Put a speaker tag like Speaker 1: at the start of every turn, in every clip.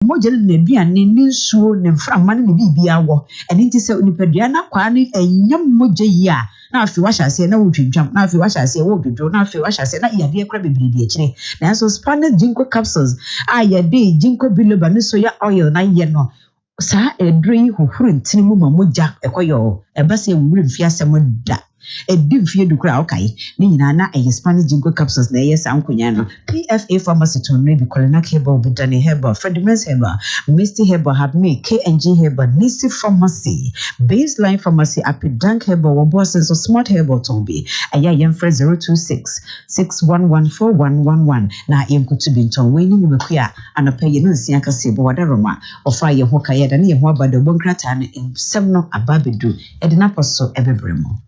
Speaker 1: moje ne aduane ne nsuo ne mframa ne bibia wo ene nti se onipadua na kwa ne enyam moje yi a na afi wa hyase na wodwudwam na afi wa hyase wo dwudwo na afi wa hyase na yade ekra bebrede akire na so Spanish ginkgo capsules a yade ginkgo biloba ne soya oil na ye no sa edri hohuru ntini mu mamoja ekoyo ebase ewure mfi asem da edimfie dukura okay ni nyina na Spanish ginkgo capsules na yes ankonya no PFA pharmacy to no bi Colinac herbal Budani herbal Fredimans herbal Misty herbal Habme KNG herbal Nisi pharmacy Baseline pharmacy Apidank herbal Wobosens smart herbal Tombi aya yemfre 026 6114111 na yemkutu binton we ni nyimekua anopaye no nsia kase bo wadaroma ofa ye ho kaye da ne ye ho abado bonkrata na ensem no ababedu e de na poso ebebremo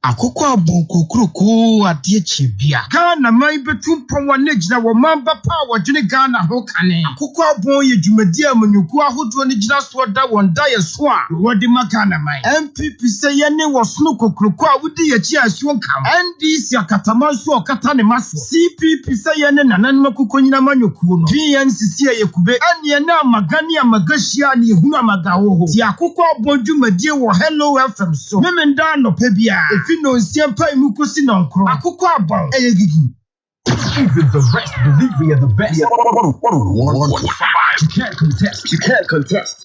Speaker 2: Akoko Abon kukuruku adie chibia Ghana mai betu pon na gina wo mamba pa wo dwene Ghana ho kane Akoko Abon ye dwumadi amanyuku ahodo ne gina so da won da ye so a wodi makana mai MPP se ye ne wo sno kukuruku a wodi ye chi aso kam NDC akatama so okata ne maso CPP se ye ne nanan makuko nyina manyuku no PNCC ye kube ane na magani amagashia ne hunu amagawo ho ti Akoko Abon dwumadi wo Hello FM so memenda no pebia no siampa imukosi na nkro Akoko Abon eyegigi
Speaker 3: even the best delivery of the best 101.5 you can't contest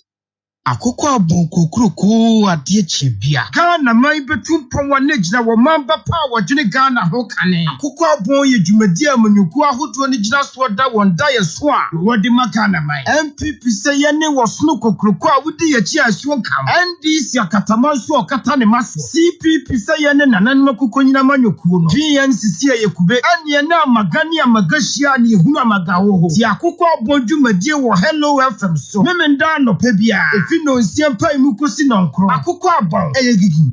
Speaker 2: Akoko Abon kukuruku adie chibia Ghana mai betu pon na gina wo mamba pa wo dwene Ghana ho kane Akoko Abon ye dwumadi amanyuku ahodo ne gina so da won da ye so a wodi makana mai MPP se ye ne wo sno kukuruku a wodi ye chi aso kam NDC akatama so okata ne maso CPP se ye ne nanan makuko nyina manyuku no PNCC ye kube ane na magani amagashia ne hunu amagawo ho ti Akoko Abon dwumadi wo Hello FM so memenda no pebia no siampa imukosi na nkro Akoko Abon eyegigi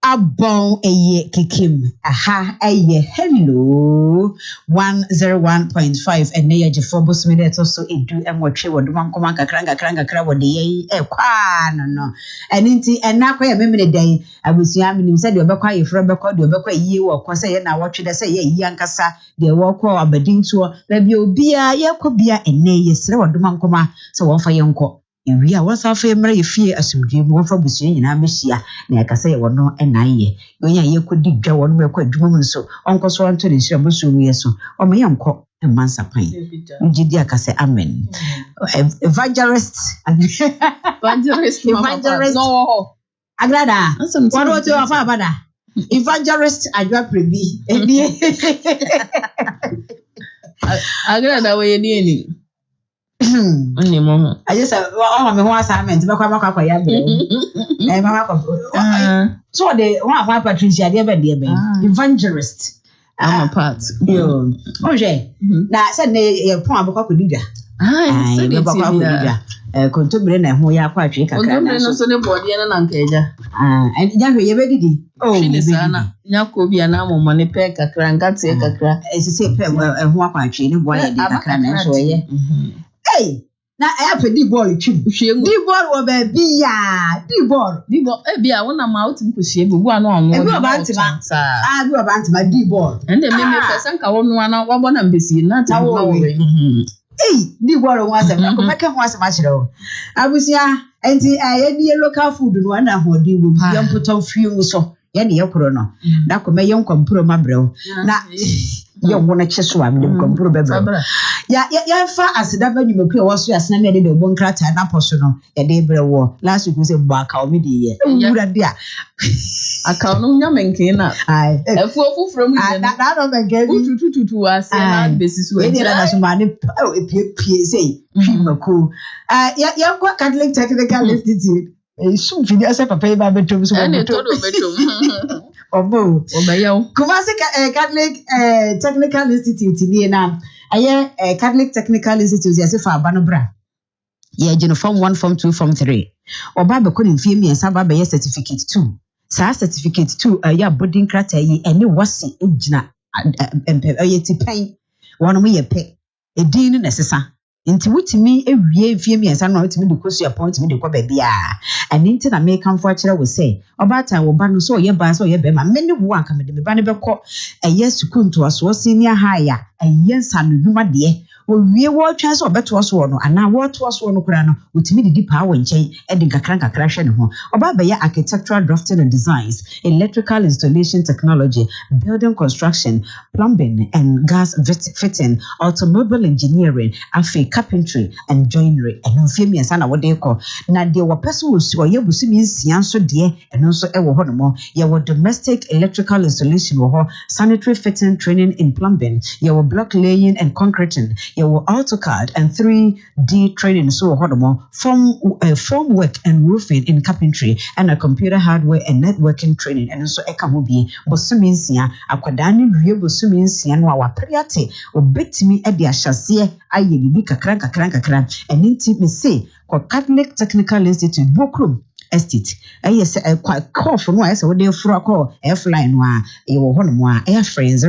Speaker 1: Abon eye kikim aha eye hello 101.5 ene ye jefobos minute so edu enwotwe woduma nkoma kakra wode ye ekwa no ene nti ena kwa ye memene dan abusua minim se de obekwa ye fro bekwa de obekwa yiye wo kwa se ye na wotwe de se ye yi ankasa de wo kwa abadintuo na bi obia ye kwa bia ene ye sere woduma nkoma se wonfa ye nko Ewia wasa fa emre yefie asumdwe mu wonfa busua nyina mehia na yakasa ye wono enaye yonya ye kodi dwa wono me kwa adwuma mu so onkoso anto ne hira boso mu yeso o me yanko emansa pan ngidi akase amen evangelist no agrada waro to afa abada evangelist adwa prebi eni
Speaker 4: agrada we ni
Speaker 1: Oni mo. I just me one assignment be kwa ya bre. Mama kwa. So the one Patricia dey be evangelist.
Speaker 4: I'm a part.
Speaker 1: Yo. Oje. Na say na ye pon abekwa kodida.
Speaker 4: Ah, be kwa
Speaker 1: kodida. Kontobre na ho ya kwa atwe kakra.
Speaker 4: Kontobre no so ne body na nkeja.
Speaker 1: Ja hwe ye be didi.
Speaker 4: Oh, be sana. Nya ko bia na mo ne pe kakra ngate kakra.
Speaker 1: Esese pe ho akwa atwe ne boy dey kakra na so ye. Hey, na I have a ball chim. The ball will be ya. The ball.
Speaker 4: Be I want a mouth in Kushi, but one on one. I
Speaker 1: do about my D ball.
Speaker 4: And then maybe person can one and be seen, not a worry.
Speaker 1: Hey, the ball was a much low. I was ya, and I had the local food in one who do with young put on few so. Yani yokono na ko me yonko mpro mabrel na yo wona cheso am dem ko mpro bebrel ya fa asida ba nyumeku e woso asena me de bo nkrata na poso no ya de brewo last week we say baka o me de ye wura de a
Speaker 4: aka no nya menke na
Speaker 1: ai
Speaker 4: efu from
Speaker 1: na no menke
Speaker 4: tutu ase na basis we
Speaker 1: na so ma ne pie say hwimaku ya kwa Catholic Technical Institute Some video say papa ba betum so
Speaker 4: betum.
Speaker 1: Obo
Speaker 4: obayo.
Speaker 1: Kumasi Catholic Technical Institute ni na aye Catholic Technical Institute ya se fa aba no bra. Ye gene form 1 form 2 form 3. Oba be ko ni fie mi ensa ba be certificate 2. Sa certificate 2 ya boarding crata yi ene wasi ejina aye tipan. Wono mo ye pe. Edin na sesa. Inti wutimi ewie fie mi ensa no wutimi de kosu appointment de ko ba bia and inti na make am for akere we say obata wo ba no so ye ba so ye be ma meni wo anka me de me ba ne be ko eye sukunto aso senior higher eye nsa no dwuma de owie wo twa so obeto so no ana wo to so no kura no otimi didi pa wo nchen e de kakra hwe ne ho oba be ya architectural drafting and designs, electrical installation technology, building construction, plumbing and gas fitting, automobile engineering, afi carpentry and joinery and mfemi ansa na wo de ko na de wo person wo so ye busumi nsia nso de eno nso e wo ho no mo ye wo domestic electrical installation wo ho, sanitary fitting training in plumbing, ye wo block laying and concreting, ye wo AutoCAD and 3D training so wo ho no mo, form work and roofing in carpentry and a computer hardware and networking training and so eka ho bi busumi nsia akwada ne wie busumi nsia no awaperiate obetimi e de ahyase aye bibi kakra eninti me say ko Catholic Technical Institute Bokrum Estate yes call for no I say we dey fura call F-line no a e wo ho no mo a e friend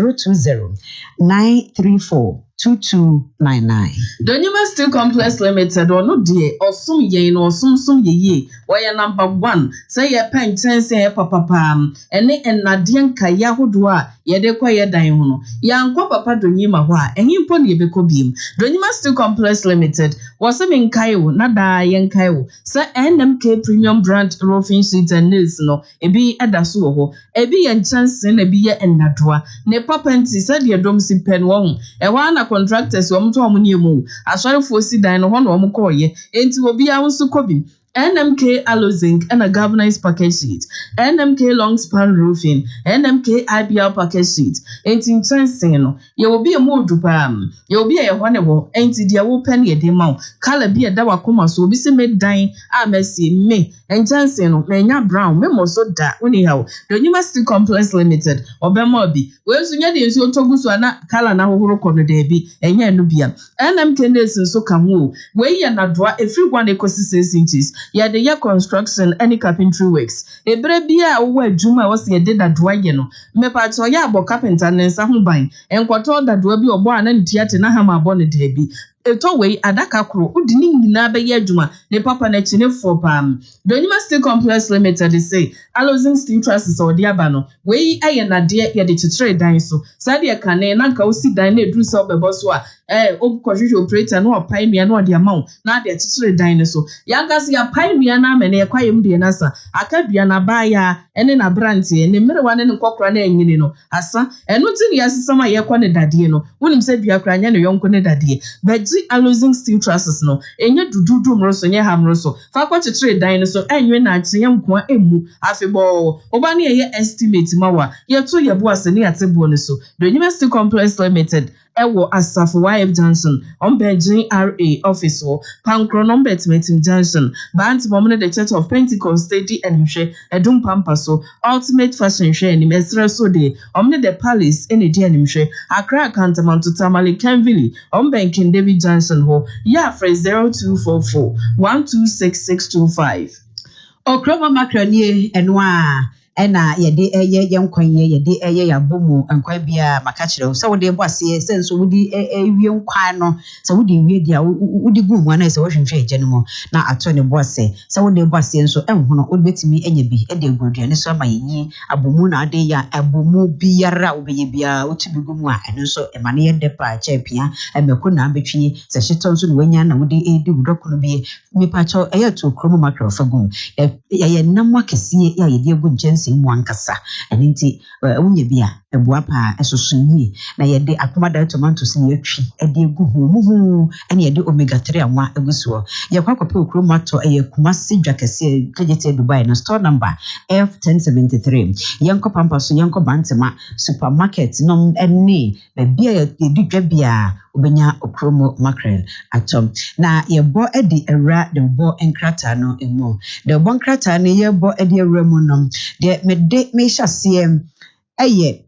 Speaker 1: 020-934-2299.
Speaker 4: Donyima Steel Complex Limited or no dear or some ye no some ye why number 1 say ye pen say papa pam and Nadian Kaya Hudua ye de kwa ye dan hono yankwa papa Donyima hwa enyi pon ye beko biem. Donyima Steel Complex Limited was a min kaiwo na da yen kaiwo say NMK Premium Brand Roofing Sheets and Nails no ebi adaso ho ebi ye chance na ebi ye enadwa ne papa nti said ye dom si pen won e wa na contractors wo mto omo niemu aswarefo si dan no ho na omo koye enti obi a nso kobi NMK Aloe Zinc and a galvanized package sheet, NMK long span roofing, NMK IBL package sheet. Enti ntenseno, ye will be a more dupam. Ye will be a wonderful, enti dia will penny a demon. Color be a dawa coma so be made dying. Mercy me, and Janseno, Menya Brown, memo so that anyhow. The Donyima Steel Complex Limited, or Bemobi, where's the Yadi so Togusana, Kala now work on the debi, and Yanubia. NMK Nelson so come where ye not draw a free 1 ecosystem inches. Ya de ya construction any carpentry works ebre bia wo adwuma wo se de da doaye no me pa to ya abo carpenter nensa ho ban enkoto da doa bi obo ana ntiate na ha ma abo ne de bi eto wei adaka kro udini nyina be ya adwuma ne papa na chine for pam. Donyima Steel Complex Limited say Aloe Steel Trusses or diaba no wei aye na de ya de titre dan so sa de ka ne na nka osi dan na edru so bebo so a obukọhwehwe operator no opai nua no de amaw na de titre dan ne so yanka se ya pai nua na amene e kwayem de na sa akadua na ba ya ene na branch ene merewa ne nkokora na enyini no asa eno ti ne yasesama ye kwa ne dade no wonim se dua kra nya ne yonko ne dade beji Aloe Steel Trusses no enye dududu mroso nye ha mroso fa kwa titre dan ne so enwe na akye nko emu afebo oba ne ye estimate mawa ye to ye bo ase ne atebo ne so Donyima Steel Complex Limited ewo Asafo YF Johnson on Beijing RA office or Pankro number Metim Johnson Bant Momene the Church of Pentecost Steady and Mshe Edum Pampaso Ultimate Fashion Share ni Mesra Sode Omne the Palace in the Mshe Accra Cantamount to Tamale Kenville on Banking David Johnson ho ya phrase 0244-126625
Speaker 1: Okroma makranie enwa ena yede yenkwanye yede yabomu enkwa bia makachire so wode bo ase senso wudi wie nkwan no so wudi wie dia wudi gumu ana so wohwehwe agye no mo na ato ne bo ase so wode bo ase nso enho no wode betimi enya bi ede guduane so ama yi abomu na ade ya abomu biara obeye bia otubi gumu a eno so emane yede pa chapia emeko na betwi se hyeto nso ne wanya na wode edi wudokono bi mipacho eyeto kromo makro fagum ye namwa kese ya yede egu nchen mwankasa aninti unye bia ebua pa esosunyi na yede akomada tomatoes ni atwi ede egu hu ene yede omega 3 anwa egusuo ye kwakope okromato Kumasi dwakese kejete Dubai na store number F1073 yanko pampaso yanko bantema supermarket no ene bia yedidwa bia obenya okromo mackerel atom na yebo edi era de bo enkrata no emo de bo enkrata ne yebo edi era mu no de mede me hyasem ene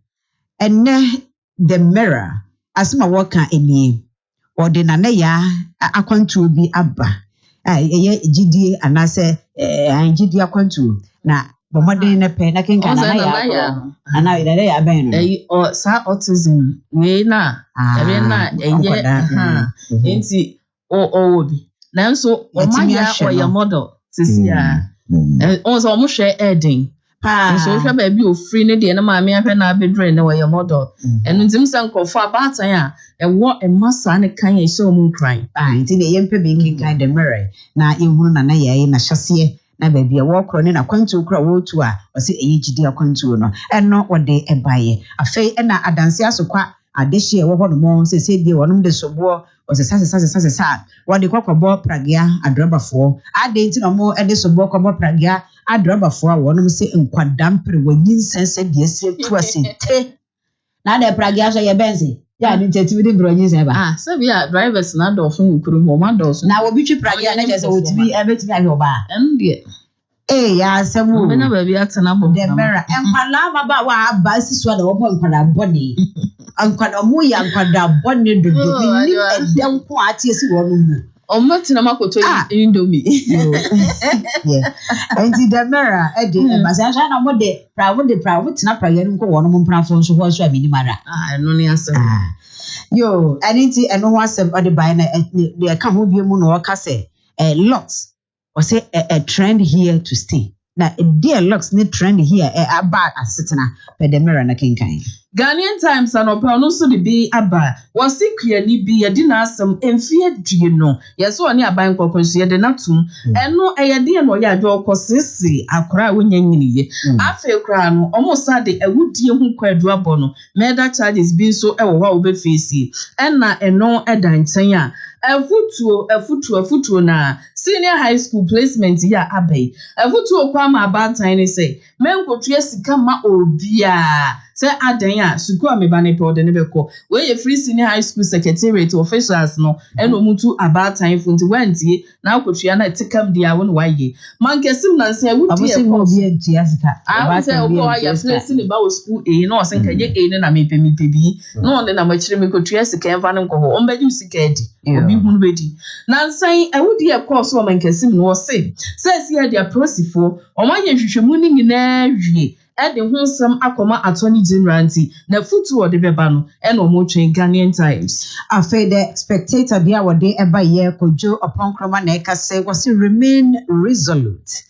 Speaker 1: the mirror asema woka eni ode na ne ya akwantu bi aba gidie anase gidie akwantu na bomode ne pe na kenka na ya ana ide ya ben no
Speaker 4: o sa autism we na ebe na enti o bi nanso o ma ya o ya model sisi ya on so mo hwe edin So hwe ba bi ofri ne de na maame ahwe na abedre ne wo model enu ntim san kofo abatan a ewo emasa ne kan ye hye mu nkran
Speaker 1: nti ne yempe be nkinkan the mirror na ehunu na ye na hyase na ba bia wo kro ne na kwantu kro wo tu a o se eyigidi akwantu no eno wode ebaye afei na adanse asokwa adehye wo hono mo se die wonum de sobo o se sasa wode kokobo pragia adrobafo ade nti no mo ede sobo kobo pragia adrobafo a wonum se nkwadam wanyin sense die se tu asete na de pragia so ye benzi ya ni tetibi de bronyin se ba
Speaker 4: so bia drivers na do fun ukuru mo ma do so
Speaker 1: na obi twi pragia na je se otimi ebetimi ahwe oba
Speaker 4: ende
Speaker 1: ya semu
Speaker 4: me na ba bia tena bo
Speaker 1: de mera enkwala ma ba wa ba siso na wo enkwala boni ankwala mu ya enkwala boni dodo ni edem ko ati esi wo no mu
Speaker 4: omo tina makoto indomie
Speaker 1: yeah enti de mera e de basasha na mo de prawo tina prawo no ko wo no mo mprafo so ho so amini mara
Speaker 4: no ni asem
Speaker 1: yo aniti eno ho asem o de bai na de ka ho bie mu no o ka se lots or say a trend here to stay. Now, a dear looks need trend here a bad asetena by the mirror na kinkai.
Speaker 4: Ghanaian Times and Opel so the be aba was secret ni be a dinner some enfear do no. Yes, one near buying cockles ye the natum and no a dear no ya do cosisi a cry when ye. After crown almost Saturday a wood dear who quite drabono. Murder charges being so a wow be facey and na a no a dancing. A foot na senior high school placement ya abe. A foot to kwama bad tiny say, men go sika ma obia. Say adanya suku amebane pe ode ne beko. We ye free senior high school secretariat officials no eno mutu about time funti wantie na akotua na etikam dia won waye. Man kesim na say wudi e ko
Speaker 1: obi entia sika.
Speaker 4: I say o ko ya place ni ba wo school e no sen ka ye e na mepe bi. No ne na machire me kotua sika enfa ne nko ho. Ombeju sika edi. Obi hunu bedi. Na nsan e wudi e course o man kesim no say see dia prosifo o man ye hwehwemu ni nyina wie. Ede ho nsem akoma attorney general nti na futu ode beba no e no mo twen Ghanaian Times
Speaker 1: after the spectator bia wode eba ye kojo upon kroma na eka say was remain resolute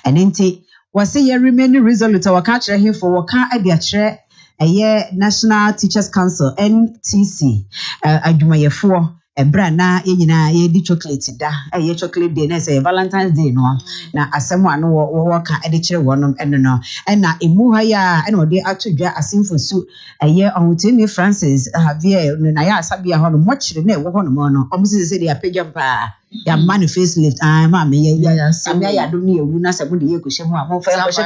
Speaker 1: and nti was say remain resolute waka kire he for waka ade a kire eye National Teachers Council NTC adwumayefo ebra na yenyina ye di chocolate da ye chocolate day na say Valentine's Day no na asemo ano wo ka e de kire wonom eno no na emu ha ya na ode atodwa asimfo su ye ohutini Francis Javier na ya asabia ho no mo kire na wo ho no mo no omo se de apagya pa ya manifest late ma me ya amya ya do ne ewu na sabu de ye kohye ho a mo fa ya kohye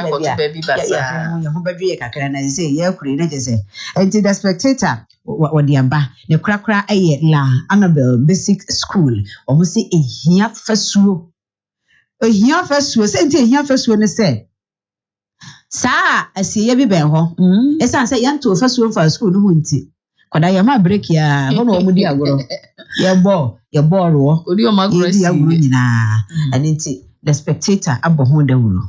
Speaker 1: ya ho badwe ye kakra na say ye kure na je say enti the spectator wodi amba ne krakra aye la Annabel Basic School omo se ehia fasuo se enti ehia fasuo ne se saa asiye bi ben ho esan se yanto fasuo fa school no hunti kwada ya ma break ya ho no omo di agoro ye ball ro
Speaker 4: odi o magro
Speaker 1: agoro nyina anenti the spectator abohon dawuro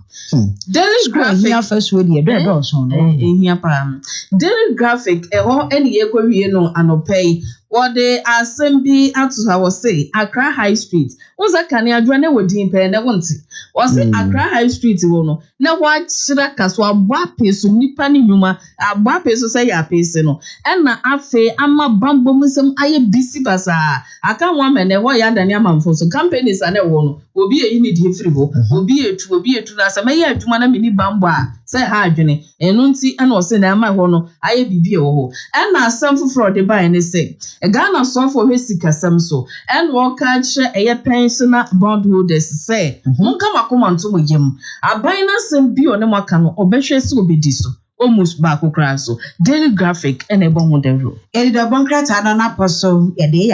Speaker 4: Daily Graphic
Speaker 1: here first way there do so no
Speaker 4: ehia pa Daily Graphic ho eni ye kwawie no anopei wode assembly atu ha say Accra High Street woza kane adwa na wodin pe na wonti wose Accra High Street wo no na wa kyira kaso abapeso nipa ni nyuma abapeso say ya pese no na afe ama bambo musem aye bisi basa aka wa mene wo ya dani amamfo so companies ane wo no obi e ni die free ho obi etu na sama ye adwuma na mini bambo a say ha adwene enu nti na wose na ama ho no aye bibie wo ho na asam foforo de ba ene say Ghana so for Hesika Samso and walk catch a pensioner bondholders say, Munkama command to yem. A bina sem be on a macano or beshes will be diso, almost back crasso, Daily Graphic and a bon de ro.
Speaker 1: Edida Bonkrat had an apostle, a day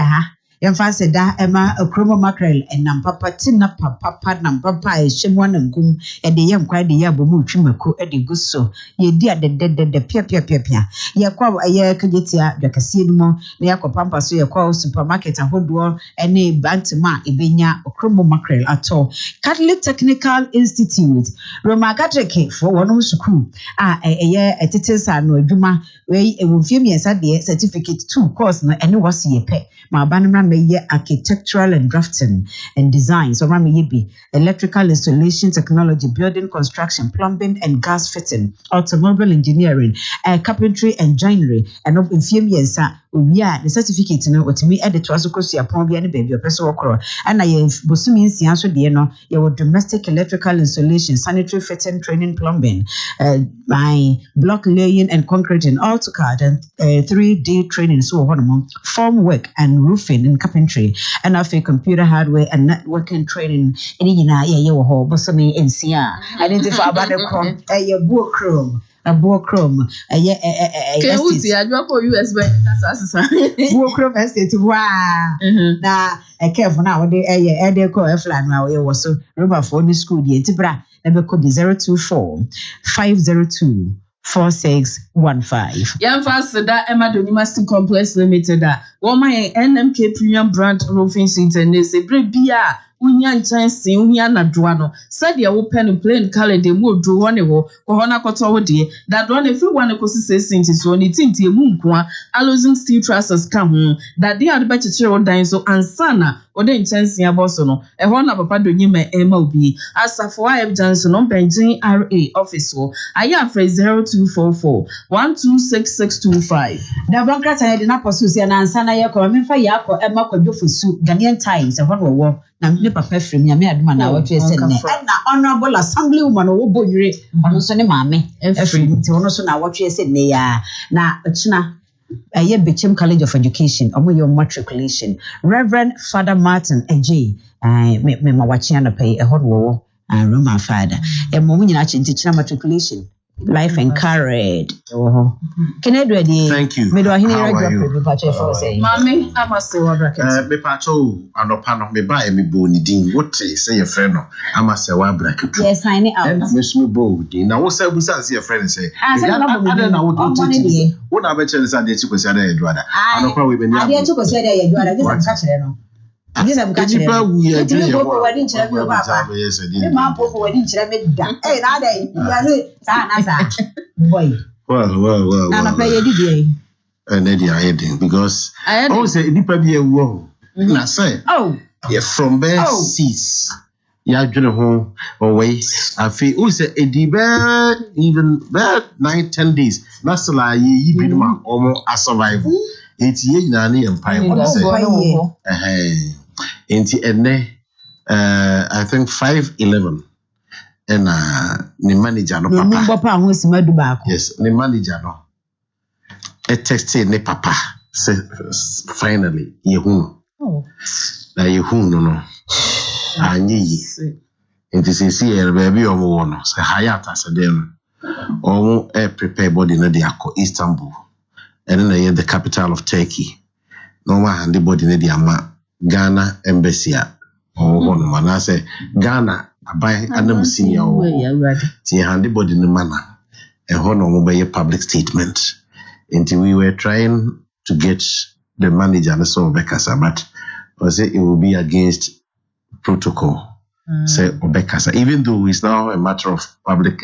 Speaker 1: Yanfase da Emma a chromo mackerel and Nampapa Tina Papa Nampapa is Shimwan and Gum and the young quite the Yabu Chimako Eddie Gusso, ye dear the pia. Ye call a year Kajetia, the casino, Niako Pampa, so ye call supermarket and Hodwall and a Bantama, Ibenia or chromo mackerel at all. Catholic Technical Institute, Roma Gatreke for one of school. A year at Titus and no Duma, where a Wufimian Sadia certificate 2 course, and it was ye pay. My banner me architectural and drafting and design. So me be electrical installation technology, building construction, plumbing and gas fitting, automobile engineering, carpentry and joinery. And in few years, we are the certificate what me edit to Azuko upon be any baby or person or and I have Bosumi answer the no your domestic electrical installation, sanitary fitting, training, plumbing, my block laying and concreting, AutoCAD and 3D training, so one form work and roofing and carpentry, and after computer hardware and networking training. Any you whole Bosumi in Sia. Identify about the chrome, a book chrome. A book chrome,
Speaker 4: USB.
Speaker 1: Book chrome estate. Wow. Now, a careful now. They call a flat now. It was so rubber for the school. The Tibra number could be 024 502 4615.
Speaker 4: Young faster that Emma Donimasti Complex Limited. Woman NMK Premium Brand Roofing Center. They say, Brebia. Unyan chance unyan na duano said ya open plain color de mo do one wo hona koto wo de that one everyone ko se senti so ni tinti emu nko alozing steel trusses come that they had better chire dan so ansana o de chance ya boss no e hona papa do nyima e ma obi asafo IF Johnson on Benjin RA office wo aya fra 0244 126625
Speaker 1: da banka ta de na posu se na ansana ye ko memfa ya ko e ma kwadwofosu Ghanaian Times e hona wo na me papa frem nya me aduma na watwe se ne na honorable assembly woman wo bonwire ono so ne maame frem ti ono so na watwe se ne ya na china aye Bechem College of Education omo your matriculation Reverend Father Martin AJ me ma wachi na pay e hodo wo Roman father e mo nyina chinti china matriculation life encouraged. Can I do it?
Speaker 3: Thank you.
Speaker 1: Me do ahini
Speaker 3: How are you?
Speaker 4: Mami, I must say what bracket.
Speaker 3: Me pacho anopano me buy me bo ni din. What say your friend no? I must say what bracket.
Speaker 1: Yes, sign it out.
Speaker 3: Miss me bo din. Now what say we say your friend say?
Speaker 1: I don't know what to do.
Speaker 3: What I bet you say dey chiko say dey Eduardo. Anopa we be ni.
Speaker 1: I dey chiko say dey Eduardo. This am catch no. This am catch no. You go wedding chire me baba. Me ma po wedding chire me da. Eh na dey. You na sa. Boy.
Speaker 3: Well.
Speaker 1: Na pay you did
Speaker 3: and then they are heading because I say nipa bi ewo. Na say.
Speaker 1: Oh.
Speaker 3: Yeah, from there seats. Yeah, journey home away. I feel also a debate even bad 9-10 days. That's like you be man almost a survival. It's ye nani empire. I think 5-11 and the manager no papa. Yes, the manager no. A texted ne papa say finally you
Speaker 1: oh.
Speaker 3: You no. Anyi enti sisi baby omo no se hayata se dem omo prepare body na dey akọ Istanbul and then the capital of Turkey no ma hand body na dey ama Ghana embassy omo no man say Ghana abai anam senior o ti hand body no mana e ho no mo be public statement until we were trying to get the manager and so bekasa but was it will be against protocol. Say Obekasa, even though it's now a matter of public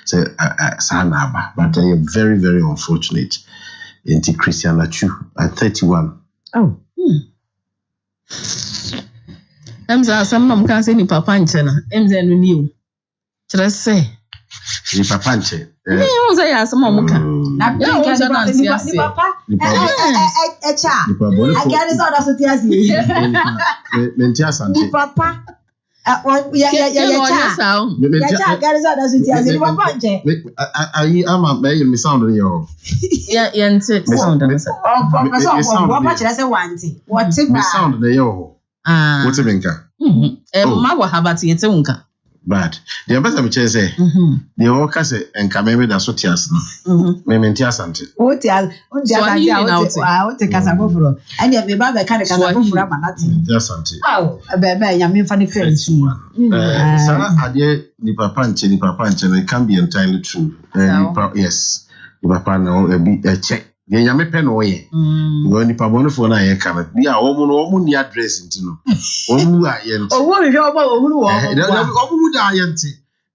Speaker 3: say Sanaba, but very, very unfortunate. Into Christian Achu at 31.
Speaker 1: Oh.
Speaker 4: I'm some can't say ni papa nchena. Emze no new. Just say.
Speaker 3: Ni papa nche.
Speaker 4: Me who say ya some muka. Na
Speaker 1: ni papa. Echa. I get this other sotiasi.
Speaker 3: Mentia sante.
Speaker 1: Papa. Yeah. Guys, that's it.
Speaker 3: I'm a me sound in your.
Speaker 4: Yeah, sound.
Speaker 3: What sound in your? What's a vinka?
Speaker 4: Ma habati yete unka.
Speaker 3: Bad. The ambassador me say. The all kase and kameme da sotias no. Me mentia sante.
Speaker 1: What ya? What take kasafoforo. And ya me ba be ka de kasafoforo amanati.
Speaker 3: Mentia sante.
Speaker 1: Oh, bebe ya me fa ni friends.
Speaker 3: Sana ade ni papa nche no it can be entirely true. Yes. Ni papa no a check. Ye nya me pe no ye. Ngo ni papa no fo na ye ka na. Bia omo ni address nti no. Omu a ye nti.
Speaker 1: Owo hwe omo ohuru wo.
Speaker 3: Omu da ye nti.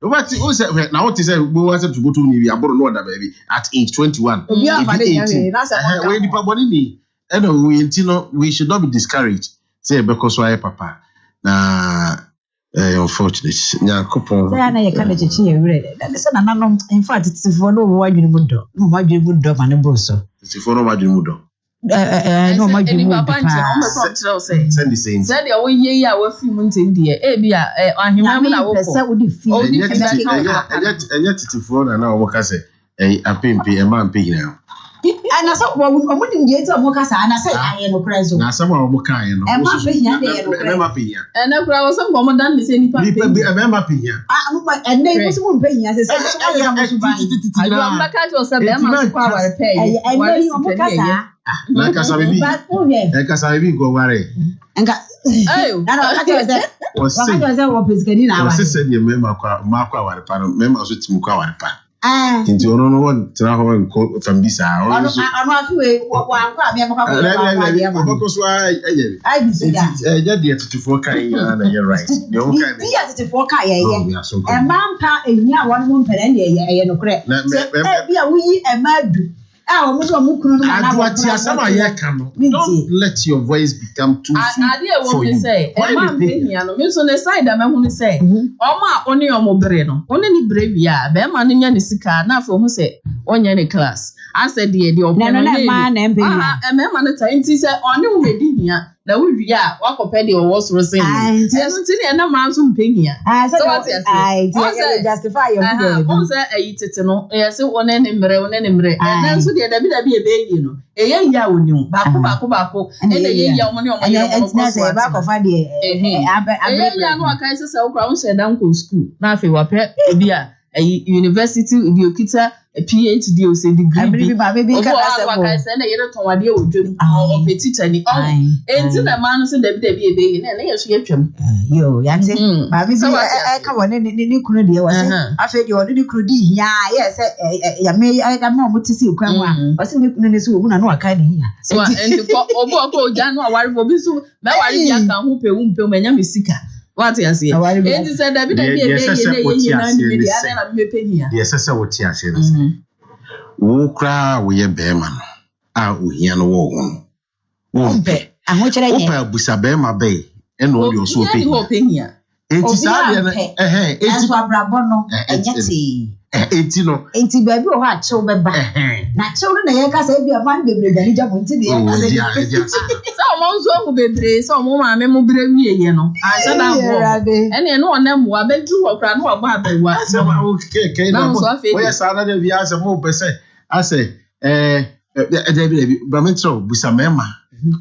Speaker 3: Nobody who said now what is it we wanted to go to ni we aboro no other baby at age 21.
Speaker 1: Obi afade ya we na say
Speaker 3: we ni papa ni we should not be discouraged. Say because why papa. Na unfortunate. Nyankopon.
Speaker 1: Say na ye kana chechi ye wure. That is na in fact it's for no wadwini mudo. No wadwini mudo ma ne bro so.
Speaker 3: It's for no wadwini mudo.
Speaker 1: No wadwini mudo.
Speaker 3: Send the same.
Speaker 4: Said the way ye ya we film ntin de e bia ahema na wo
Speaker 1: pesa wo di fi.
Speaker 3: Enya titifo na wo ka say apempe e ma mpe hina.
Speaker 1: Ana so wo dim je to mo kasa ana say aye no kra zo.
Speaker 3: Na sama wo ka aye no.
Speaker 1: E ma pe hia de ye no kra.
Speaker 3: E ma pe hia.
Speaker 4: E na kra wo sam ko mo dan se nipa pe.
Speaker 3: Nipa bi e ma pe hia.
Speaker 1: Ah mo pa enne mo so mo pe hia se so mo so ban.
Speaker 4: Ayo ambaka to se be ma so kwa ware pe.
Speaker 1: Enne yo mo kasa.
Speaker 3: Na kasa bebi. E kasa bebi go ware.
Speaker 1: Enka ayo na na kasa se. Wa kasa wo pesikani na wa.
Speaker 3: Wa se se de me ma kwa ware pa no me ma so timu kwa ware pa. Nti ono no won tra ho nko tambisa ono
Speaker 1: afiwe wa anko abi amaka ko
Speaker 3: ya ko so aye
Speaker 1: ai bi so ya
Speaker 3: ja de tutufo kan ya na you right de o kan
Speaker 1: bi ya tutufo kan ya e mampa enya won mo mpere na ye no kre bi a wuyi e madu o so mo kunu no na
Speaker 3: adwati asama ye kan no don't let your voice become too sweet
Speaker 4: ade e wo me say e ma mpe hia no me so ne side am hu ne say o ma oni o mo bere no oni ni bere wi a be ma no nya ne sika na afo hu say onya ne class asa de o pe no ne
Speaker 1: ma na mpe hia
Speaker 4: e me ma no ta nti say oni wo me di hia na wo wi a wakopɛ de wo so sen no nti ne na ma so mpe hia
Speaker 1: so what you justify your good
Speaker 4: o say ayi tete no e say one ne mre na so de dabi e be yi no e ye ya oni bako e na ye ya omoni omoni
Speaker 1: na say ba ko fa de
Speaker 4: ya no akai say wo kra wo say dan ko school na afi wa pe bi a university bi okita PhD o say degree bi ka say na yere ton wade o dwem o petita ni enti na ma no say dabi e be yi na ye so ye twam
Speaker 1: yo ya te ba bi ka woni ni kunu de wa say afi de woni ni kunu di hia ye say ya me ga ma mo ti si kwan wa o say ni kunu ni so na no aka ni hia
Speaker 4: so enti ko obo ko ja no aware fo bi so me ware bi aka ho pe me nya me sika what you say enti say dabi e be ye na ni me de ana na me pe hia
Speaker 3: yes say what you say wo kra wo ye be ma no a ohia no wo ho wo mpe
Speaker 1: aho kire ye
Speaker 3: wo pa busa be ma be e no de so pe
Speaker 4: hia
Speaker 3: enti sa de
Speaker 1: enti so abrabo no enyeti enti baby o ha chew be ba na chew na ye ka say bi aman bebre gani jabo enti de ye ka say
Speaker 4: so mo nso ho bebre so mo ma me mo bre wie ye no ansa na ho ene no na mo abedu wo kra no wo ba abewa
Speaker 3: so ma o ke na wo ye sa na de bi ase mo be say ase David Bametro busa mema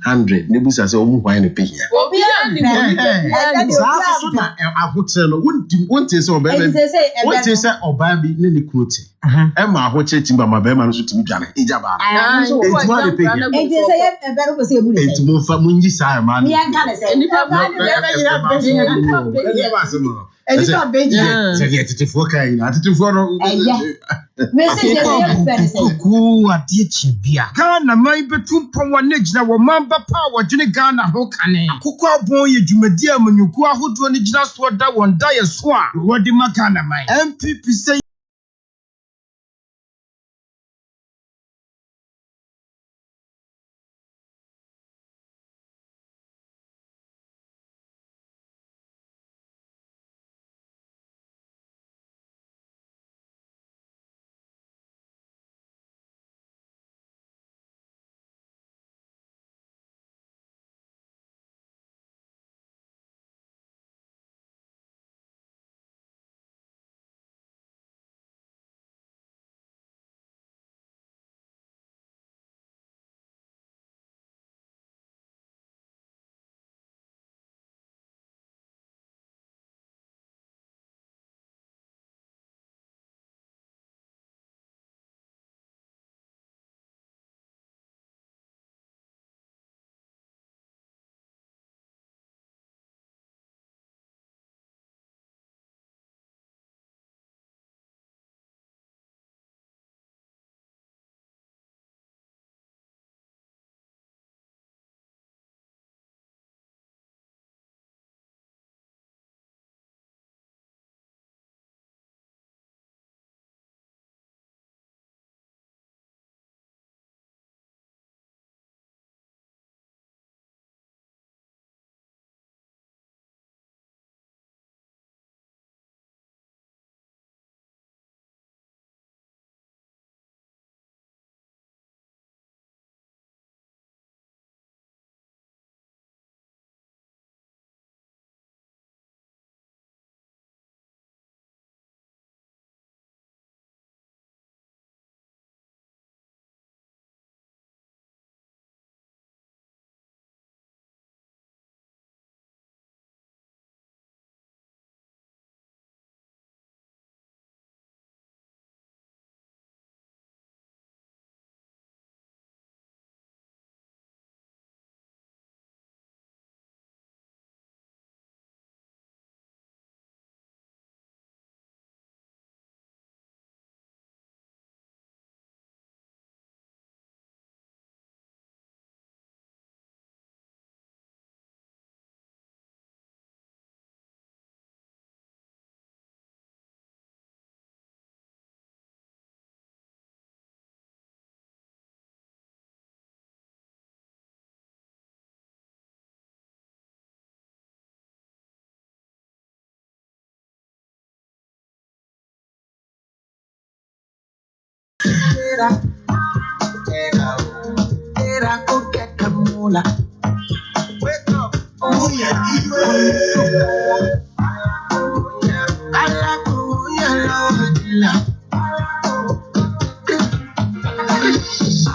Speaker 3: 100 ne busa se omu hwan ne pehia
Speaker 4: obi ani
Speaker 3: so na ahotre no wonte se oba wonte se oba bi ne ne kruti e ma ahotre timba ma be ma no so timi dwane eja ba entuma ne pehia
Speaker 1: enti se ye be ro ko se ebu ne
Speaker 3: enti mo fa munji sa ma
Speaker 1: ni an kan se
Speaker 4: nipa ba ne
Speaker 3: be ba se mo
Speaker 1: nipa beji
Speaker 3: se ye titifo kan na titifo no
Speaker 1: message
Speaker 2: ku adie chibia Ghana mai betum pon wa negina wo mamba pa wo dwene Ghana ho kane Akoko Abon ye dwumadi amanyuku ahodo ne gina so da won da ye so a wodi makana mai MPP say Era coqueta mula. Wake up. Oh yeah.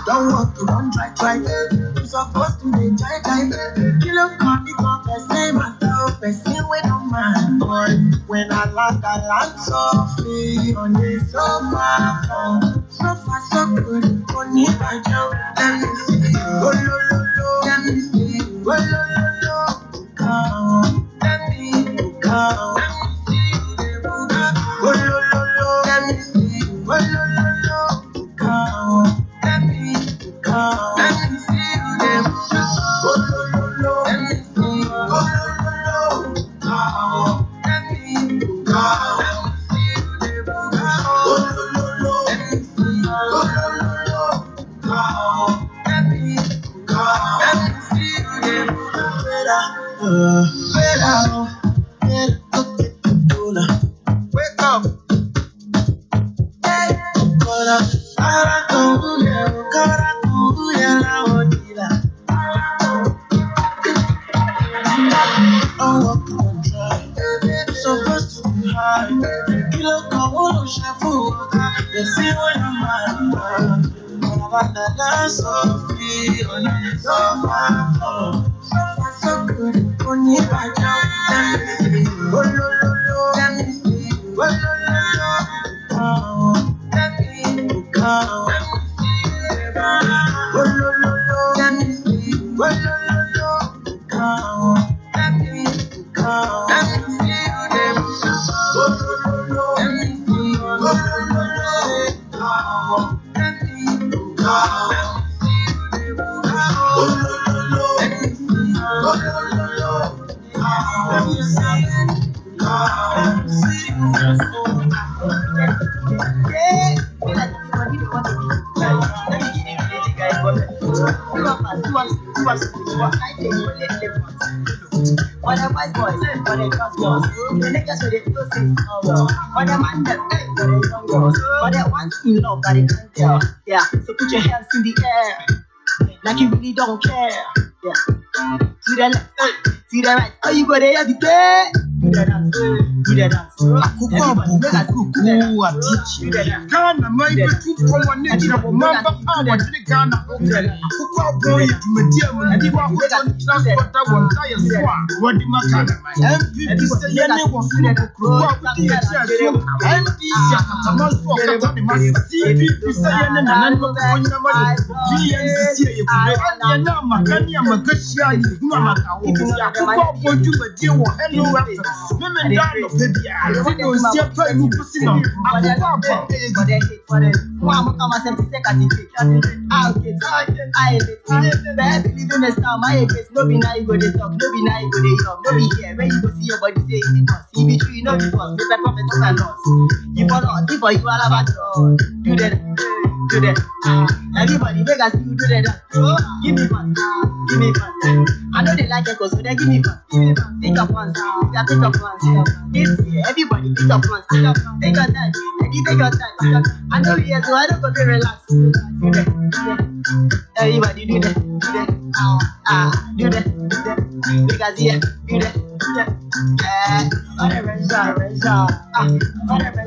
Speaker 2: Don't walk to run try. You supposed to be try. You look on the top, same as the person with no man. Boy, when I land softly on the sofa. So far so good, only by Joe. Let me see you. Oh, lo. Let me see you. Oh, lo. Come. Let me come. Let me see you. Oh, lo. Let me see you. Oh, lo. Come. Let me come. Let me see you. Oh, lo. Let me see you. Oh, lo. Come. Let me come. Let me see you. Oh, lo. Let me see you. Oh, lo. Come. Let me come. Let me see you. Wake up. Supposed to be high. Kilo kawo shafu. You see what I'm at. So free on so far so good. Only by job. Let me see you. Oh lo. Let me see you. Oh lo. Oh, let me come. Let me see you. Oh lo. Let me see you. Oh lo. Come. Let me come. Let me see you. Oh lo. Let me see you. Oh lo. Come. Let me come. Let me see you. Oh lo. Let me see you. Oh lo. Let me see you. Let me see you. Yeah. What a wise boys, what a cross girls. The niggas with the pussy, what a man that for the young girls. What a once in love, but it can't tell. Yeah, so put your hands in the air, like you really don't care. Yeah, to the left, to the right. Oh, you go there every day. Do the dance, do the dance.
Speaker 3: Akoko atichi. Ghana mai betu kwa wanejina wa mamba power jini Ghana okay. Akoko Abon yetumedia mwenye wa hoto ni transporta wantaya swa. Wadi makana mai. MVP se yene wafuna kukruwa kuti yetia swa. MVP ya katamasu wa katani masa. CPP se yene na nani wakufanya mali. VNC ya yekube. Yena makani ya magashi ya yuna makawo. Akoko Abon jumedia wa HELLO101.5FM. Meme ndano baby ya. Sino siapa imu kusina. Akoko Abon.
Speaker 2: For the hit, for the one come and say I'll get baby, live in the star, my face, no be now you go they talk, no be now you go they talk, no be here, when you go see your body say it because, he be true, no be false, make the prophet to and us. You for us, if for you all about us, do that, everybody make us you do that, give me fun, I know they like it, so they give me fun, take up once, take up once, it's here, everybody take up once, take your time, take your time, I know here, so I don't go to relax, do that, everybody do that, do that, because yeah, do that, whatever, whatever,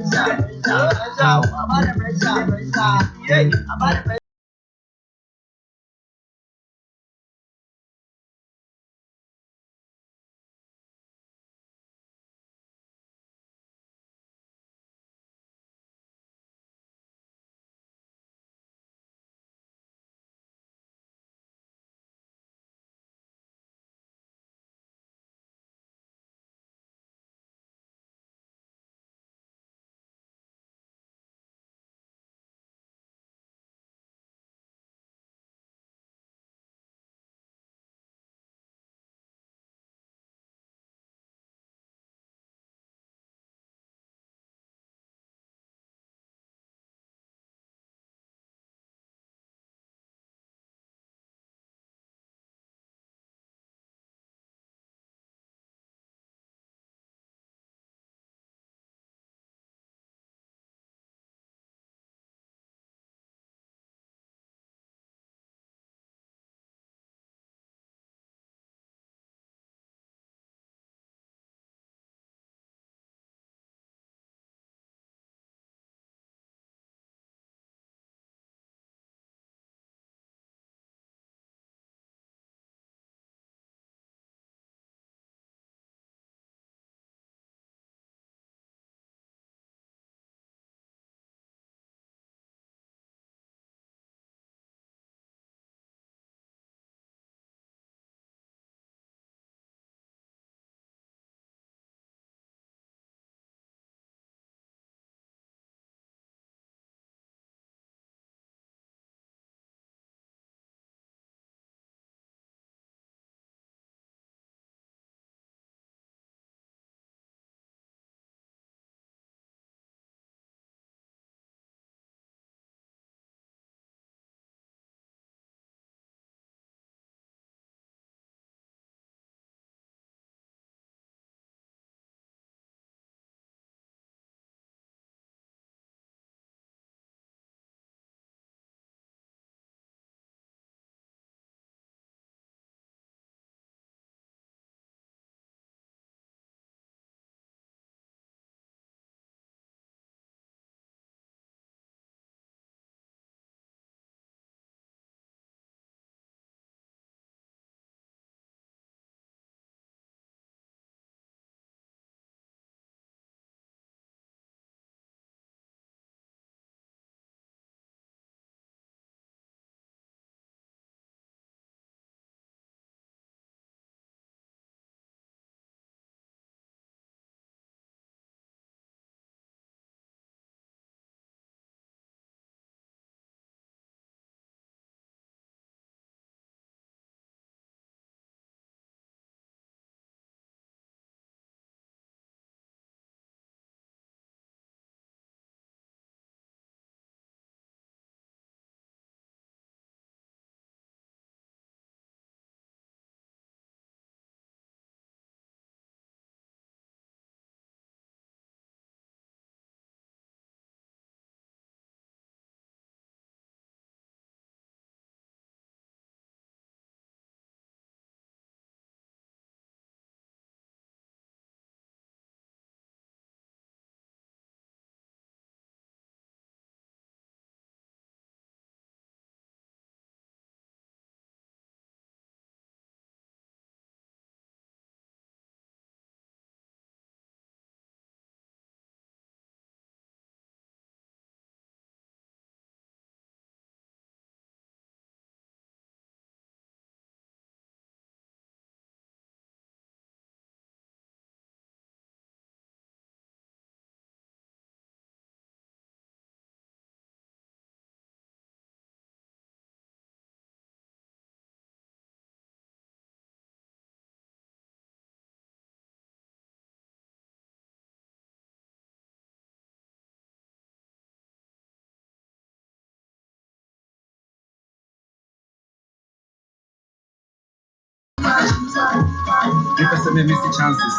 Speaker 2: Because I miss the chances.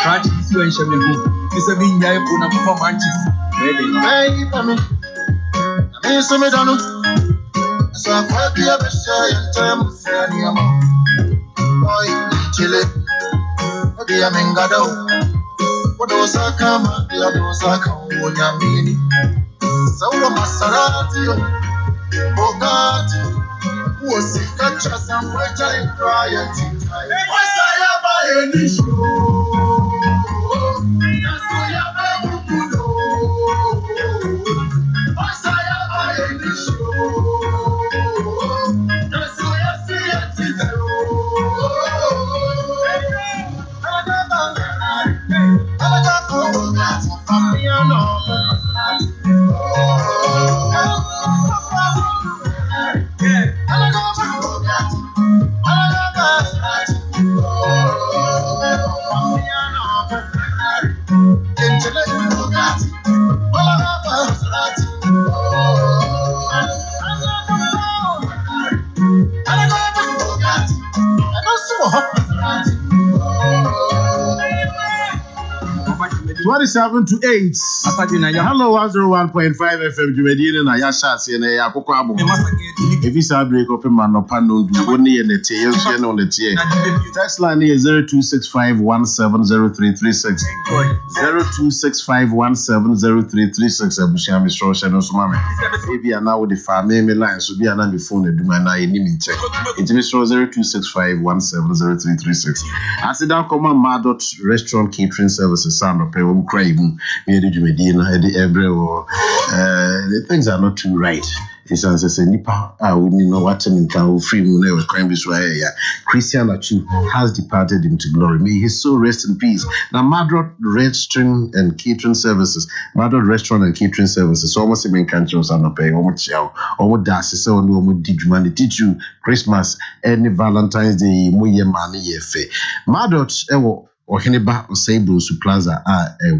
Speaker 2: Try to see when she will move. This is being there for a performance. Ready? Hey, for me. I miss me down. So I quite be a shy and time with any amount. Boy, Chile. Be a mingado. What was I come? The other was I come. What I mean. So the Maserati. Bogatti. Was it catch us and white I cry and think I buy any show? That's why I buy good. Was I buy any show? That's why I see it. I got Bogatti from me
Speaker 3: Seven to 8. Hello, 101.5 FM. Jumedine na ya shasi na ya Akoko Abon. If you say break up man no pano do only in the tail share on the tier. Text line is 0265170336. 0265170336. Abushia mi straw share no so mama. If you are now with the family line so be na me phone do man na any me check. It me straw 0265170336. As it down come Madot Restaurant Catering Services sound up the things are not too right. It's as a nipa. I wouldn't know what to mean. Free moon with crime this way. Christian Achu has departed into glory. May his soul rest in peace. Now, Madrot Restaurant and Catering Services. Madrot Restaurant and Catering Services. Almost even countries are not paying. Almost chow. Almost das. So no did you man teach you Christmas any Valentine's Day. Muye mani yefe. Madrot Oheneba Oseibu Su Plaza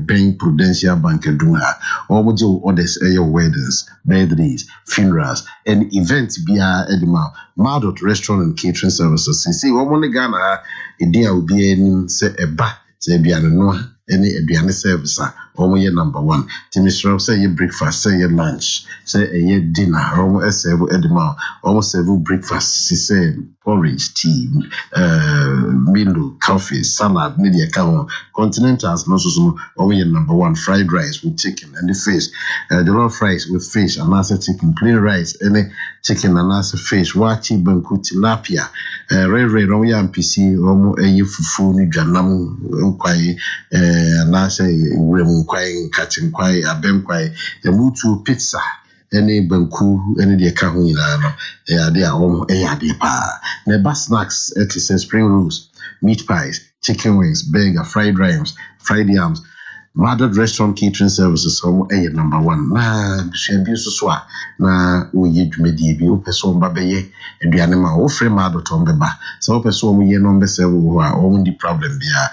Speaker 3: Ben Prudential Bank Dunha Omojo orders your weddings, birthdays, funerals, and events via Edema Madot Restaurant and Catering Services. See, one Ghana, idea will be any say a ba, say be no any Ediane service. Omoye number one. Timisro say your breakfast, say your lunch, say a dinner, almost serve Edema, almost serve breakfast, say porridge, tea, meal, coffee, salad, media cow, continentals, no so omoye number one, fried rice with chicken and the fish, the raw rice with fish and also chicken, plain rice, any chicken and also fish, wachi banku tilapia, red omoye MPC, omo fufu ni janam kwai, and I say kwai katin kwai abem kwai mutu pizza any banku any de ka ho nyina no de a wo de pa na ba snacks it is spring rolls, meat pies, chicken wings, burger, fried rice, fried yams. Madod Restaurant Catering Services number one. Na bishambi so na oye dwumadi bi opeso mba beye aduane ma wo free Madod ombeba so opeso mo ye no mbese wo a wo ndi problem bia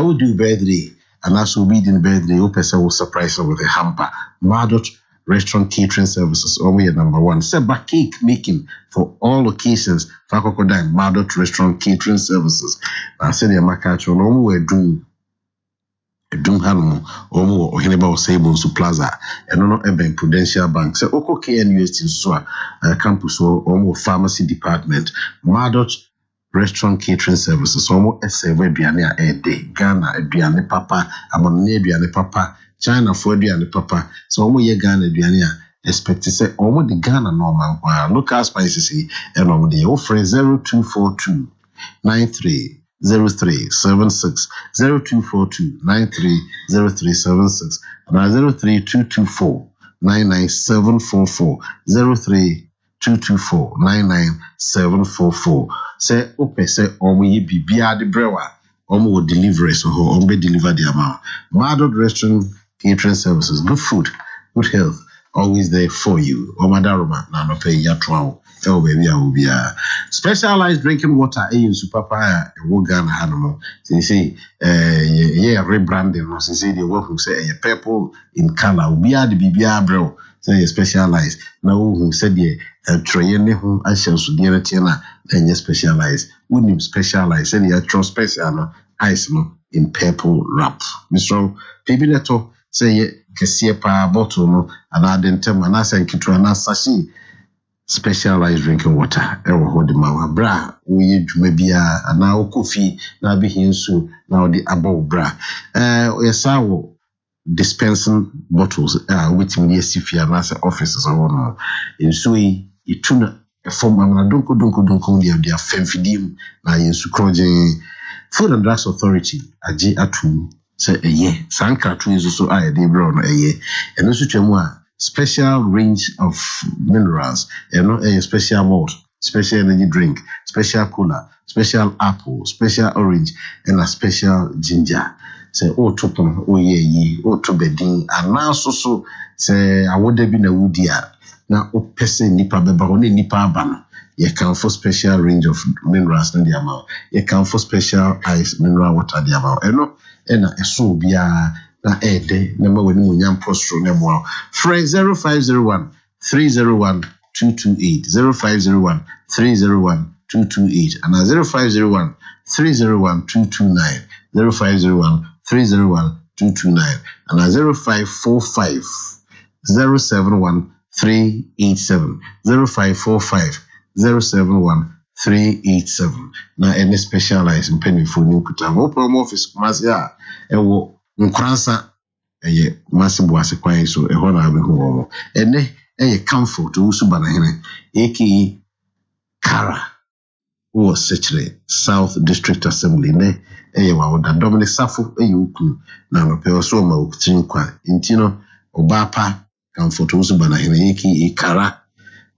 Speaker 3: we do birthday. And also be in birthday, person will surprise her with a hamper. Madot Restaurant Catering Services, only number one. Seba cake making for all occasions. Fakoko Dime, Madot Restaurant Catering Services. I said, Makacho, no more do Hano, Omo, or Hineba or Sabon Su Plaza, and no Eben Prudential Bank. So, Oko KNUST Swa Campus or Omo Pharmacy Department. Madot Restaurant Catering Services, almost SW Biania a day, Ghana, Biane Papa, Amone Biane Papa, China for Biane Papa, so almost ye Ghana Biania, expect to say almost the Ghana normal, while local spices, and almost the offer 0242 930376, 0242 930376, and 03224 99744, 03224 99744. Say ope say omo ye bibia de brewa omo will deliver so omo be deliver the amount. Madod Restaurant Catering Services, good food, good health, always there for you. Omadaroma na no pay ya twa oh baby I will be specialized drinking water in super papa Ghana hanomo. Say rebranding no say they work say purple in color. Bia the bibia bro. say specialized na who said ye troye ne ho ahye so de rete na enye specialized wouldn't specialized say ye tro special no ice no in purple wrap Mr. Baby leto say ye kese pa bottle no ana dentem ana sankitwa na sashi specialized drinking water ewo ho de ma bra wo ye dwuma bia ana wo kofi na be hinsu na wo de above bra yesawo dispensing bottles which mean sifia na say offices or no nso yi ituna form amana donko dia femfidim na yensu kroje Food and Drugs Authority agi atu say eye sanka tu is so aye dey bro no eye eno so twemu a special range of minerals a special malt, special energy drink, special cola, special apple, special orange and a special ginger. Say topon ye to bedin and now so say I would have been a woodia now person nipa beba only nipa ban ye can for special range of minerals in the amount ye can for special ice mineral water the amount ena eso bia na ede number when munyam prostro nemo free 0501 301 228 0501 301 228 and 0501 301 229 0501 301 229 and 0545 071 387 0545 071 387 na any specialized in penny for new kuta open office kumasi ewo nkransa eye masibu asekwan so eho na abehu wo ene eye comfort usu bana hene aka Kara was secretary South District Assembly ne eye wa da Dominic Safo eye ukunu na no pe so ma okutin kwa intino obapa comfort usu bana hene aka Kara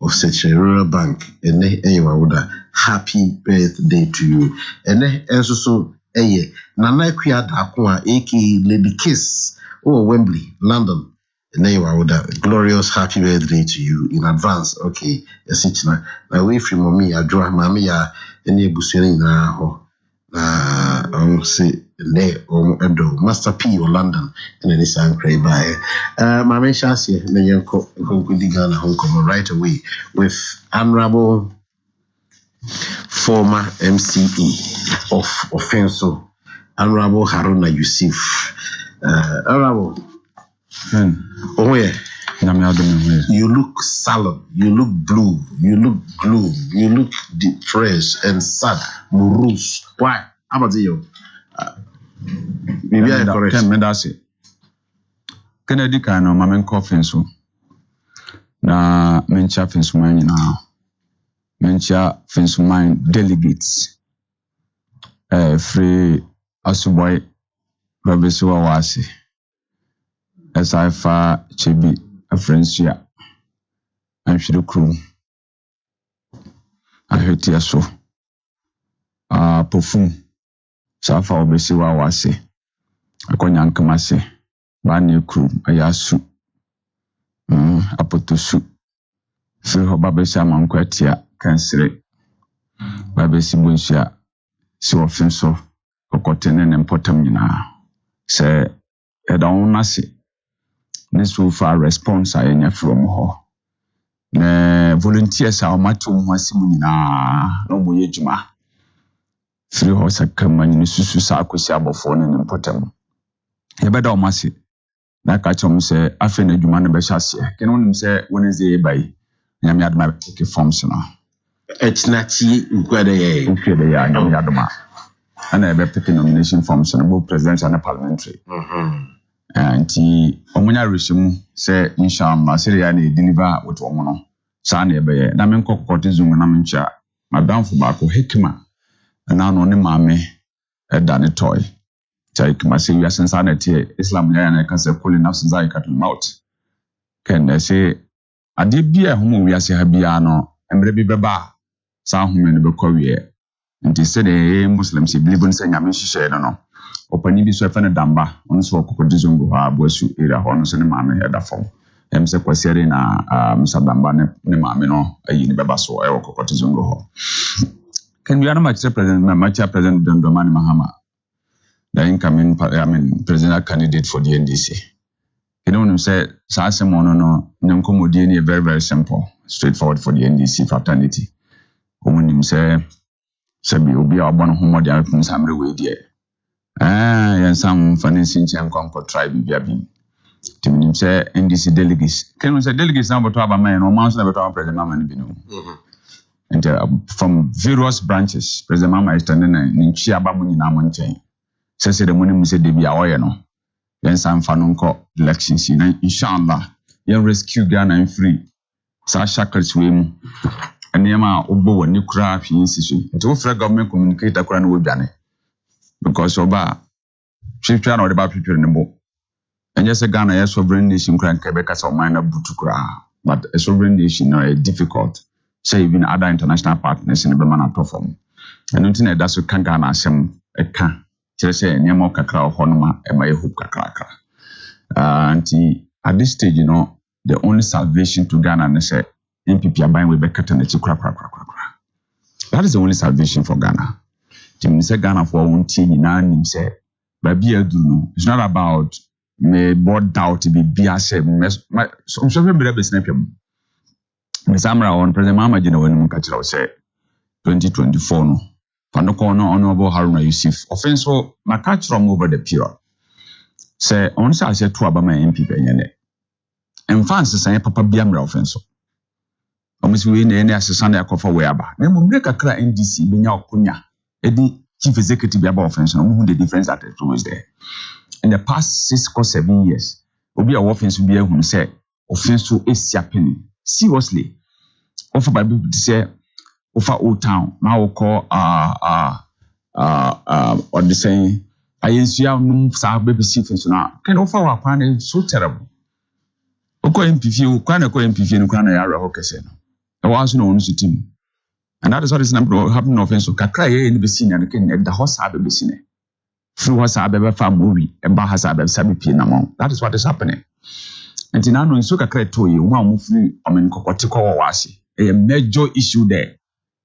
Speaker 3: of Secretary Rural Bank ene eye wa da happy birthday to you ene enso so eye Nana Kuya Dakwa aka Lady Kiss Wembley London ene wa da glorious happy birthday to you in advance okay esichina na we free mommy adwa mama ya ene ebusere na ho na say ne edo Master P or London ene ni san pray by mama shase na yenko Ghana Hong Kong right away with Honorable former MCE of Offenso Honorable Haruna Yusuf. Honorable. Oh yeah. You look sullen, you look blue, you look gloom, you look depressed and sad, morose. Why? How about you? Maybe I correct.
Speaker 5: Kennedy kano mamen Offenso. Na mencha Fensumani na mencha Fensumani delegates. Free Asuboy Babesua Wasi Esaifa Chebi a Frenchia I'm Shirukru I heard Tiaso Pofum Safa Obesiwa Wasi Akonyan Kamase Bani Crew Ayasu Apotosu Free Babesa Mankwatia Kansere Babesi Bunsia si offenso okotene ne important nyina se edon nase ne so far response ayenya from ho ne volunteers a matum hasimu nyina no moye djuma free ho sakama nyine susu sa akosi abofo ne important e beda o mase na ka chom se afa na djuma ne be hyase kene wonim se Wednesday bai nyame adma ke forms no
Speaker 3: Echnachi ukwede
Speaker 5: ya nyame adma ana ebe pick nomination forms no both presidential and parliamentary and omunya reshimu say inshallah say ya na deliver with omono sa na ebe ye na menko courtism na mencha madam fu ba ko hikma na no ne maame eda ne toy chai kuma say ya sensa na tie Islam ya na kan say kulli nafsin zaikatul maut ken say ade bia homo wiase ha bia no emre bi beba sa homo ne be ko wie nti se de Muslims believe in say nyame hihye no opani bi so efa ne damba ono so kokodizongo ha aboasu era ho no so ne maame eda fom em se kwasiere na msadamba ne maame no ayi ne beba so e kokodizongo ho can we anama president John Dramani Mahama the incoming presidential candidate for the NDC You know, say, Sassamono, no, Nankomodiani, very, very simple, straightforward for the NDC fraternity. When him say, Sabi will be our one whom they are from some way, dear. And some financing and concord tribe, Biabin. Tim say, NDC delegates. Can we say delegates number to have a man or mountain never to our President Mamma Bino? And from various branches, President Mamma is standing in Chiabamun in Amonte. Says the money said, Debbie Aoyano. Then some fanunko elections in inshallah. You rescue Ghana and free. Sasha Swim. And Yama Obo and Nukra institution. It's all for government communicate across with Jane. Because Oba, she's trying to about people in the book. And just a Ghana, a sovereign nation, Cran Quebec as a minor Butukra. But a sovereign nation is difficult. Say even other international partners in the Bemana perform. And nothing that's what can Ghana some a can. Just say Nyamo Kakra Honoma and my hoop Kakra. And at this stage, you know, the only salvation to Ghana and say MPP are buying with Beckett and the crack. That is the only salvation for Ghana. Tim say Ghana for one team in an say, Baby Aduno. It's not about me board doubt to be BS. I'm sure we be snap him. Miss Amra on President Mama, you know, when we catch it, say 2024 no. Panoko no honorable Haruna Yusuf. Offense so my catch from over the period. Say only I said to Abama MPP yene. And fans say Papa Biamra offense. Almost we any assistant Akoko wherever. Then we break a cry NDC benya okunya. Edi chief executive biaba offense. No who the difference that it was there. In the past 6 or 7 years, obi a offense be who say offense so is happening. Seriously. Offer by people to say offer Old Town. Now we call or the saying I no sa baby offense now. Can offer our plan so terrible. Oko MPP, ukwana ko MPP no kwana ya raho kese no. E was no onu team. And that is what is happening offense. Kakra ye ni besi na ken the horse have besi ne. Through horse have be fa movie e ba has have sabi pie na mo. That is what is happening. And in anu nso kakra to ye wo am free omen kokoti ko wo ase. A major issue there.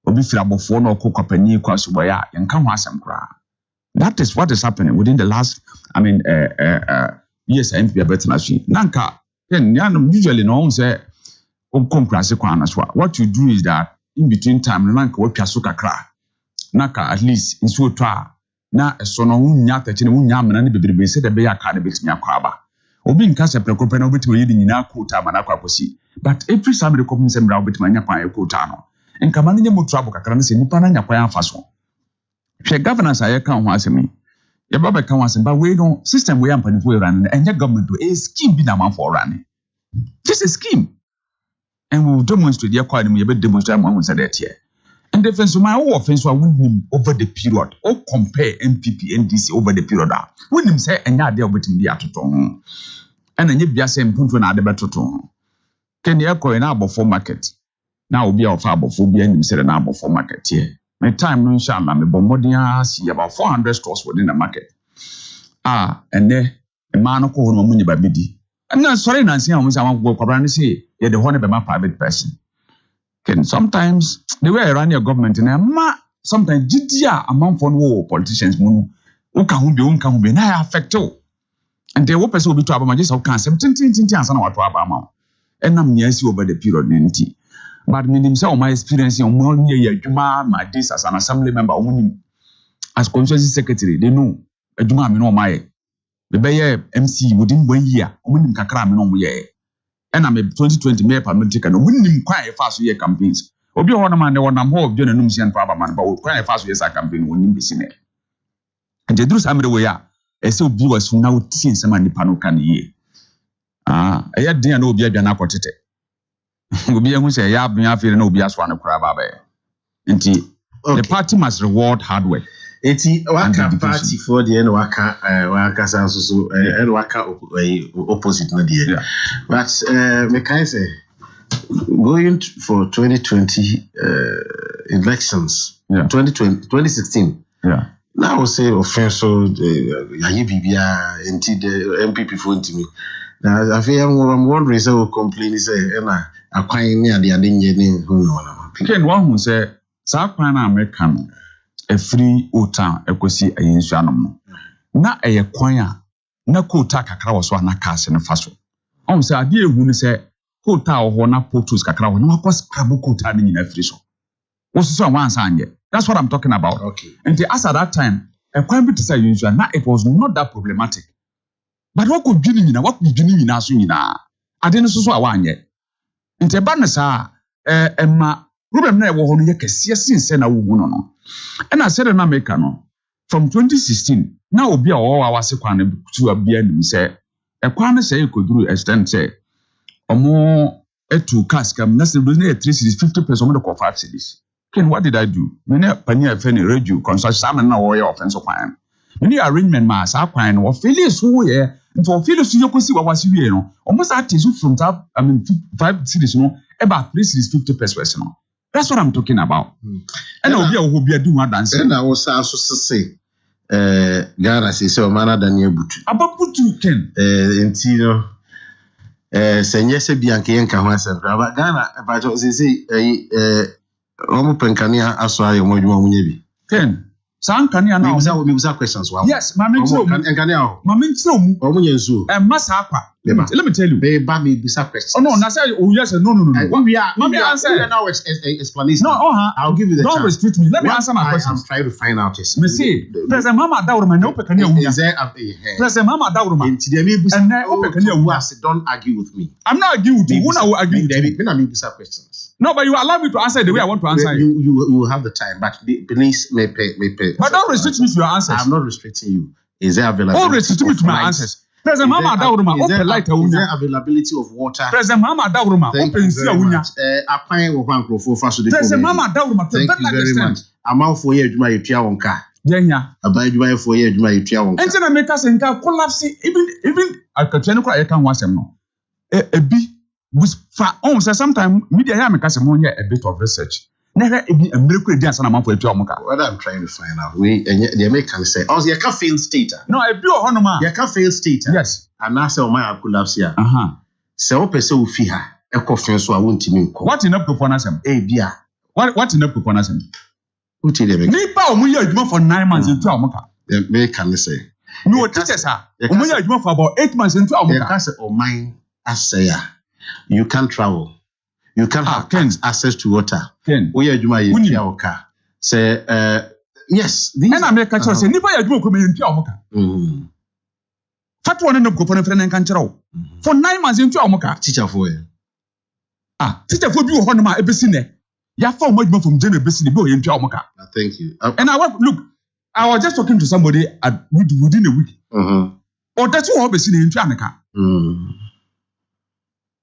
Speaker 5: Obi fira bofo na okokopani kwaso boya yenka ho asem kra. That is what is happening within the last years MP abetanasi. Nanka usually no one say what you do is that in between time nanka what piaso kakra. Naka at least in so twa na so no unya tachi ne unya amana ne bebrebe se de be ya ka ne betimi akwaba. Obi nka se prekope na obetimi yedi nyina quota ma na kwakosi. But every time the company say mra obetimi anya kwan quota no. Enka ma nye motrabo kakra ne se nipa na nya kwan afaso. Hwe governance aye kan ho asemi. Ye baba kan ho asemi ba we don't system we am panifo run and your government do a scheme bi na man for running. Just a scheme. And we will demonstrate the academy, you better demonstrate what we said that here. And the offense, my offense, I win him over the period, or compare MPP and DC over the period. Win him say, and now they're waiting the atoton. And then you be a same point when I debate to can you call an arbor for market? Now will be our father for being him said an arbor for market here. My time, no shall I'm a bombardier, see about 400 stores within the market. And there a man of call money by biddy. I'm not sorry, Nancy, I want to work around and say, you're the one of my private person. Can sometimes the way I run your government and sometimes GDR among for war politicians, who can be now affect you. And the workers will be to Abon just of cancer, 10 answer what to Abon. And I'm yes over the period. But meaning so my experience in 1 year, my days as an assembly member, as conscience secretary, they know a Juma, no my. The Bayer MC within 1 year, winning Kakra no year. And I'm a 2020 mayor parliamentary and winning quite fast year campaigns. Obi one man, the one I'm home, John and Numsian Pabaman, but quite fast years I campaign winning the Senate. And the Drus Amidawaya, a so viewers who now see some money Panukan ye. I had dear no beer than I got it. Obi who say, ya be after no beers one of Krababe. And the party must reward hard work.
Speaker 3: Eti waka party for the end waka so and waka opposite na there. But me can say going for 2020 elections, 2016.
Speaker 5: Yeah.
Speaker 3: Now say offense so yayi bibia enti the MPP for ntimi. Now I feel I'm wondering so complain say na akwan ni ade nye ni hu no na.
Speaker 5: Ken one who say sa kwan na America no a free Old-Town ekosi ayensuanom no na eye kwan a na kota kakra wo so na case ne faso On say ade ehu ne say kota ho na potus kakra ho na wakos krabo kota ni nyina firi so. Wo so wan san ye. That's what I'm talking about.
Speaker 3: Okay.
Speaker 5: And as at that time, a crime to say usual, now it was not that problematic. But what could you mean? What could you mean? I didn't so one yet. In the banasa, Emma, problem never won yet, since and a woman. And I said, an American from 2016, now be all our second to a BN say, a corner say could do extend say, or more a two cask, that's the business 3 cities, 50% of the 5 cities. Ken, what did I do? Many pioneer feni radio consult salmon na warrior offense of crime. Many arrangement mass are crime or failures who here for failures you could see what was you know. Almost artists from top, 5 cities, no, about 3 cities, 50%. That's what I'm talking about. And I'll be a do what dance.
Speaker 3: And I was also say, Ghana says so, Mana Daniel Butu.
Speaker 5: About Butu, Ken.
Speaker 3: Intino. Senyese Bianca and Kawasa, but Ghana, but say, Omo penkania aswaye omodwuma munyebi.
Speaker 5: Ken. San kania na
Speaker 3: we use questions wa.
Speaker 5: Yes, mama ntiro.
Speaker 3: Penkania ho.
Speaker 5: Mama ntiro mu.
Speaker 3: Omo nyensu.
Speaker 5: Masa akwa. Let me tell you.
Speaker 3: Be ba me bisa questions.
Speaker 5: Oh no, na say oh yes no.
Speaker 3: We are
Speaker 5: answer
Speaker 3: now explanation.
Speaker 5: No, I'll give you the chance. Don't restrict me. Let me answer my questions.
Speaker 3: I'm trying to find out this.
Speaker 5: Me see. President Mama Dauruma no penkania wu.
Speaker 3: Is there a
Speaker 5: President Mama Dauruma.
Speaker 3: Nti de me bisa.
Speaker 5: And no penkania wu.
Speaker 3: Don't argue with me.
Speaker 5: I'm not arguing with you. Who now argue with
Speaker 3: me? Me bisa questions.
Speaker 5: No, but you allow me to answer the way I want to answer you.
Speaker 3: You have the time, but please may pay.
Speaker 5: But don't restrict me to your answers.
Speaker 3: I'm not restricting you. Is there availability?
Speaker 5: Don't restrict me to my answers. President Mama Dauruma, open light.
Speaker 3: Is there availability of water?
Speaker 5: President Mama Dauruma, open see awunya. President Mama Dauruma,
Speaker 3: thank you very much. Amount for year juma yetua wonka.
Speaker 5: Yenya.
Speaker 3: Abai juma for year juma yetua wonka.
Speaker 5: Enti na make us nka collapse even akatwene kwa yeka ho asem no. Ebi was on say sometimes media here make us a bit of research. Never a miracle idea sana man for etua wonka.
Speaker 3: What I'm trying to find out, the Americans say, oh, you can fail state.
Speaker 5: No, a bio honoma.
Speaker 3: You can fail state.
Speaker 5: Yes.
Speaker 3: And now say, oh my, collapse here. Say, oh, person will fear. A coffin, so I won't mean.
Speaker 5: What in up proponents?
Speaker 3: Bia.
Speaker 5: What in up proponents?
Speaker 3: Who tell them?
Speaker 5: Nipa omuya for 9 months into Amoka.
Speaker 3: The Americans say.
Speaker 5: No, teachers are. Omuya for about 8 months into Amoka.
Speaker 3: You can say, oh, mine, as say, you can't travel. You can't have access to water.
Speaker 5: Ken.
Speaker 3: Oya juma ye oka. Say yes.
Speaker 5: And America say nipa ya juma ko me yenti omoka. Fatu one no go friend and kanchero. For 9 months yenti omoka.
Speaker 3: Teacher for you.
Speaker 5: Teacher for bi wo hono ma ebesi ne. Ya fa omo juma from January ebesi ne bi o yenti omoka.
Speaker 3: Thank you.
Speaker 5: And I was just talking to somebody within a week. Or that's what ebesi ne yenti ameka.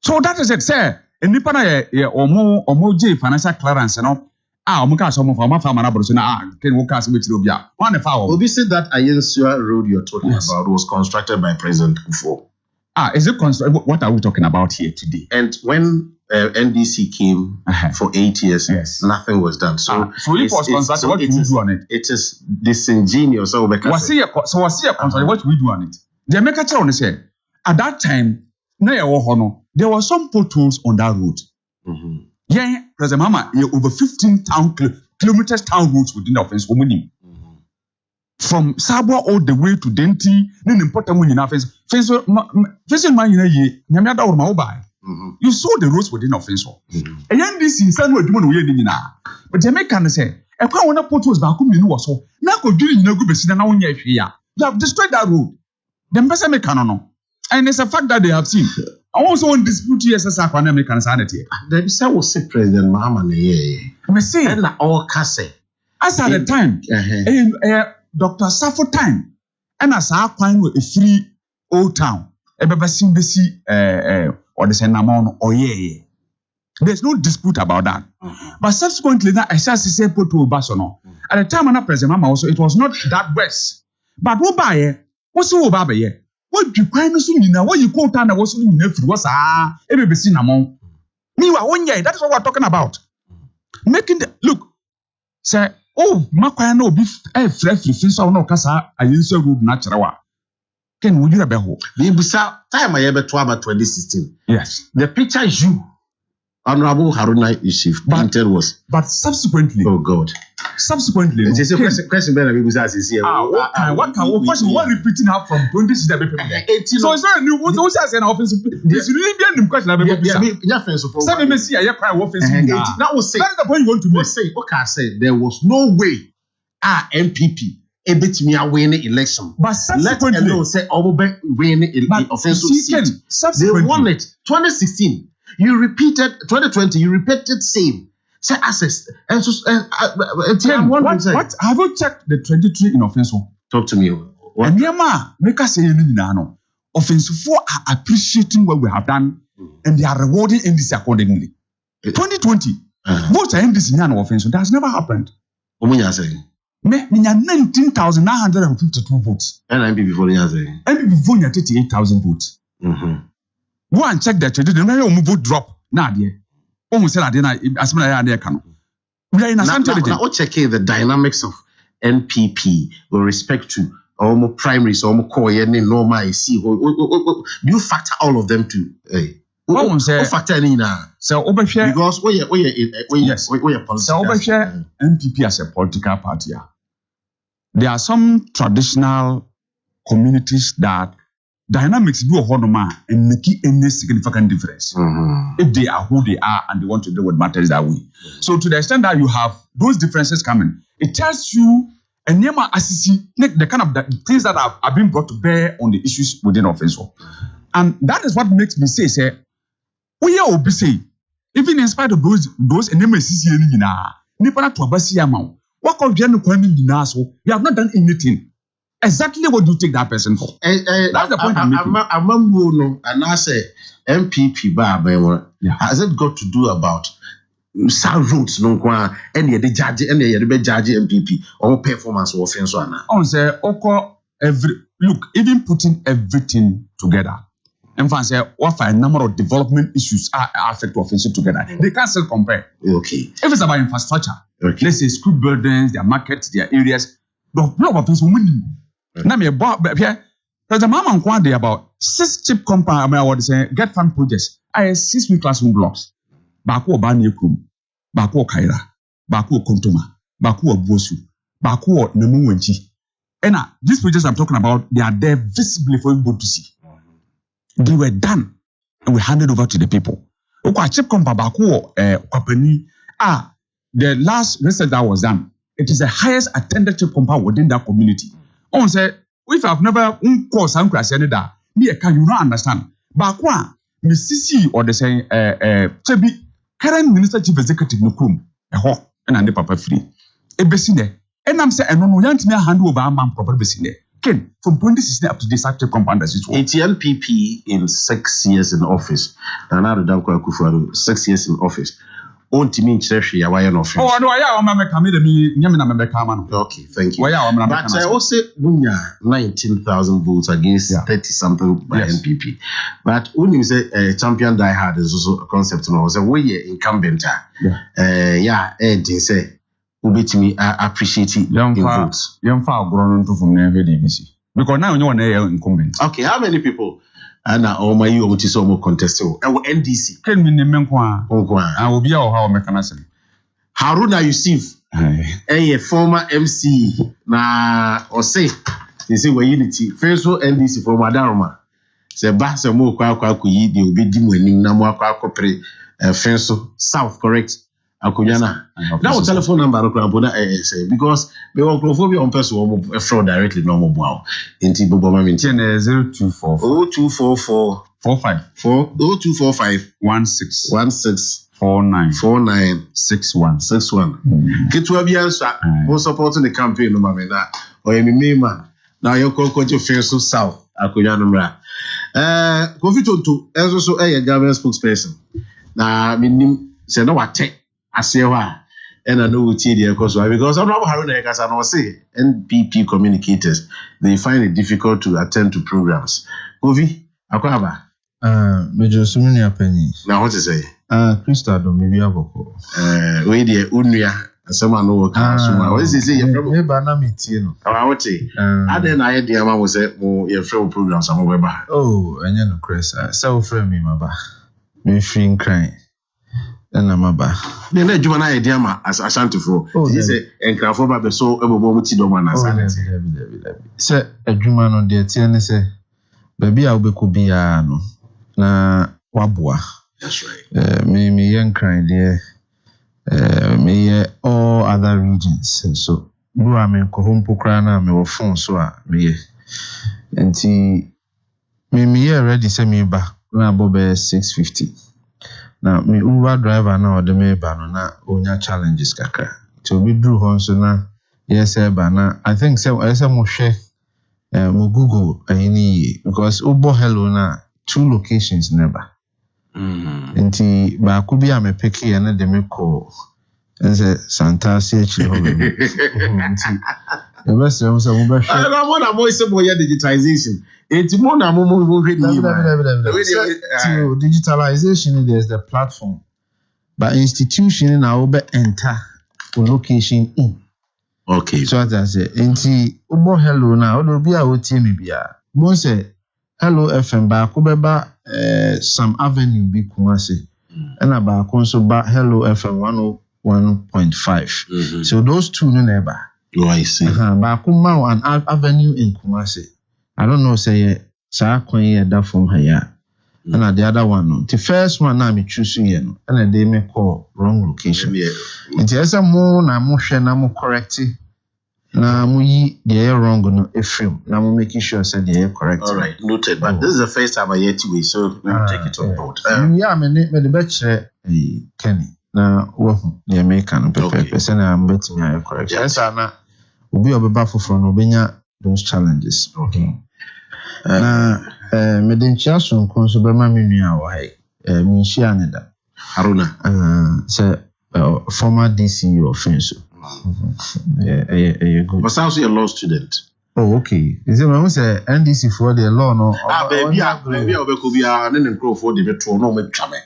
Speaker 5: So that is it, sir. And nipa na ye omo J financial clearance no omo ka so mo fa ma fa ma na bro so na ken wo ka so betiri obi a one the fa
Speaker 3: Obi said that Ayensua road you're talking about was constructed by President Kufuor.
Speaker 5: Is it what are we talking about here today?
Speaker 3: And when NDC came for 8 years, nothing was done. So
Speaker 5: it was constructed. What do we do on it?
Speaker 3: It is disingenuous. So
Speaker 5: was he constructed? What do we do on it? The American child say at that time there were some potholes on that road. Yeah, President Mama, over 15 kilometers town roads within the offense. From Sabwa all the way to Denti, then important when you have fence. You saw the roads within the offense. And then this in some way, but Jamaican say, I can't want to put those back was so. Now, could you know good now? You have destroyed that road. The Mbesa Mekano. And it's a fact that they have seen. I also want to dispute USSR for American sanity.
Speaker 3: The Bisa was say President Mahama
Speaker 5: me see
Speaker 3: and all Kase.
Speaker 5: As at the time, Dr. Safo time, and as our point with a free old town, a babasim or the Senamon or there's no dispute about that. But subsequently, that I say put to Basono. At the time, when President Mama also, it was not that west. But what by what's so about what you find so you know what you quote and was in the was every seen among me. That is what we're talking about. Making the look, say, oh, Makwano beef, freshly since I know Casa, I use a good natural. Can we do a beho?
Speaker 3: The time I ever to about 2016.
Speaker 5: Yes.
Speaker 3: The picture you Honorable Haruna Yusuf painted was.
Speaker 5: But subsequently.
Speaker 3: Oh God.
Speaker 5: Subsequently.
Speaker 3: It's a question better because as is here.
Speaker 5: What repeating her from 20 to 18. So it's not a new one. Those are an offensive. There's really a new question.
Speaker 3: Yeah, friends of all.
Speaker 5: Seven Messi, I quite offensive.
Speaker 3: That was say.
Speaker 5: That is the point you want to make.
Speaker 3: Say, okay, I said there was no way. MPP. Ebit me win the election.
Speaker 5: But subsequently.
Speaker 3: Let alone say Obobe win the offensive seat. They won it. 2016. You repeated 2020. You repeated same. Say access. And so
Speaker 5: what have you checked the 23 in offensive?
Speaker 3: Talk to me. What?
Speaker 5: And Yama make us say no. Offensive for are appreciating what we have done and they are rewarding NDC accordingly. 2020. Votes are NDC in offensive. That has never happened.
Speaker 3: What are you saying?
Speaker 5: Me 19,952 votes.
Speaker 3: And MPP for you saying?
Speaker 5: MPP for 38,000 votes. Go and check that. The vote drop. Nah, dear. Almost said that as many as they can. We are in a century.
Speaker 3: Now, checking the dynamics of NPP with respect to almost primaries, almost core, normal. See, do you factor all of them to? What factor in now?
Speaker 5: So, overshare
Speaker 3: because we are political.
Speaker 5: So, overshare NPP as a political party. There are some traditional communities that dynamics do a honoma and make any significant difference if they are who they are and they want to do what matters that way. So, to the extent that you have those differences coming, it tells you and Nema assisi the kind of things that are being brought to bear on the issues within offensive. And that is what makes me say, we are obviously, even in spite of those Nema assisi Nipa to abasi amount. What of Jan so we have not done anything. Exactly what do you take that person for? That's the point I'm making.
Speaker 3: And I say MPP has it got to do about some routes no any the judge MPP or performance of offense one.
Speaker 5: On say even putting everything together. And say what a number of development issues are affect offensive together. They can't still compare.
Speaker 3: Okay.
Speaker 5: If it's about infrastructure, let's say school buildings, their markets, their areas, the lot of things winning. Now me about here. There's a mama and about 6 chip compound. I would say get fund projects. I have 6 new classroom blocks. Baku Bani Kum, Baku Kaira, Baku Kontoma, Baku Bosu, Baku Namuwenchi. And these projects I'm talking about, they are there visibly for everybody to see. They were done and we handed over to the people. Okay, chip compound Baku company. The last research that was done, it is the highest attended chip compound within that community. On say, if I've never called some crash any that, me can you not understand? Bakwa, the CC or the say, Chebi, current minister chief executive no kum, a hawk and a papa free. A besine, and I'm saying, I don't want me a hand over a man proper besine. Ken, from 2016 up to this active compound as it was.
Speaker 3: ATNPP in 6 years in office, and now the Danko Akufo 6 years in office. On to me, Cheshire, why are not?
Speaker 5: Oh, no, I am a Yamina.
Speaker 3: Okay, thank you.
Speaker 5: Why are
Speaker 3: but I also 19,000 votes against 30 something by NPP. But when you say champion die hard is also a concept, no, so we incumbent. They say, ubit me appreciate it. Young far
Speaker 5: grown to from the DBC because now you want to incumbent.
Speaker 3: Okay, how many people? And all my you which is almost contested. NDC.
Speaker 5: Can mean the Menkwa. I will be our mechanism.
Speaker 3: Haruna Yusuf, a former MC, na or say, they say we're unity. First of all, NDC for Madaroma. Say Bassa Mo Kwakuyi, they will be winning Namwa Kwakopre, Fenso, South, correct? Akunyana. Now, telephone number because we want to on person fraud directly normal wow. Inti Boboma maintain
Speaker 5: 0244
Speaker 3: 0244 0245 16 49 61. Kitwa bi answer. Who supporting the campaign no mama na. Oye me man. Now you call to Fenso South. Akunyana mra. Kofi Tonto also a government spokesperson. Na minim say no what I say why, and I know what because I'm not having a case. I say NPP communicators they find it difficult to attend to programs. Kofi, Akwaba.
Speaker 2: Major Sumini Penny.
Speaker 3: Now what to say?
Speaker 2: Krista do maybe Aboko.
Speaker 3: We the Unia. Someone know what is say? You're from
Speaker 2: Banamiti.
Speaker 3: I would say. I then I had the amount was your friend programs. I'm aware.
Speaker 2: Oh, and you know, Chris, so friend me, my ba. Me feeling crying.
Speaker 6: na maba
Speaker 3: na adwuma na idea ma asante for say enkrafo ba be so ebobo mu ti do ma na sanity
Speaker 6: say adwuma no de tie ne say baby a obeko bia no na waboa.
Speaker 3: That's right.
Speaker 6: Me yankran there me all other regions so do I mean ko home pokra na me wo phone so a me enti me ready say me ba na bobe 650 na me Uber driver na ode me ba no na onya challenges kakra to be drew hon so na yes ba na I think say mo hwe mo Google any because Uber hello na 2 locations never enti ba ku bi a me pick here na de me call ense Santa CH ho be enti e be se mo be hwe
Speaker 3: na mo na mo se mo ya digitization enti mo na mo hwe ni
Speaker 6: so digitalization there's the platform but institution na we enter to location in.
Speaker 3: Okay,
Speaker 6: so that's it enti Ubo hello na o bi a o tie me bia mo se Hello FM ba ko beba some avenue bi Kumasi and ba ko so ba Hello FM 101.5 so those two no never.
Speaker 3: Oh, I see.
Speaker 6: Ba ko ma an avenue in Kumasi. I don't know say sa kwan here that from here and the other one no the first one na me choose here no and they me call wrong location it is a mo na mo hwe na mo correct na mo yi the wrong no efrem na mo making sure say the correct.
Speaker 3: All right, noted. But this is the first time I hear to so we'll take it on board.
Speaker 6: Yeah, me the betche Kenny na wo the American pepe say na am betimi aye correct. Yes na obi obeba foforo no benya those challenges.
Speaker 3: Okay.
Speaker 6: Na me den chia so nkon so be ma me nua wo hai me hia ne da
Speaker 3: Haruna
Speaker 6: say former DC of Finso. Good.
Speaker 3: But sounds a law student.
Speaker 6: Oh, okay. Is it when say NDC for the law no?
Speaker 3: Baby obeko bia na nkro for the metro no me twame.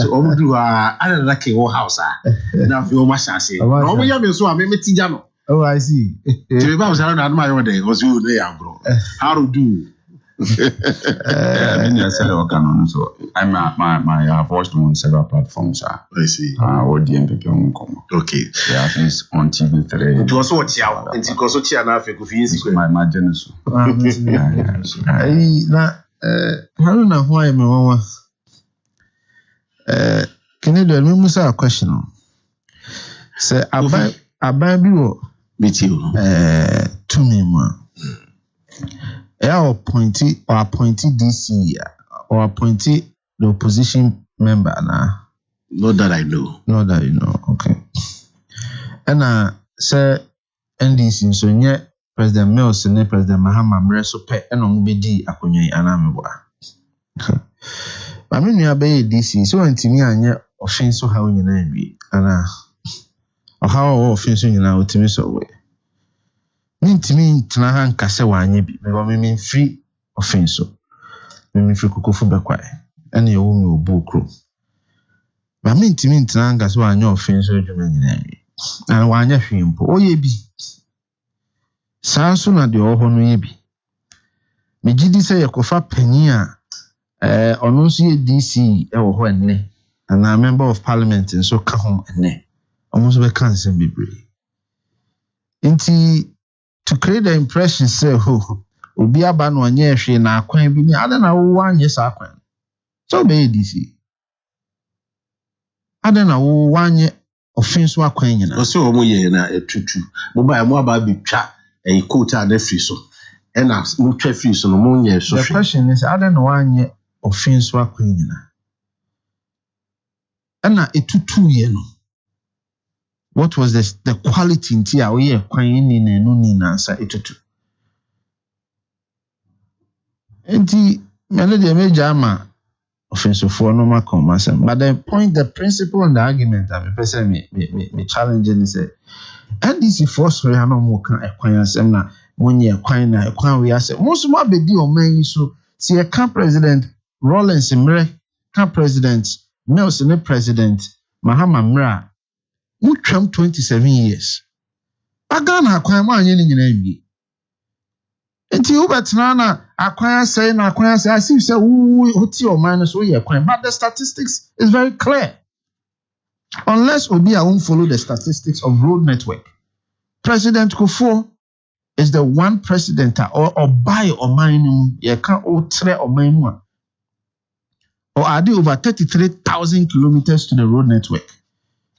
Speaker 3: So omo do ana na ke wo house na fi o ma shase. Na omo ya me so a me tija no.
Speaker 6: Oh, I see.
Speaker 3: Tell me say na my order was you dey agro. How to do?
Speaker 5: I mean, I said, so I have watched on several platforms.
Speaker 3: I see.
Speaker 5: Or the MPP.
Speaker 3: Okay.
Speaker 5: Yeah, at least on TV3.
Speaker 3: It was what you and it was what you have to
Speaker 5: my generous.
Speaker 6: I don't know why me one. Can you do me a question? Say, I buy you.
Speaker 3: Meet you.
Speaker 6: To me, man. Appointee DC or appointee the opposition member now.
Speaker 3: Not that I know.
Speaker 6: Not that you know. Okay. And say NDC so nye President Mills and President Mahama Mreso pe and on bedi akonye anamwa. But me nua be DC so antimi anye offense so how nyina nwi ana how offense nyina otimi so we. Mintimi tena ha nkase wanye bi me me free offense so me free kokofu bekwa ene ye wo me obukro ba mintimi tena nkase wanye offense so dwuma nyina na wanye hwempo oye bi sanso na de oho no ye bi me gidi se ye kofa panyi a ono so ye DC e wo ho enne na member of parliament nso ka ho enne omo so be cancel bebre inti to create the impression say obi aba no anya ehwe na akwan bi ni ada na wo anye sa akwan so be DC ada na wo anye offense akwan nyina
Speaker 3: o se o mo ye na etutu mo ba mo aba betwa e quota na free so e na mo twa free so no mo nye so
Speaker 6: the question is ada na wo anye offense akwan nyina ana etutu ye no. What was the quality in tia we ye kwan ni na no ni na sa etutu. Enti mele de meja ama offensive for no ma come but the point the principle and the argument that me person me challenging is and this force we no mo kan ekwan asem na monye ekwan na ekwan we asem mo so ma bedi o man so see a can president Rollins Mre can president Mills ne president Mahama Mra Mutram 27 years. Agana akwan ma anye ni nyina wie. Enti u betena na akwan say na akwan say as if say oti o man so ye kwan but the statistics is very clear. Unless Obia won't follow the statistics of road network, President Kufuor is the one president or buy or mine, you can't or tre or mine one. Or are they over 33,000 kilometers to the road network?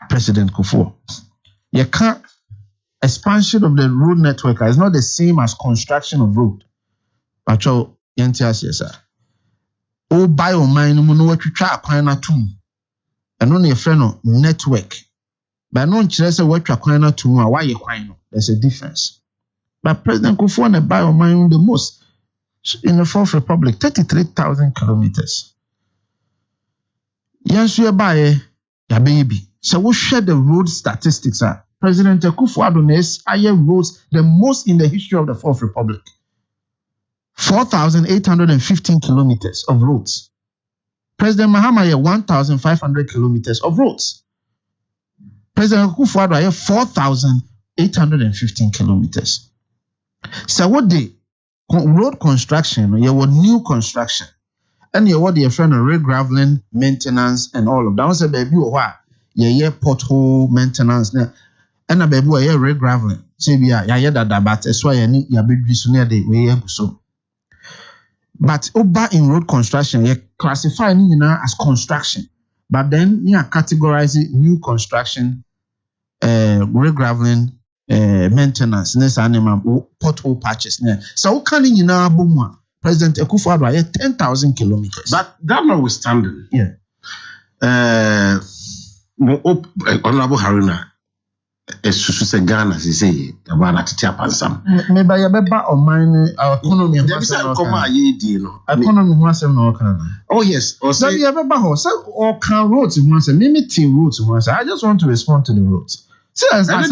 Speaker 6: President Kufuor. You can't expansion of the road network is not the same as construction of road. Actually, yes, sir. Oh, buy or mine, no what you try a too. And only a friend of network. But no chance what you are to why you there's a difference. But President Kufuor and buy or mine the most in the Fourth Republic, 33,000 kilometers. Yes, you buy your baby. So we share the road statistics. President Akufo-Addo has higher roads the most in the history of the Fourth Republic. 4,815 kilometers of roads. President Mahama has 1,500 kilometers of roads. President Akufo-Addo has 4,815 kilometers. So what the road construction, you have new construction, and you have the friend of road graveling, maintenance, and all of that. Once a baby, you pothole maintenance. And a baby, you road graveling. So yeah, that but that's why you need your baby sooner the way so. But over in road construction, you classify it as construction. But then you categorize it new construction, road graveling, maintenance, next animal pothole patches. So what can you know about President Akufo-Addo has 10,000 kilometers.
Speaker 3: But that notwithstanding,
Speaker 6: yeah.
Speaker 3: Honorable Haruna, Susu Ghana, they say about that chap some.
Speaker 6: Maybe I better on mine our economy. Economy was no can.
Speaker 3: Oh yes, or say
Speaker 6: you ever or can roads once and maybe roads once. I just want to respond to the roads.
Speaker 3: Oh,
Speaker 6: I said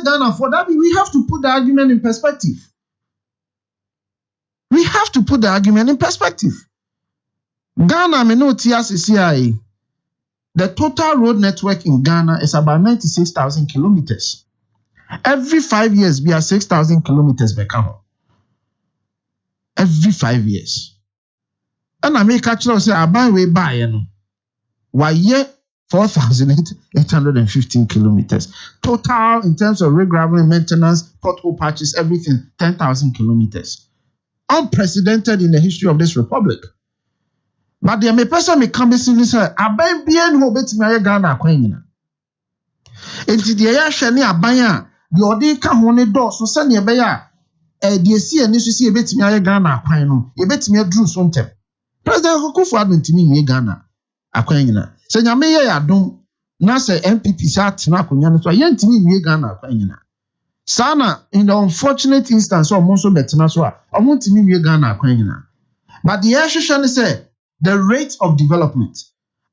Speaker 6: Ghana for that we have to put the argument in perspective. We have to put the argument in perspective. Ghana may know TRCCI. The total road network in Ghana is about 96,000 kilometers. Every 5 years, we are 6,000 kilometers become. Every 5 years. And I make actually say, I buy way by, why year 4,815 kilometers. Total in terms of road graveling, maintenance, pothole patches, everything, 10,000 kilometers. Unprecedented in the history of this republic. But the me person me come this say aban bien ho betimi aye Ghana akwan enti de ya hwe ne aban a de odi ka ho ne do so se ne be ya de esi ani so se betimi aye Ghana akwan no e betimi aduru so ntem President Akufo-Addo ntimi mi Ghana akwan nyina se nyame ye ya dom na se MPP sa tena akonya no so ye ntimi mi Ghana akwan nyina sana in the unfortunate instance o mo so betena so a o mo ntimi mi Ghana akwan nyina but the issue ne say the rate of development.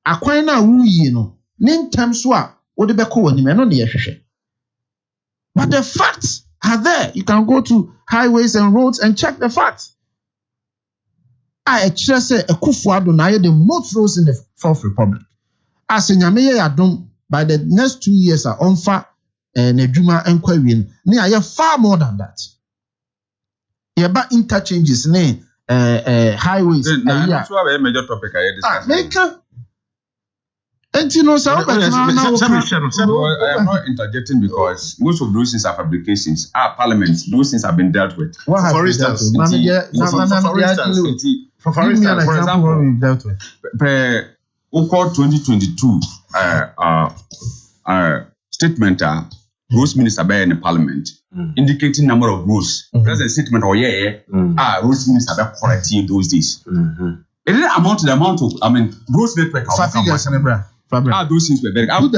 Speaker 6: Akwan na wuyi no, nin terms wa odi beko wani me no ne yehwehwe. But the facts are there. You can go to highways and roads and check the facts. I actually say Akufo-Addo na the most roads in the Fourth Republic. As nyame ye adom by the next 2 years are onfa nedwuma enkwa wien. Ne aye far more than that. Yeba interchanges ne highways.
Speaker 5: That's why a major topic I discussed.
Speaker 6: I
Speaker 5: am not interjecting because most of those things are fabrications. Our parliaments, those things have been dealt with.
Speaker 3: For instance,
Speaker 5: for example, Akoko 2022 statement. Roads minister by in the parliament indicating number of roads. That's a statement or roads minister by correcting those days. It didn't amount to the amount of roads network. Those things were very now put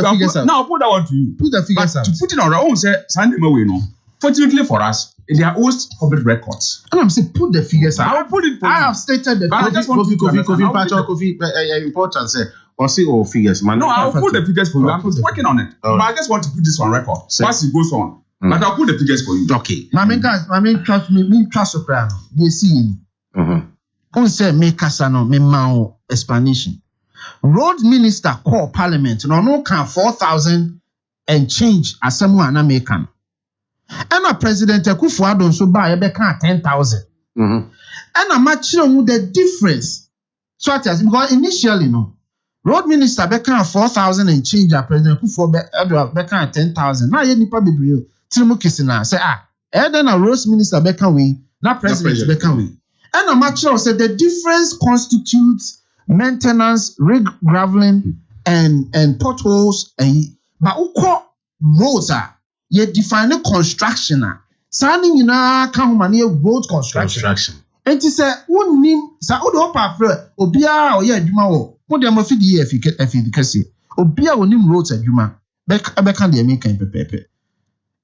Speaker 5: that one to you.
Speaker 6: Put the figures out.
Speaker 5: To put it on our own say fortunately for us, they are all public records.
Speaker 6: And I'm saying put the figures out.
Speaker 5: I will put it for
Speaker 6: I have stated the
Speaker 3: important say or see all figures, man.
Speaker 5: No, I'll put the figures for you. I'm working on it. But I just want to put this on record. Once it goes on. But I'll put the figures for you.
Speaker 3: Okay.
Speaker 6: Trust me, trust soprano. They see. Who say me kasano me mao explanation. Road minister call parliament no can 4,000 and change as someone American. And a President Akufo-Addo so buy be can 10,000. And I'm actually the difference. So because initially road minister beka 4,000 and change a president for beka 10,000 na ye nipa bebre tirimu kisina say then a road minister beka we na president beka we and a match say the difference constitutes maintenance, rig graveling and potholes and but uko roads ye define construction Sani nyina ka ho mane road construction. Enti se wonnim sa wo do pa fra obia o ye adwuma wo mo de ma fidi ye afidi kase. Obia wonim roads adwuma beka de make pepepe.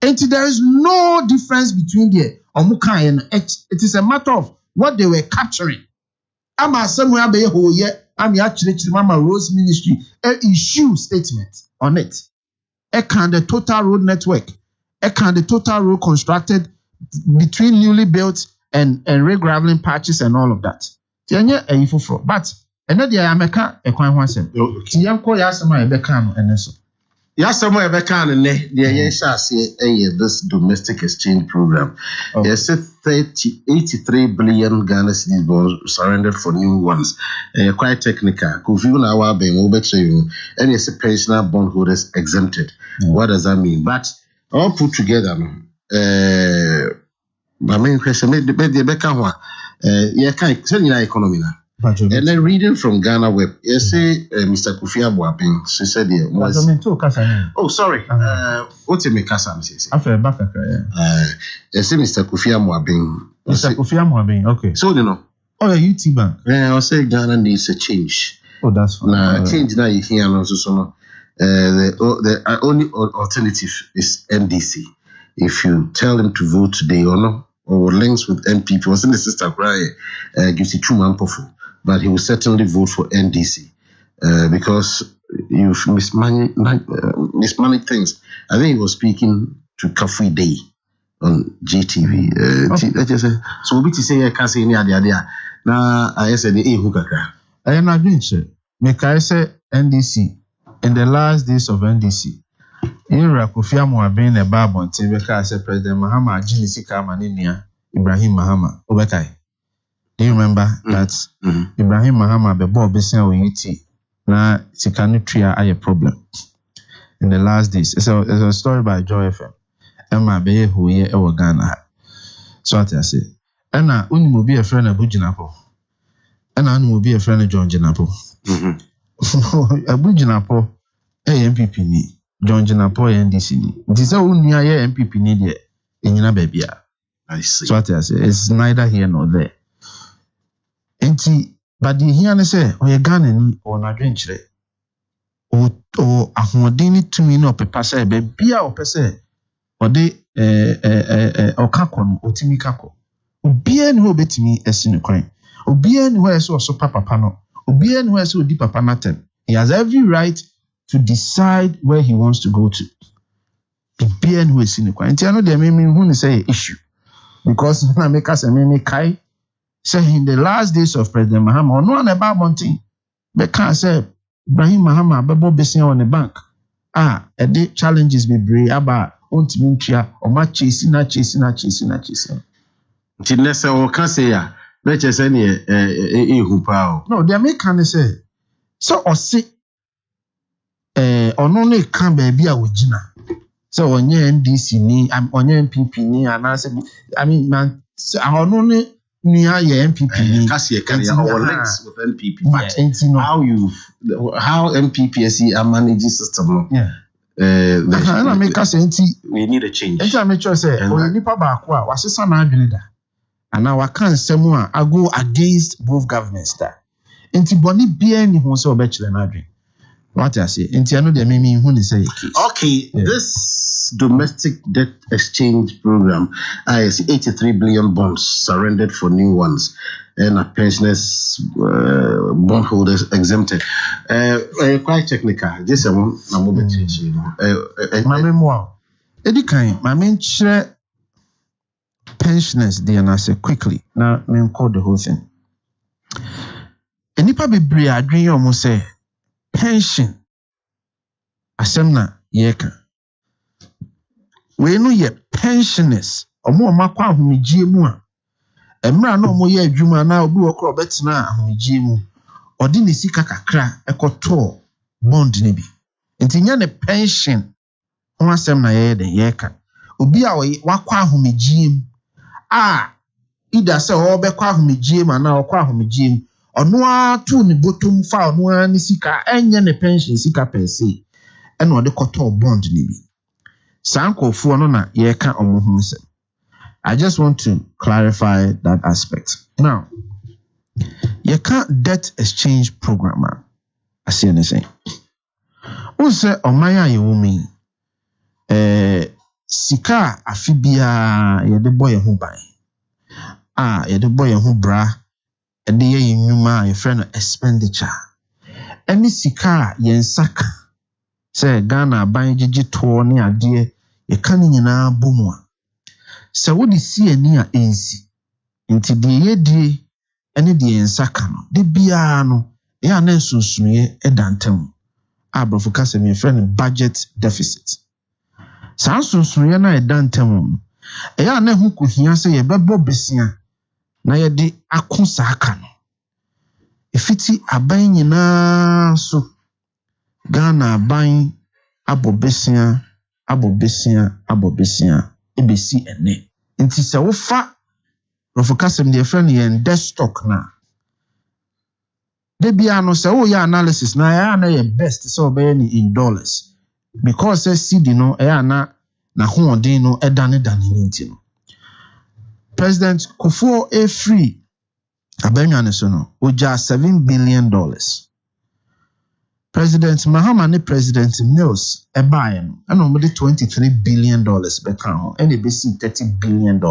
Speaker 6: Enti there is no difference between the omukan and it is a matter of what they were capturing. Ama somewhere be ho ye ami achirechiri mama roads ministry issue statement on it. Can the total road network can the total road constructed between newly built and re-graveling patches and all of that. Tianya ifufro, but another America a kwan wasem. Tiyanko yasama ebeka no eneso.
Speaker 3: Yasama ebeka no ne the yesha say this domestic exchange program. Yes, 83 billion Ghana cedis bonds surrendered for new ones. Quite technical. Kufiu na wa ben wo betray you. And yes, pensioner bondholders exempted. What does that mean? But all put together, my main question, you can't send your economy now. And then reading from Ghana Web, you say Mr. Kofi Abuabin, she said, oh, sorry, what's your Mikasa?
Speaker 6: After back,
Speaker 3: you say Mr. Kofi Abuabin.
Speaker 6: Mr. Kofi Abuabin, okay.
Speaker 3: So, you know,
Speaker 6: oh, yeah, UT Bank.
Speaker 3: Yeah, I'll say Ghana needs a change.
Speaker 6: Oh, that's fine.
Speaker 3: Now, change now you hear also so. The only alternative is NDC. If you tell them to vote today or no, or links with NPP, was in the sister cry, gives you 2 months, but he will certainly vote for NDC because you've mismanaged things. I think he was speaking to Kafui Day on GTV. So we to say I can't say any idea. Now I said the hukaka.
Speaker 6: I am not doing so. Make I say NDC. In the last days of NDC, Ira Kofi Abuabin and Abon Tibeka said President Mahama Jinisika Maninia Ibrahim Mahama Obekai. Do you remember that Ibrahim Mahama bebo besen o UT na sikanutria aye problem in the last days? It's a story by Joy FM. Emma be who ye e Ghana. So what I say. Ena uni mo be a friend Abu Jinapo. Ena uni mo be a friend John Jinapo. Abu Jinapo MPP ni John Jinapo NDC ni. This is uni aye MPP ni de enyina babia.
Speaker 3: I see.
Speaker 6: So what I say. It's neither here nor there. Enti but the here say o Ghana ni o na dwenkyere o ahoden ni tumi na opepa say be bia o pese o de okakọ no otimi kakọ obia ni ho betimi esi ne kwan obia ni ho ese o so papa no obia ni ho ese o di papa natem. He has every right to decide where he wants to go to. Obia ni ho esi ne kwan enti ano de me hu ni say issue because na make us me kai. Say in the last days of President Mahama, no one about Monty. They can't say Ibrahim Mahama, Bebo Bessin on the bank. A day challenges be brave about Untimutia or much chasing.
Speaker 3: Tinessa or Cassia, let's just any hoopao.
Speaker 6: No, they may can say so or say on only can be a wujina. So on your NDC ni, I'm on your MPP ni, and I said, I mean, man, on only. Near MPP,
Speaker 3: our links with MPP. But how MPPSC are managing system?
Speaker 6: Yeah. I make us
Speaker 3: we need a change.
Speaker 6: I make sure say, "Oh, nipa ba kwa wasesa na adwene da." And now I can't say more. I go against both governments. That. Enti boni bia ni ho say obechile na adwene. What I say? Enti ano de me hu ni say case.
Speaker 3: Okay, yeah. This domestic debt exchange program, is 83 billion bonds surrendered for new ones, and pensioners, bondholders exempted. Quite technical. This one, I'm over to you.
Speaker 6: My memoir. Edi kind, my main share pensioners. They are say quickly. Now, me call the whole thing. Enipa bebre adwin almost say. Pension asemna yeka we no ye pensioners omo makwa ahomegye mu a emra na omo ye adwuma na obi wokro betina ahomegye mu ɔde ne sika kakra ɛkɔtɔ bond ne bi nti nya ne pension ho asɛm na yɛyɛ den yɛka obi a wakɔ ahomegyiem a ida sɛ ɔbɛkɔ ahomegyiem anaa ɔkɔ ahomegyiem ɔno ato ne botom fa ɔno a ne sika ɛnyɛ ne pension sika pɛsɛ ɛna ɔde kɔtɔ bond ne bi saa nkɔfoɔ no na yɛka ɔmo ho sɛ I just want to clarify that aspect. Now, you can't debt exchange program. I see anything. Who say Omaya Yumi? Sika afibia yede boy who buy. Yede boy who bra. And the yuma your friend expenditure. Any sika yen saka. Say Ghana buying jiji to ni adie. Ye kani na bumwa. Sɛ wodi si ani a ensi nti de yedie ene de ensaka no de bia no ya na nsunsuye edantam abrofo kasa me friend budget deficit saa nsunsuye na edantam ya na hu kohia sɛ ye bɛbɔ besia na ye de akosa aka no efiti aban nyina so Ghana aban abɔ besia ebesi ene nti sɛ wofa rofokasem de friend yen desktop na de bia no sɛ wo ya analysis na ya na ye best sɛ obey ni in dollars because CD no ya na hoɔden no ɛdane nti no President Kofo free abanwa ne so no oja $7 billion President Mahama ne President Mills ebaye no ana omode $23 billion beka ho ene besi $30 billion.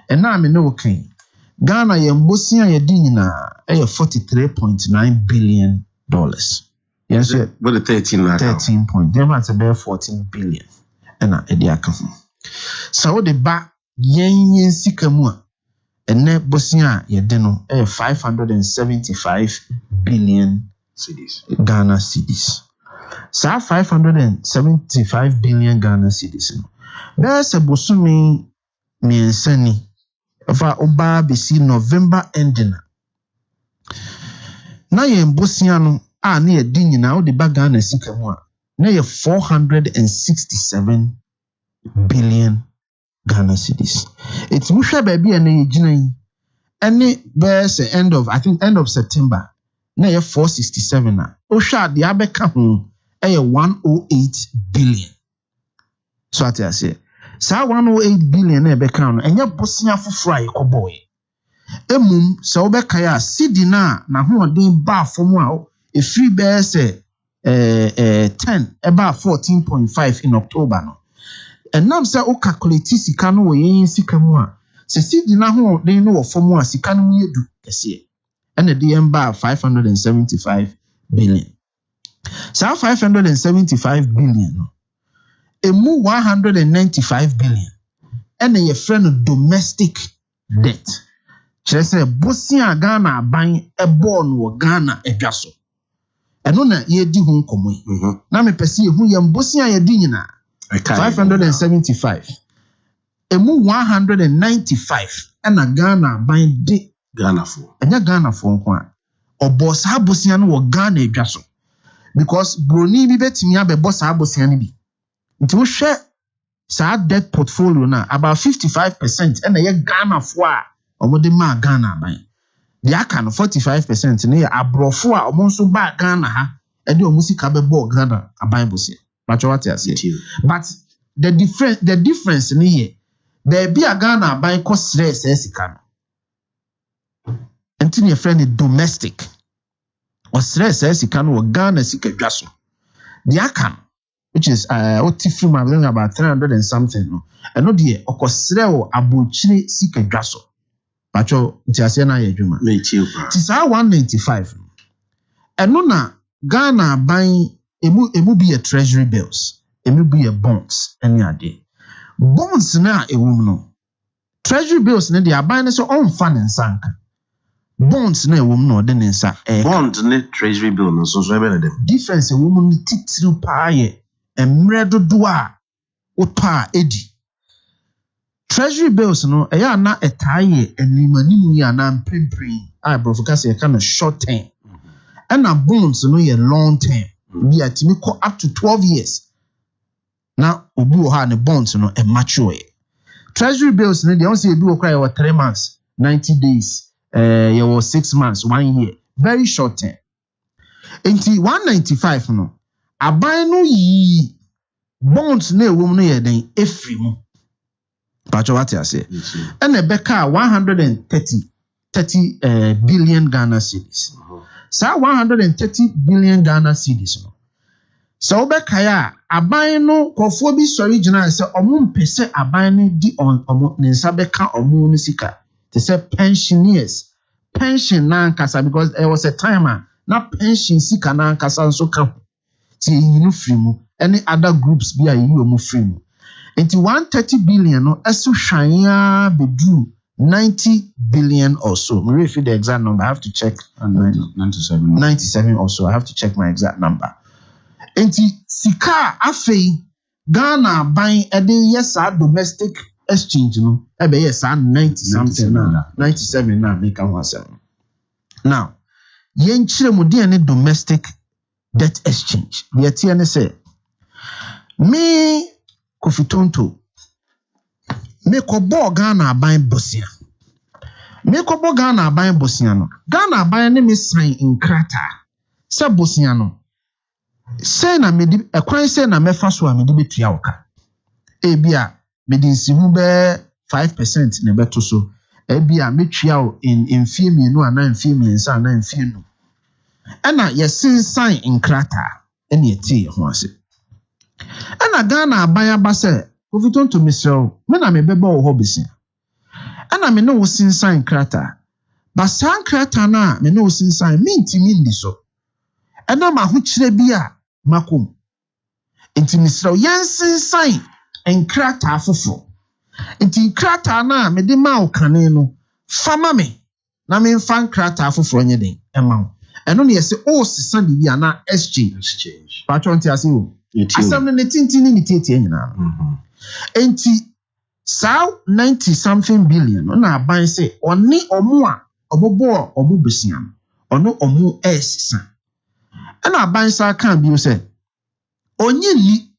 Speaker 6: And na me no okay. Ghana ye mbosia ye di nyina $43.9 billion. Yes,
Speaker 3: what the 13
Speaker 6: point. Them at about $14 billion. And na edi aka ho. So the ba yen sika mu a ene bosia ye di no $575 billion Ghana cedis. Sa 575 billion Ghana cedis no. There's a bosumi miensani fa oba besi November ending. Na ye mbosia no a na ye di nyina o de ba Ghana sika mu a na ye 467 billion Ghana cedis. It's muhwa ba bia na ye gina yi. Any there's end of September. Na ye 467 na o hwa de abeka ho 108 billion. So ati ase sa 108 billion na ebeka no enye bosia foforo aye koboy emum se obeka ya CD na hoɔden ba afom a free be se 10 eba 14.5 in October no enam se o calculate sika no yen sika mu a se CD na hoɔden no wɔ fom a sika no mu yedu kese and the DM bar 575 billion. So 575 billion. Emu 195 billion. And your friend domestic debt. She say Bosia Ghana buying a bond or Ghana a jasso. And on ye di home come. Na me pesi who yam Bosia ye dinina 575. Emu 195 and a Ghana buying di
Speaker 3: Ghana for.
Speaker 6: Enya Ghana for nko a. Obo saa bosia no wo Ghana edwa so. Because broni bi betimi abebo saa bosia no bi. Nti wo hwe saa debt portfolio na about 55% and ye Ghana for a omode ma Ghana ban. The aka no 45% ne ye abrofo a omo nso ba Ghana ha e de omo sika bebo Ghana aban bosia. Bacho what you say. But the difference ne ye there be a Ghana aban ko stress sika no. Until your friend is domestic or stress says he can Ghana sika dwaso. The akan, which is otifrim about 300 and something no. And no dear okosreo abuchire sika dwaso. Pacho ntiase na ye dwuma.
Speaker 3: Me chiupa.
Speaker 6: Tisa 195. And no na Ghana buying emu be a treasury bills, emu be a bonds any ade. Bonds na ewum no. Treasury bills na they buying so on fan and sank. Bonds na woman no de nsa
Speaker 3: bond ne treasury bill no so ebe na dem
Speaker 6: difference woman titiri pa ye emre dodo a opa edi treasury bills no ya na etaye enimanimu ya na mprempren a brofocus ya kana short term And bonds no ye long term. Be at me up to 12 years. Now obi wo ha ne bonds no e mature. Treasury bills no they don't say do cry over 3 months, 90 days, you was 6 months, 1 year. Very short term. Enti 195 no. Aban no yi bonds na ewom no ye den efri mu. Pacho what you say? And a beka 130 billion Ghana cedis. So 130 billion Ghana cedis no. So beka ya aban no kofo bi original say omo mpese aban no di on omo ne nsa beka omo no sika. They say pensioners. Pension na nkasa because there was a time na pension sika na nkasa nso ka. Ti yinu free mu. Any other groups be ayi omo free mu. Into 130 billion no esu hwanya bedru 90 billion or so. Me refer the exact number. I have to check. 97 or so. I have to check my exact number. Into sika afei Ghana buying yes domestic exchange no. Ebe yes 90 something now. 97 now make am 17. Now, yen chire mu de any domestic debt exchange. We tie ne say me Kofitonto me kobo Ghana aban bosia me kobo Ghana aban bosia no Ghana aban ne me sign in krata se bosia no se na me di ekwan se na mefa so a me di betua woka e bia me di nsihu be 5% na beto so e bia me tua o in fie mienu ana fie miensa ana fie no e na yesin sign in krata e na etie ho ase. Ena Ghana abaya ba se Kofitonto misrel me na me beba wo hobisi ena me no sinsan krata ba san krata na me no sinsan mintimi ndi so ena ma ho kire bi a makom enti misrel yen sinsan enkrata afofo enti krata na me de ma wo kane no fama me na me mfa krata afofo nye den ema wo eno ne yese o sisan bi ana exchange patronti ase wo asam ne tintini ni tete nyina enti saw 90 something billion na aban say oni omo a obobo omo besia ono omo esisa na aban sa kan bi o say onyi ni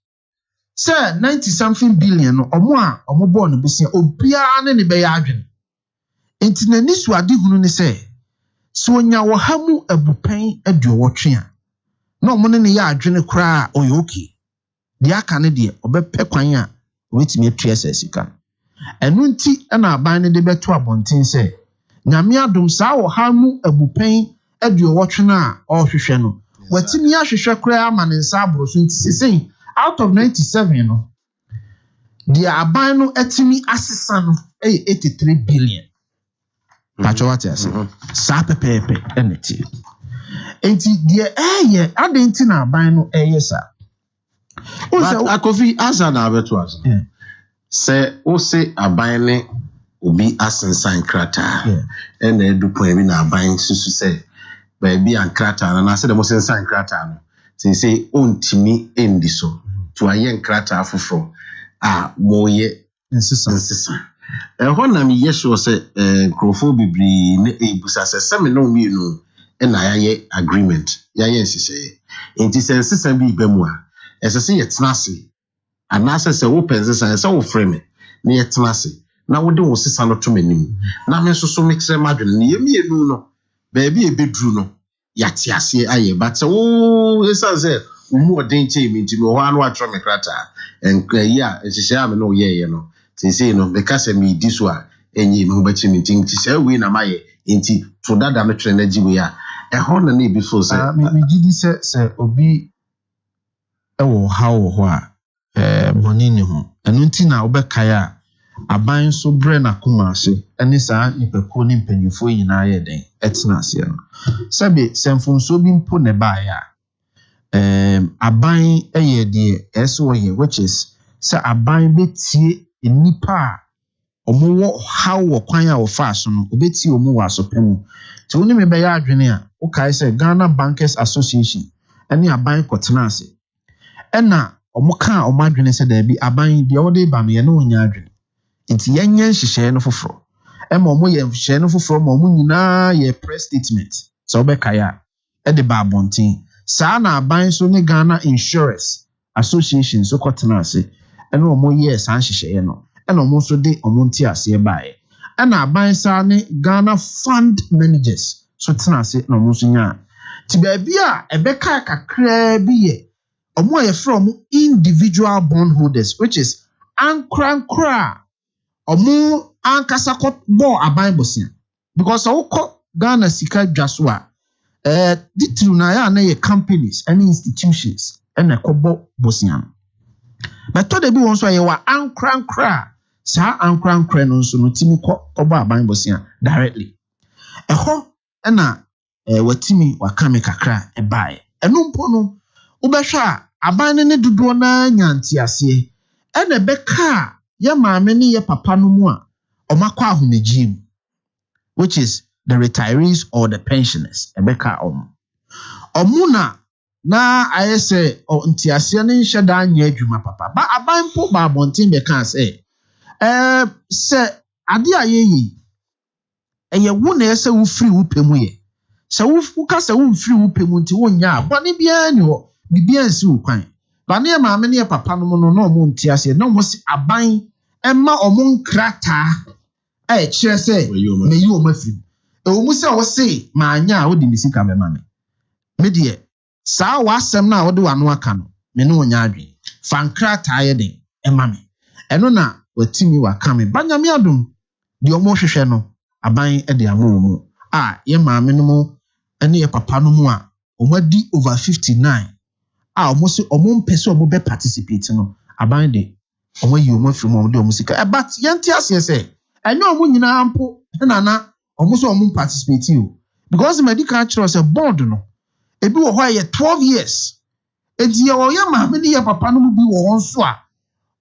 Speaker 6: say 90 something billion no omo a omobo no besia obia ne be ya adwen enti na nisu ade hunu ni say so onya wo hamu abupan aduowotwe a na omo ne ya adwene kra oyoki di aka ne de obepe kwan a obetimi atua sika enu nti na aban ne de beto abonten se nyame adom saa wo hamu abupan aduowotwe na ohwehwe no watimi ahwehwe kra ama ne nsa aboro so nti sesen out of 97 no di aban no atimi asesa no 83 billion pacho what you say sa pepepe eneti enti die adenti na aban no sa.
Speaker 3: But Akofi asa na abeto asa. Se o se aban ne obi asensan krata. Na edu pon bi na aban susu se ba bi an krata na se de mo sensan krata no. Se ontimi endi so. To ayen krata afoforo a moye nsisa. Ho na me yesho se krofo bibri ne ebusa se me no mi no na yaye agreement. Yaye nsise. Enti se nsisa bi bemu a esese yetenase anase se wo pensesa se wo frame na yetenase na wo de wo sisa no to manim na me so mixre madwene ne yemienu no ba bi ebedru no yate ase aye but wo esa se umu odenche mi ntimi ho anu atro me krata enkrayi a ehihye am no ye no tinse no because me di so a enyi me ho ba chimi ntinti se we na maye enti to dada me tre na giwe a ho na na before se
Speaker 6: me gidi se obi ewo hawo ho a money ne ho enu nti na obekae a aban so bre na kuma ase ene saa nipako ni mpanyufo nyina ye den etena ase no sabe semfonso bi mpo ne ba ya aban eye de eso ye which is say aban betie enipa omowo hawo kwan a ofa so no obetie omo wa so pemu ti woni me be ya adwene a o kai say Ghana Bankers Association ene aban kotena ase ena omuka omadwene se da bi aban de wode ba no ye no nya adwene nti yenye nhihye no foforo ema omo ye nhihye no foforo ma omo nyina ye press statement so obekaya de ba abonten saa na aban so ne Ghana Insurers Association so kotena ase ene omo ye san hyehyeye no ene omo so de omo nti ase baaye ena aban saa ne Ghana Fund Managers so tena ase na omo so nya ti ba bia ebeka kakra bi ye omo ye from individual bondholders which is ankrankra omo ankasa ko bo aban bosia because awko Ghana sika dwaso a ditru na ya na ye companies and institutions and ekobo bosia but to de bi won so ye wa ankrankra sa ankrankra no so no timi ko obo aban bosia directly eho na watimi wakame kakra ebae eno mpo no ubehwa aban ne dodo na nyanti ase ene beka ya maame ne ye papa no mu a omakwa ahomegim which is the retirees or the pensioners ebeka omuna na ayese nti ase ne nheda anya adwuma papa ba aban po ba abonten beka ase se ade ayeyi eye wo na ese wo free wo pemu ye se wo ka se wo free wo pemu nti wo nya bone bia ni ho bibia nsi wo kwan ba ne maame ne papa no no na omo nti ase na omo si aban emma omo nkrata kire se me yi o mafiri omo se wo se ma anya wo di misika me mame me de saa wa asem na wo de wano aka no me no nya adwen fa nkrata ye den emma me eno na watimi waka me banyame adom de omo hwehwe no aban de amomu ye maame no mu ene ye papa no mu a omadi over 59 omo se omo mpese omo be participate no aban de omo yi omo firi omo de omo sika but yenti ase se enye omo nyina ampo na omo so omo participate o because medical actually say board no ebi wo ho ye 12 years enti ye wo ye maame ne ye papa no mu bi wo nso a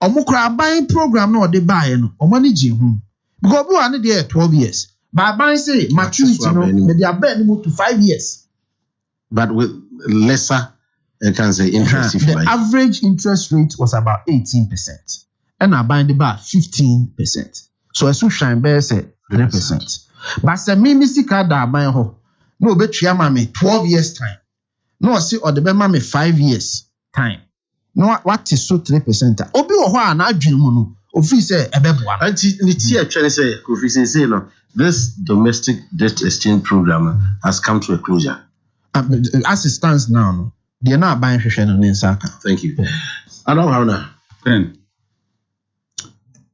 Speaker 6: omo kra aban program na ode baaye no omo ne ji hu because we are there 12 years. But I say maturity no, maybe I bet to 5 years.
Speaker 3: But with lesser, I can say interest.
Speaker 6: The average interest rate was about 18%, and I bind about 15%. So I should shine bear say 3%. But say me misika da buy ho no be tria mame 12 years time. No say or the be mame 5 years time. No what is so 3%? Obi wo ho a na adwene mu no. Ofi say ebeboa.
Speaker 3: Anti ni ti actually say Kofi say no this domestic debt exchange program has come to a closure.
Speaker 6: As it stands now, no, they are not buying hwehwe no nsaka.
Speaker 3: Thank you. Adam Haruna.
Speaker 5: Then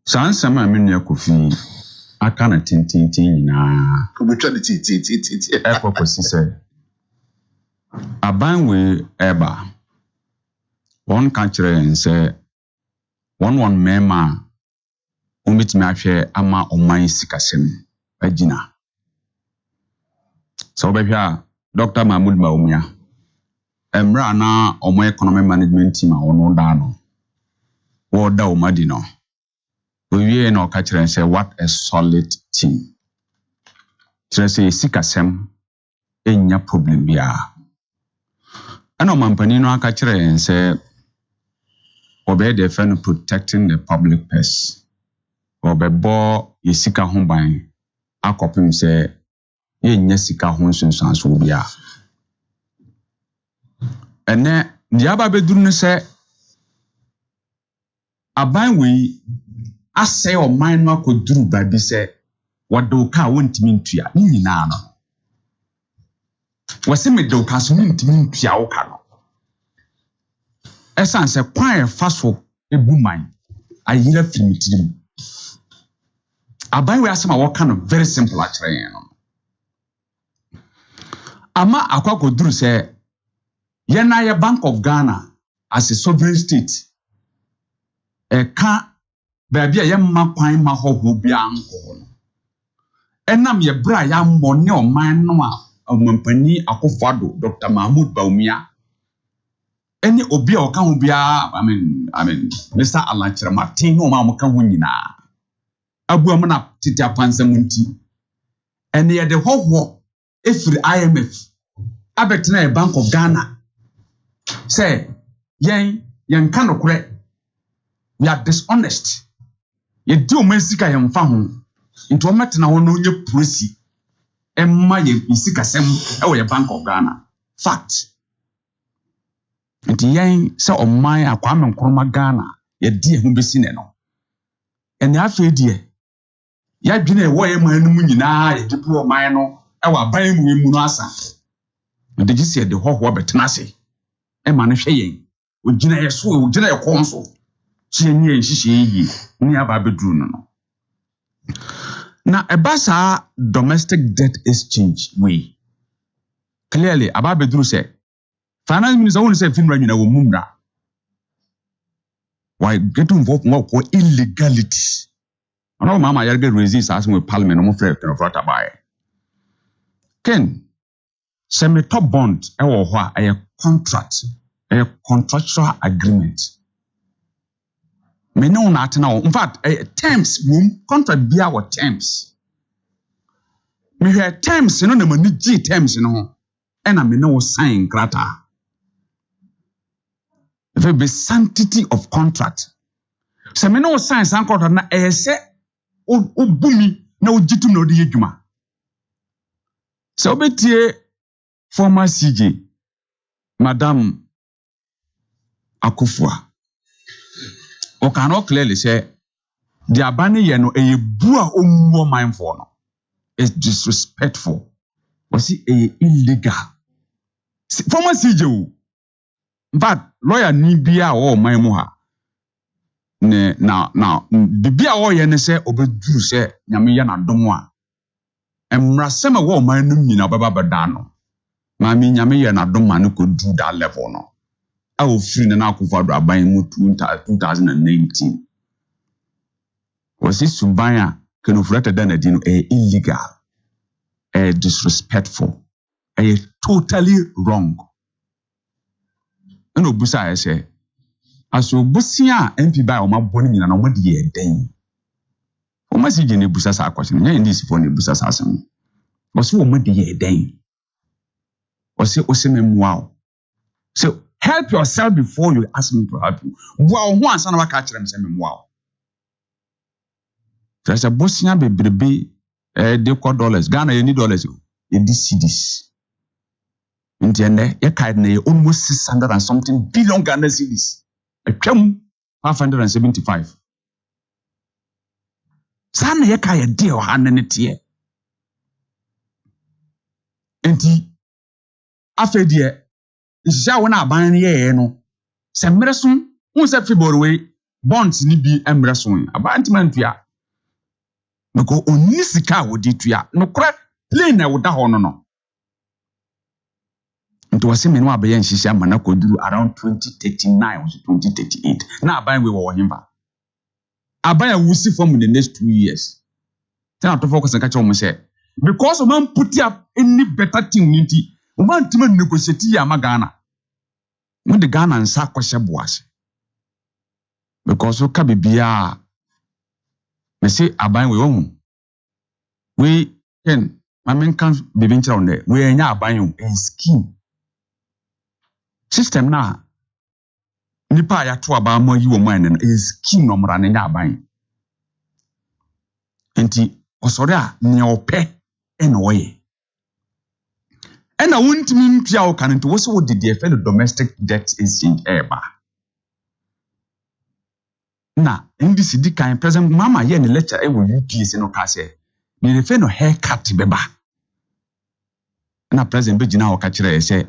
Speaker 5: sans sama menu Kofi aka na tintintin nyina.
Speaker 3: Kobi twa ti.
Speaker 5: Ekokosi say aban we eba one country and say one mema umitimi ahwe ama oman sikasem agina so obehwa Dr. Mahmoud Baumia emra na omo economic management team ono da no wo da o madi no owie na oka kire say what a solid team kire say sikasem enya problem bia ana mampani no aka kire say obey the fan protecting the public purse obebo yesika ho ban akopim se yenya sika ho nsunsanso bia ene diaba beduru ne se aban we asay o man no akoduru ba bi se wado ka wontimi ntua ni nyina no wase medo ka so wontimi ntua wo ka no esan se kwan fa so ebuman ayira filmitiri aban we asema wo ka no very simple akere no ama Akoko duru se yena ye Bank of Ghana as a sovereign state ka baabi a yemma kwan ma hoho bia anko no enam ye bra ya mmone oman no a omampani Akofo-Addo Dr. Mahmoud Baumia eni obi a oka ho bia I mean Mr. Alanchire Martin no ma mo ka ho nyina abuam na tete apansam nti eni ye de hoho efiri IMF abetena Bank of Ghana say yen kan okure we are dishonest ye di o masika yen fa ho nti o metena ho no nye policy emma ye isika sem e wo ye Bank of Ghana Fact. Nti yɛn sɛ ɔman akwame nkroma Ghana yɛdi ho besi ne no. Ɛne afɛ die yɛadwene ɛwɔ yɛ man no mu nyinaa yɛde bu ɔman no ɛwɔ aban mu no asa. Nti gye sɛ de hɔhoa bɛtena ase. Ɛma no hwɛ yɛn. Ogyina yɛ so, ogyina yɛ kɔn so. So yɛn yɛ nhyehyɛ yie ne aba beduru no. Na ɛba saa domestic debt exchange way. Clearly aba beduru sɛ finance minister won't say FINRA nyina wo mumra. Why get involved more for illegality? I know mama you get resist as with parliament no frɛ no frata buy. Ken semi top bond e wo ho a contract, a contractual agreement. Me no na atena in fact terms contract bia what terms. Me hear terms no na mani G terms no and me no sign grata. The sanctity of contract. So me no sign san contract na say obumi na ojitu na odi adwuma. So betie former CJ Madam Akoko o cannot clearly say the abani ye no e bu a omuo mindful no is disrespectful. Was it illegal? Former CJ but lawyer ni bia o man mu ha ne now bibia o ye ne se obeduru se nyame ya na dom a emrasem wo man no nyina baba beda no ma mi nyame ya na dom ma no ko do that level no a o free na akufo do aban mu 2019 was it suban a kenofurata da na di no illegal disrespectful totally wrong. And obusa I say, as obusia MP by oma boni nyina na omadi ye den. Oma si je ne busa sa question. Nya ndi sifo ne busa sa asem. Osi omadi ye den. Osi memwa. So help yourself before you ask me to help you. Bua ho ansa na waka kire me se memwa. There's a bosia bebrebe de $4. Ghana you need dollars. You need cedis. Entiende ye card na almost 600 and something billion Ghana cedis. Atwam 575. Sana ye ka ye de o hanene tie. Enti afedie isha wona aban ye no se mreson hu se February we bonds ni bi emreson abantimantua. Meko oni sika wodi tua. No kra plane na woda ho no. Nti wase me no abaye nhihia amana koduru around 2039 or 2038 na aban we wo himba aban a wusi from in the next 2 years then to focus nka chewo mo say because o man put up any better thing nti o man tima negotiate ya magana mo de Ghana nsa kwahye boase because o ka bibia me say aban we wo we ken mamen kan bibi nchira on we enya aban yo en scheme system na nipa ya to aba ma yi wo man no is scheme no mra na nya aban enti osori a ne ope ena oye ena wontimi mpia wo kan nti wo se wo de de fellow domestic debt exchange eba na ndi sidi kan president mama ye ne lecture e wo UPS no ka se ne refe no haircut beba na president be gina wo ka kire se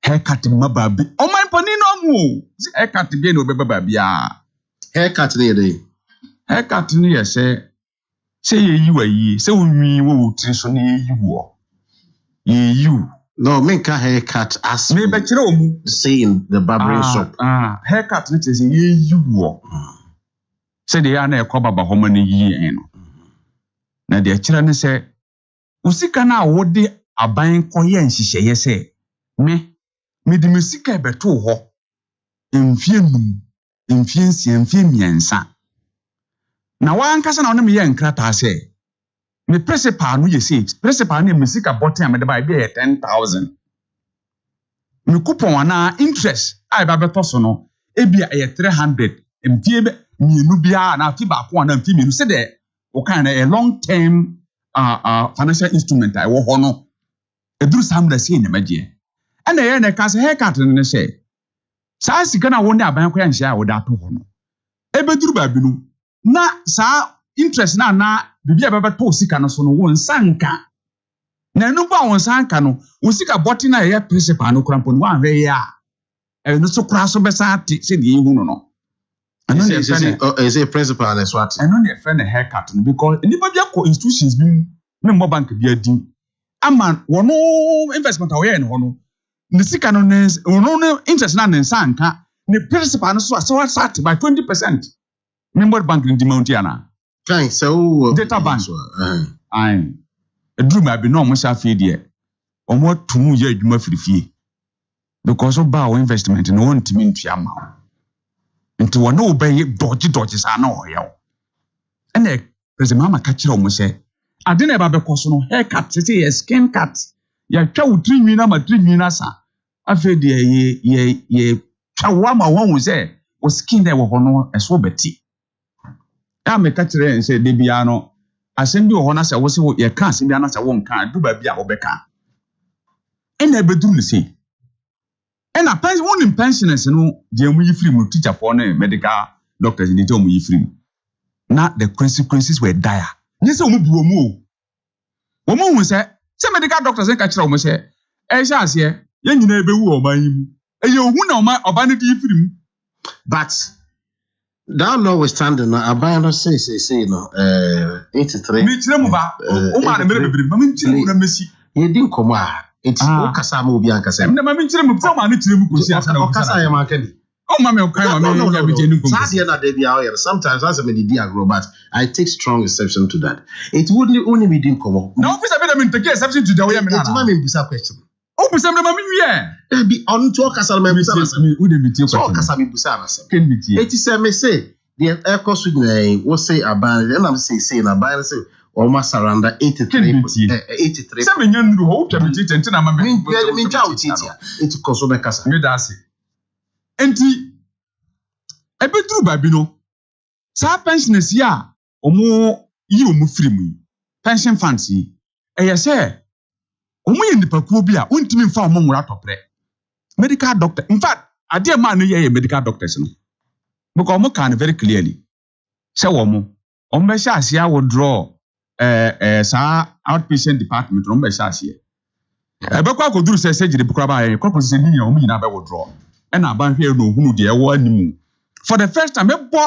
Speaker 5: haircut mababi o man pani no mu haircut be no beba bia
Speaker 3: haircut ne dey
Speaker 5: haircut ne ye se ye yi wa yi se wo nwi wo tiri so ne yi wo ye you
Speaker 3: no make a haircut as
Speaker 5: me be kire o mu
Speaker 3: say in the barbering shop
Speaker 5: haircut ne say ye yi wo se de ya na e ko baba ho ma ne yi en no na de kire ne se usika na wo de aban koye nhihye se me de musika beto ho emfie num emfie nsia emfie miensa na wankasa na onem ye nkrata se me principal no ye say principal na musika botten am de ba be 10,000 me coupon ana interest ai ba beto so no ebia 300 emfie be mienu bia na afi ba ko na emfie mienu se de o kan na a long term financial instrument ai wo ho no eduru sam da say na magye And the cast haircut in the say. Sassy can I wonder about and share with that one. Ebedru Babinu. Na sa interest na bibi ababa to sika no so no won sanka. Na no ba won sanka no, wo sika boti na ye principal no krampo no wan hwe ya. E no so kra so be sa ati se de hu no. Ano na
Speaker 3: is a principal and swat.
Speaker 5: Ano na friend haircut no because anybody akọ institutions bi me mo bank bi adin. Ama wono investment away no no. Ne sika no ne wono interest na ne sanka. Ne principal no so sat by 20%. Member bank in the Mountiana.
Speaker 3: Fine, so
Speaker 5: data bank. Aye. A dream I be no more feed ye. Or what 2 years you must fee. Because of bow investment in one team in Tiama. Into one obey dodges are no yell. And then there's a mamma catcher almost say, I didn't have a personal haircut, say a skin cut. Ya chow 3 minutes, 3 minutes. I feel ye chawama one was there was skin there were no as so betty. I make catch and say, Debiano, I send you honor, I was what your can't see the answer won't can't do by Bia Obeka. And I bedroom to see. And I pension one in pensioners, no, dear we free will teach upon a medical doctors in the home we free. Not the consequences were dire. Yes, we do more. Woman will say, some medical doctors and catch almost say, I shall say, young neighbor will buy him. And you who know my vanity free.
Speaker 3: But that notwithstanding, I buy no say no 83.
Speaker 5: Me chiremba o ma na mere bebre mama chiremu na mesi
Speaker 3: ye din komo a enti o kasa ma obi ankasa
Speaker 5: na mama chiremu pro ma na chiremu ko si asa na
Speaker 3: o kasa ya ma kadi
Speaker 5: o ma me o kai ma me ya bi jenu ko
Speaker 3: sa de na de bia o sometimes as me di agro but I take strong exception to that. It wouldn't only be din komo
Speaker 5: na officer be na me take exception to the way me na
Speaker 3: it ma me bisa question
Speaker 5: o bisa me ma me wie
Speaker 3: be on to kasa me bisa
Speaker 5: me u de me tie
Speaker 3: question so kasa me bisa na se
Speaker 5: ken me tie
Speaker 3: it say me say the air cost with what say about and I'm say na buy say almost around 83 83
Speaker 5: say me nyandu ho twa me tie enti na ma me
Speaker 3: me twa titia it cost be kasa
Speaker 5: me da se enti ebedru ba bi no sa pensioners ya omo yi omo free mu pension funds yi eye say omo ye nipakuo bi a ontimi mfa omo nwura topre medical doctor in fact ade ma no ye medical doctors no because omo can very clearly say omo be sha asia withdraw sa outpatient department omo be sha asia ebekwa akoduru say surgery bukra ba ye kokko say ni omo nyina be withdraw and aban hwe no hunu de e wo animu for the first time ebo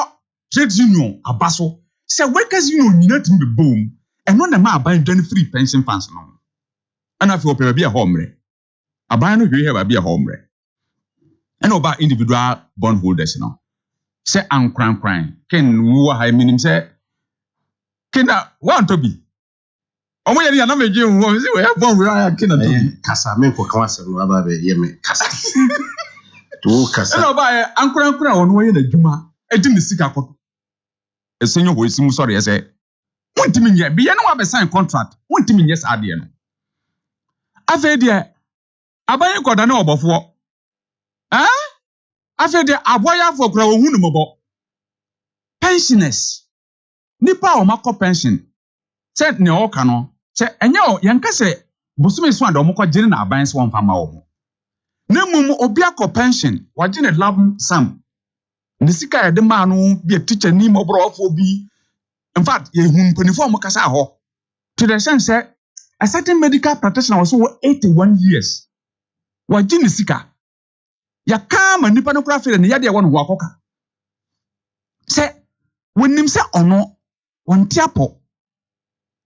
Speaker 5: trade union abaso say workers union nyina tim be boom and no na ma aban don free pension funds no and afi ope be a homre aban no hwe he be a homre and oba individual bond holders no say ankran ken wo ha minim say kena want to be omo ye ya na meje wo say we have bond we are kena to be
Speaker 3: kasa me ko kan asem no aba be ye me kasa to kasa
Speaker 5: and oba ankran won wo ye na dwuma edi ne sika koto esenyo ho esimu sorry say wontimi nye be ye no wa be sign contract wontimi nye sa de no afa de aban koda na obofo afa de aboya for kra ohunu mobo pensioners nipa o makọ pension se ne o ka no se enye o yanka se bosome so ande o makọ gire na aban se won fa ma wo na mum obi akọ pension wagine lab sam ne sika ya de ma no bi teacher ni mobro ofo bi in fact ye hun panifo mo kasa ho to the sense say a certain medical practitioner was 81 years wagine sika ya kama nipa no kura fere ne yade won ho akoka se wonim se ono wonti apo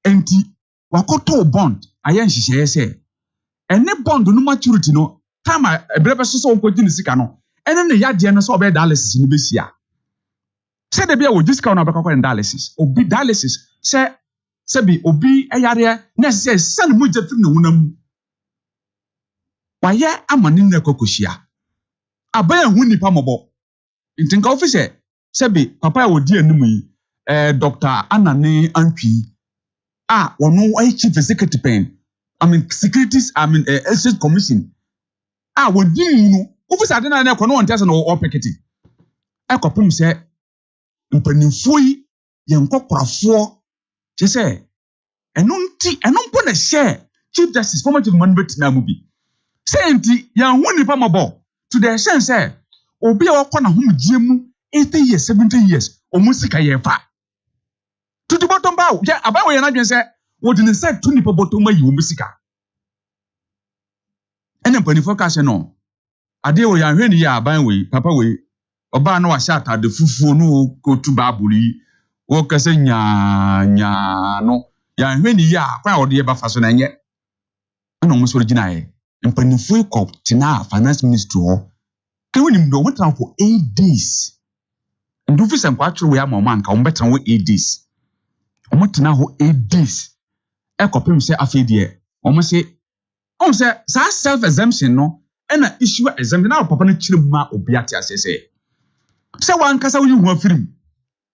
Speaker 5: enti wakoto bond ayen hihye se ene bond no maturity no time ebrebe so wonkogi sika no ene ne yade no so obe dialysis ni besia se de bia wo disika no abekọ dialysis obi dialysis se bi obi eyare na se san mu je firi no wonam waye amani na kokohia aban hu nipa mobo ntinka officer sebi papa ya odi anim yi Dr. Anane Antwi wono ay chief executive securities Estate Commission wodi mu officer de na ko no wonte ase no opeketi ekopum se mpanimfo yi ye nkokorafo che se eno mpo na share chief justice former chief manbet na mu bi Senti ya huni pa mabo to the sense obi a wakona hum jiemu 80 years 70 years omusika yefa to the bottom bow ya abawo ya nadwen say what in say to nipa bottom ma yi omusika ene mpani focus no ade wo ya hwe ni ya aban we papa we oba na wa sha atade fufuo no ko tu babuli wo kase nya no ya hwe ni ya kwa ode ba fa so na nye ana omuso original e mpanifo ko tina finance ministry ho ke woni mdo mo tran for 8 days ndu fi sem kwa twere we ama man ka wo betan wo 8 days omo tina ho 8 days e ko pem se afedie omo se on se sa self exemption no ena issue exemption na papa no kire ma obi ate asese se wan kasa wo hu afirim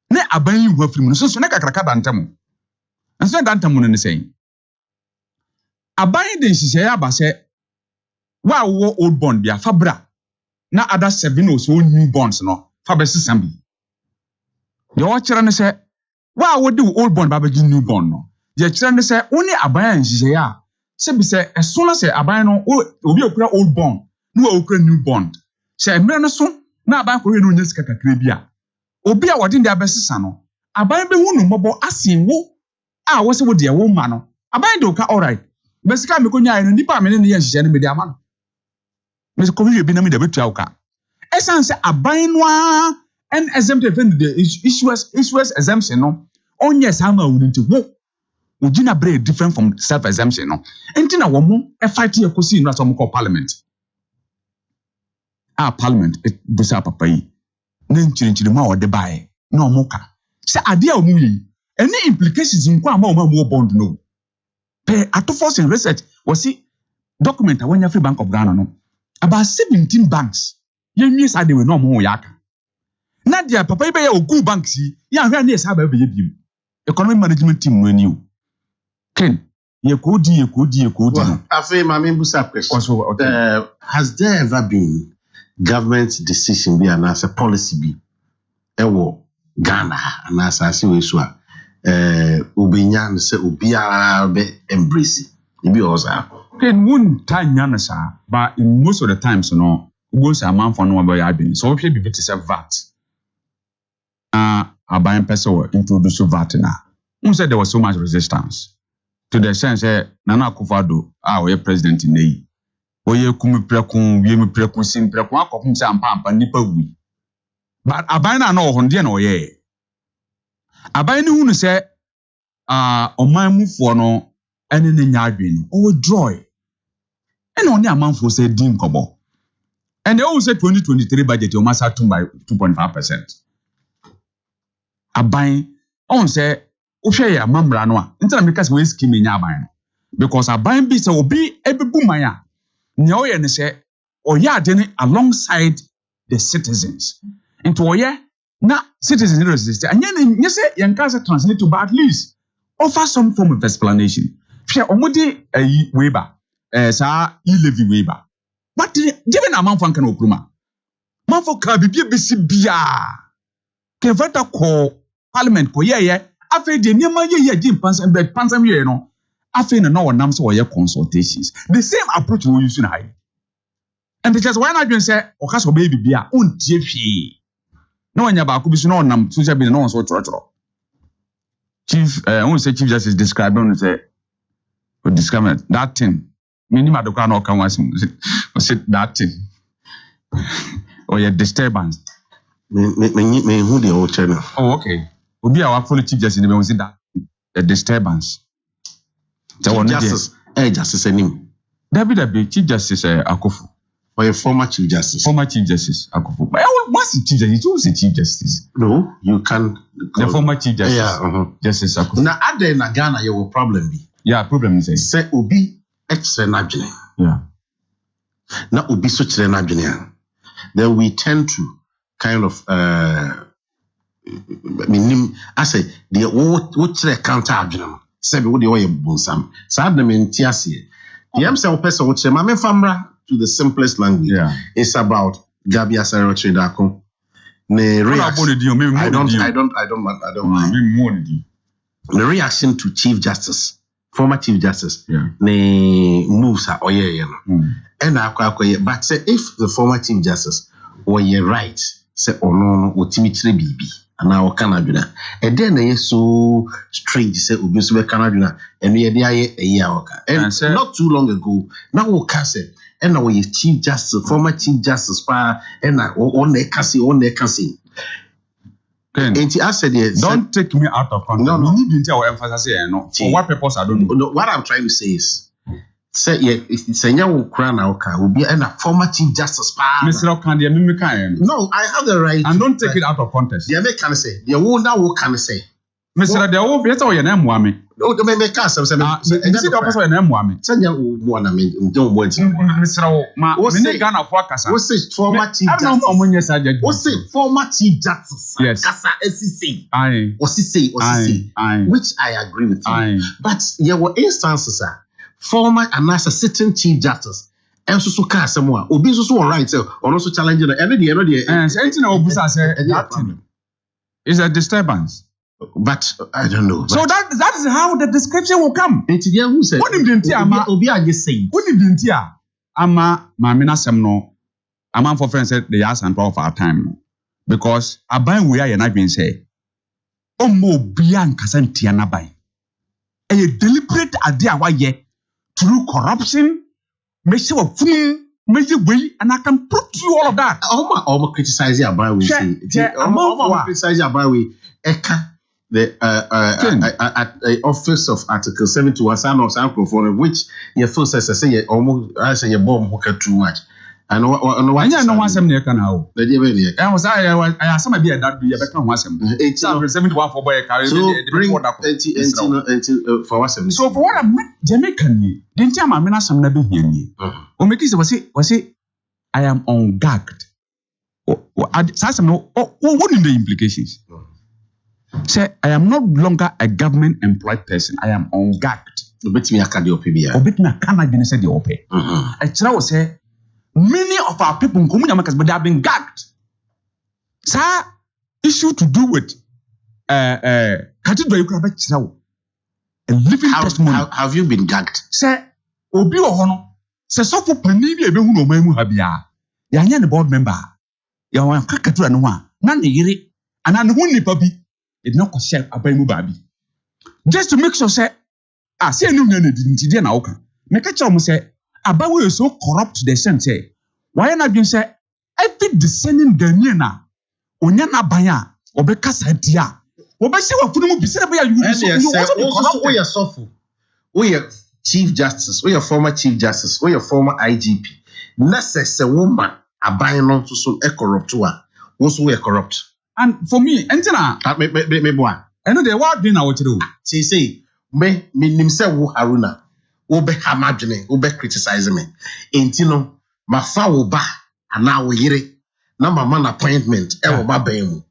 Speaker 5: ne aban yi hu afirim no so ne kakraka bantam nso dantam no ne sen aban de nhihye ya ba se wa wo old bond bia fabra na other 7 or so new bonds no fabe sisambi de o kire ne se wa wo de old bond ba be new bond no je kire ne se oni aban nhihye ya se bi se eso na se aban no obi okura old bond no okura new bond se emre no so na aban ko we no nya sika kakra bia obi a wode de abesisa no aban be hu no mobo asen wo a wo se wo de wo ma no aban de oka alright besika me ko nya no nipa me ne ye nhihye ne me de ama no me ko wi bi na me de betua oka essence aban no and exempted from the issues exemption no onye sama wu nti wo ugina bre different from self exemption no enti na wo mo e fight ye kosi no aso mo ko parliament parliament busa papa yi na nchirinchiri ma wo de bae na omuka se ade a omu yi any implications nko ama o ma mo bond no pe atofos in research was see document a wanya free bank of Ghana no about 17 banks ye nwie sa de we no mo ya aka na dia papa yi be ya ogu banks yi ya hwe na esa ba be ye biem economic management team no ani o ken ye kodi
Speaker 3: afi ma me busa question has there ever been government decision be an as a policy be ewo Ghana and as I see we so obinya se obia be embrace e be also
Speaker 5: ken won tanya na sa but in most of the times no go say man for no be ya bin so we be say VAT aban person introduce VAT na said there was so much resistance to the sense Nana Akufo-Addo we president in the oye kumi prekun wiemi prekun sim prekun akopum se ampa nipa wi but aban na no honde na oye aban ni hunu se oman mufo no ene ne nya adwen o joy ene oni amanfo se din kobo and they also say 2023 budget o masa 2.5%. Aban on say o hwe ya mamra no a ntina make we scheme nya aban because aban bi se obi ebebu man a ne oye ne se oye ade ne alongside the citizens into oye na citizens resist anya ne nye se yenka se translate to but at least offer some form of explanation hwe omudi weba sa e-levy weba but given amount fan kan okruma man for ka bibie besi bia ke vata ko parliament ko ye afi de niam ye jim pansam ye no afi na wonam so ye consultations the same approach we use in high and because why not say okaso baby bia untie hwe na wanya ba ko bi so na wonam social media na won so choro chief won say chief justice describe on say describe that thing minimum adoka na okan wasim say that thing or your disturbance
Speaker 3: me who the whole channel
Speaker 5: okay obi a wa follow chief justice be won say that a disturbance
Speaker 3: justice anim
Speaker 5: David chief justice Akoko
Speaker 3: or a former chief justice
Speaker 5: Akoko but what's the chief justice who's the chief justice
Speaker 3: no you can
Speaker 5: the former chief justice Justice Akoko
Speaker 3: na ade na Ghana you will problem be
Speaker 5: problem is
Speaker 3: say obi extra nadwene na obi so kire nadwene then we tend to kind of I say the what kire counter adwene say be what the way bonsam sa adem ntiase the am say o person what kire ma me famra to the simplest language it's about Gabi Asare Tredako ne reaction I don't mind the reaction to former chief justice ne move moves are oye and but say if the former Chief Justice were right, say no ultimately bibi and now Canada and then they so strange say Ubusu Canada and we and not too long ago now we can say and now we Chief Justice former Chief Justice and on their cassie and I said yes.
Speaker 5: Don't take me out of context. No. You need to emphasize no. For what purpose I don't know.
Speaker 3: No, what I'm trying to say is say it's a young crown will be a former Chief Justice
Speaker 5: Mr. Okandi,
Speaker 3: no, I have the right
Speaker 5: and don't take it out of context.
Speaker 3: The American say the one that will can say
Speaker 5: Mr. There will be a name wame.
Speaker 3: No, the make us some
Speaker 5: the opposite of name wame.
Speaker 3: Send you one I mean don't want
Speaker 5: Mr. Ma what's the Ghana for Kasa?
Speaker 3: What's it former Chief Justice? What's it former Chief Justice?
Speaker 5: Yes.
Speaker 3: Kasa SCC.
Speaker 5: Aye.
Speaker 3: What's it say? Which I agree with you. But there were instances former and as a sitting Chief Justice. And so car somewhere. Obi so right or also challenging the
Speaker 5: and anything Obusa say is a disturbance.
Speaker 3: But I don't know.
Speaker 5: So that is how the description will come.
Speaker 3: It's the who said
Speaker 5: what didn't
Speaker 3: Obi are just saying.
Speaker 5: What didn't ama mamina semno ama for friends said the ask and of our time because aban we are not being say omo bian kasantia na bai a deliberate idea why through corruption make sure make way and I can prove to you all of that.
Speaker 3: Oma criticize aban we say Oma criticize aban we eka the office of Article 71 sign of Sankrofon, which your first says say almost I say your bomb hooker too much. And why
Speaker 5: no one some near canal.
Speaker 3: The dear
Speaker 5: I was I some be that be a better one. It's 71 for boy carry
Speaker 3: for what
Speaker 5: so for what I'm Jamaican, didn't tell my men some never hear me. O make it was it I am on gagged. What in the implications? Say, I am no longer a government employed person. I am on gagged.
Speaker 3: Obet me akadi opibia.
Speaker 5: Obet me akana be say the ope. I try to say many of our people in community but they have been gagged. Sir, issue to do with cathedral a living testimony.
Speaker 3: Have you been gagged?
Speaker 5: Say, obi ohono. Say so for pani bi ebe hu no man mu ha bia. Ya nya the board member. Ya wan ka cathedral no a na ne yire ana ne hu nipa bi. It not share abayimu baby. Just to make sure say, say no didn't na oka. Make a chum say, abawu is so corrupt to the sense say, why not you say every descending Ghanaian onya na banya obekasa dia. Obesi wa funu mu bi say you
Speaker 3: are sofu. We are Chief Justice, we are former Chief Justice, we are former IGP. Necessary woman abayin no so corrupt one. Also we are corrupt.
Speaker 5: And for me, entina
Speaker 3: me boy.
Speaker 5: I know the word being out to
Speaker 3: say me nimse wo Haruna wo be hamadwene wo be criticize me entino mafa wo ba ana wo yire na mama na appointment e wo ba ban mu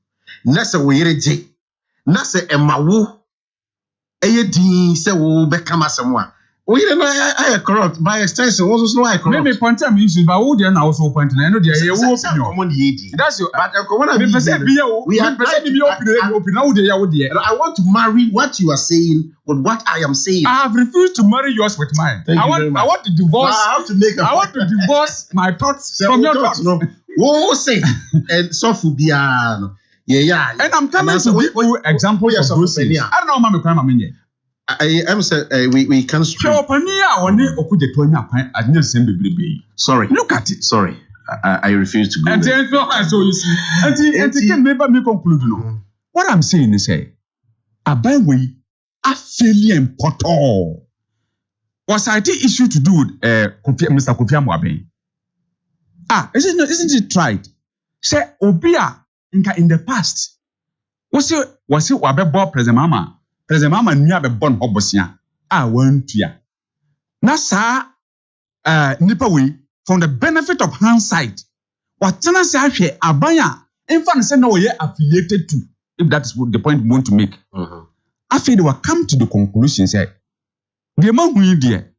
Speaker 3: na se wo yire je na se ema wo eye din se wo be kama semwa wo yire na I corrupt by extension also so I corrupt
Speaker 5: maybe point time issue but wo there na also point na I know there ye wo opinion that's your
Speaker 3: but we are I want to marry what you are saying with what I am saying.
Speaker 5: I have refused to marry yours with mine. I want to divorce.
Speaker 3: I have to make
Speaker 5: I want to divorce my thoughts from your thoughts.
Speaker 3: No. Who say and so fubiano. Yeah.
Speaker 5: And I'm coming to give you examples of those things. I don't know mama kwa mama nye.
Speaker 3: I am say we can
Speaker 5: show pania oni okuje to nya kwan adnya sem bebrebe.
Speaker 3: Sorry.
Speaker 5: Look at it.
Speaker 3: Sorry. I refuse to go.
Speaker 5: And then so you see. And can never me conclude no. What I'm saying is say aban a failure important. Was I the issue to do with Mr. Kofi Amoaben? Isn't it tried? Say Obia in the past. Was it wabe President Mama? President Mama knew abe born hobosia. Want to ya. Na sa nipa we from the benefit of hindsight. What tana say ahwe abanya infan say no ye affiliated to, if that is the point we want to make. After they will come to the conclusion say the man who there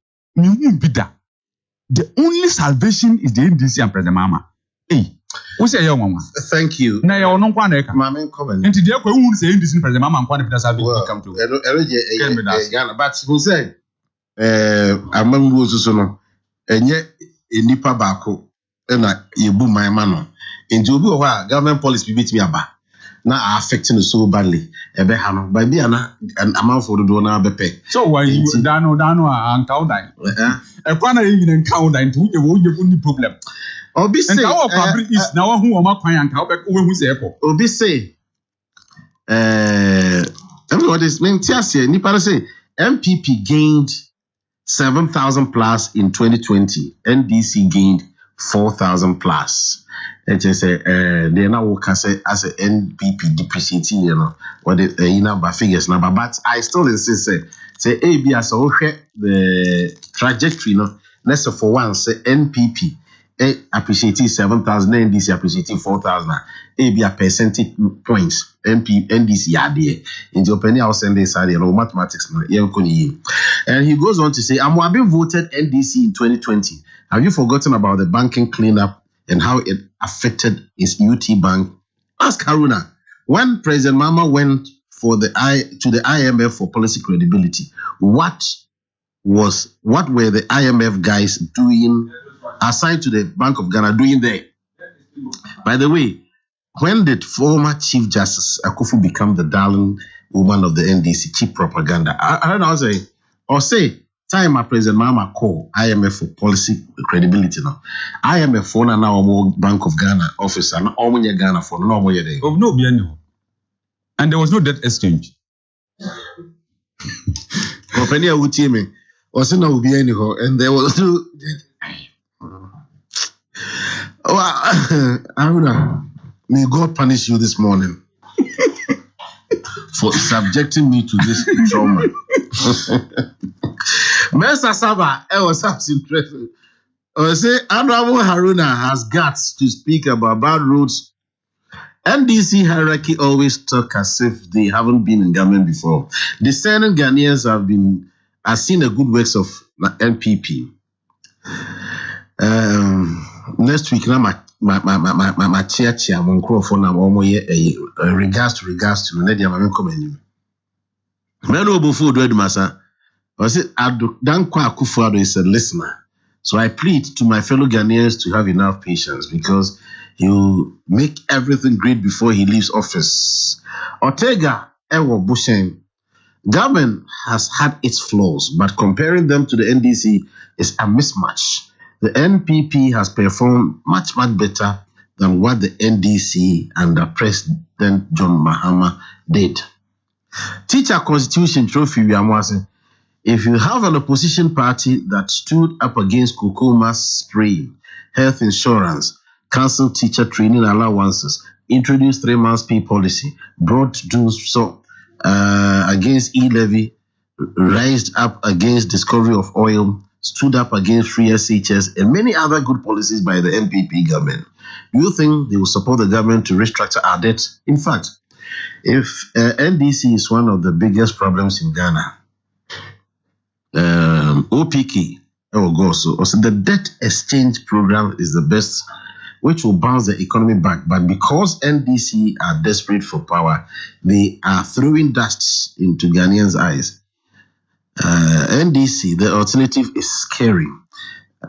Speaker 5: the only salvation is the NDC and President Mama. Hey, who say young mama?
Speaker 3: Thank you.
Speaker 5: Na you no kwa na
Speaker 3: Mama comment.
Speaker 5: Enti dey kwa who say NDC President Mama and kwa na salvation come to.
Speaker 3: But who say among those so no enye enipa baako na yebu man no nti obi wo ha government policy bi bitimi aba na affecting so badly ebe ha no ba bia na amanfo do na bepe
Speaker 5: so why you dano anka udan e kwa na yin nka udan to wo ni problem
Speaker 3: obi say
Speaker 5: nka wo kwabri is na wo hu o makwan anka wo hu se eko
Speaker 3: obi say everybody is mean tiasie nipa say MPP gained 7,000 plus in 2020. NDC gained 4,000 plus. It is they now work as a NPP depreciating, you know, what the number figures number. But I still insist say AB as the trajectory, no. Let's say for one say NPP appreciating 7,000, NDC appreciating 4,000. AB a percentage points. NDC yade in the opening house and this area no mathematics no. And he goes on to say, Amwabi voted NDC in 2020. Have you forgotten about the banking cleanup and how it affected his UT bank? Ask Haruna. When President Mama went to the IMF for policy credibility, what were the IMF guys doing, assigned to the Bank of Ghana, doing there? By the way, when did former Chief Justice Akoko become the darling woman of the NDC, cheap propaganda? I don't know, say time President Mama call IMF for policy credibility now. IMF for now Bank of Ghana officer, and all Ghana for no more day.
Speaker 5: Oh no, and there was no debt exchange.
Speaker 3: Company who team was no be anyhow, and there was no. Oh, I don't know. May God punish you this morning for subjecting me to this trauma. Mr. Saba, I was interested. I say, Honorable Haruna has guts to speak about bad roads. NDC hierarchy always talk as if they haven't been in government before. Discerning Ghanaians have seen the good works of NPP. Next week, now my chair mon microphone am omo ye regards to Nadia Mami Komeni. Meno Bufo do Masa. I said Dankwa Akufo is a listener. So I plead to my fellow Ghanaians to have enough patience because he will make everything great before he leaves office. Ortega Ewo Bushen. Government has had its flaws, but comparing them to the NDC is a mismatch. The NPP has performed much better than what the NDC under President John Mahama did. Teacher Constitution Trophy Wiamwase. If you have an opposition party that stood up against Kukuma's spraying, health insurance, cancelled teacher training allowances, introduced 3 months pay policy, brought dues against e-levy, raised up against discovery of oil, stood up against free SHS, and many other good policies by the NPP government. Do you think they will support the government to restructure our debt? In fact, if NDC is one of the biggest problems in Ghana, OPK, also the debt exchange program is the best, which will bounce the economy back. But because NDC are desperate for power, they are throwing dust into Ghanaians' eyes. NDC, the alternative is scary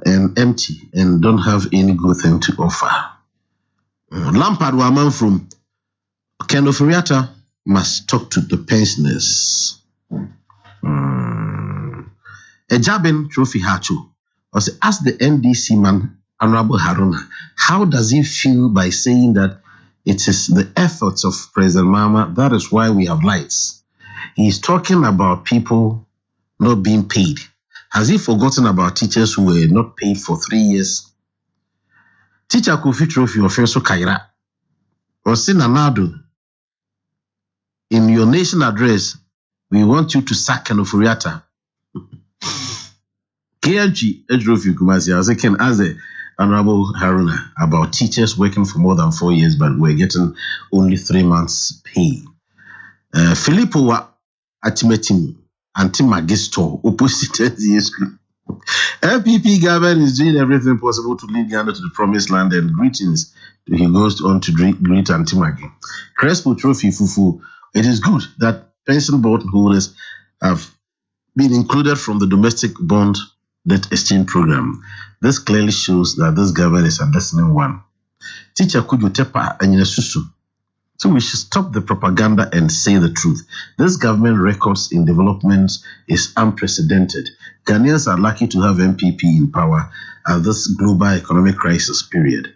Speaker 3: and empty and don't have any good thing to offer. Lampard Waman from Ken Oferiata must talk to the pensioners. Ejabin Trophy Hachu was asked the NDC man, Honorable Haruna, how does he feel by saying that it is the efforts of President Mama, that is why we have lights? He's talking about people not being paid. Has he forgotten about teachers who were not paid for 3 years? Teacher Kofi Trophy Ofenso Kaira or Sinanado, in your nation address, we want you to sack Kanofuriata. KNG Edrofi Kumasi, I was saying as the Honorable Haruna about teachers working for more than 4 years, but we're getting only 3 months pay. Filippo wa atimetim anti-magisto opposite the LPP government is doing everything possible to lead Ghana to the promised land, and greetings. He goes on to greet Antimagi. Crespo Trophy Fufu. It is good that pension board holders have been included from the domestic bond debt exchange program. This clearly shows that this government is a listening one. Teacher Kujo Tepa and Susu. So we should stop the propaganda and say the truth. This government records in development is unprecedented. Ghanaians are lucky to have MPP in power at this global economic crisis period.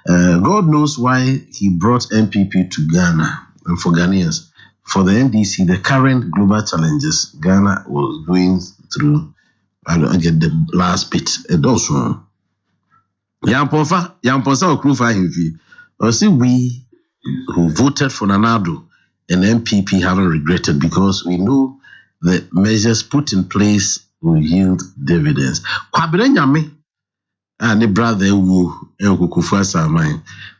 Speaker 3: God knows why he brought MPP to Ghana and for Ghanaians. For the NDC, the current global challenges Ghana was going through, I don't get the last bit. And also, Yamposa Okrufa Heavy. Or see, we who voted for Nanado and MPP haven't regretted because we know the measures put in place will yield dividends. Kwabere Nyame and the brother who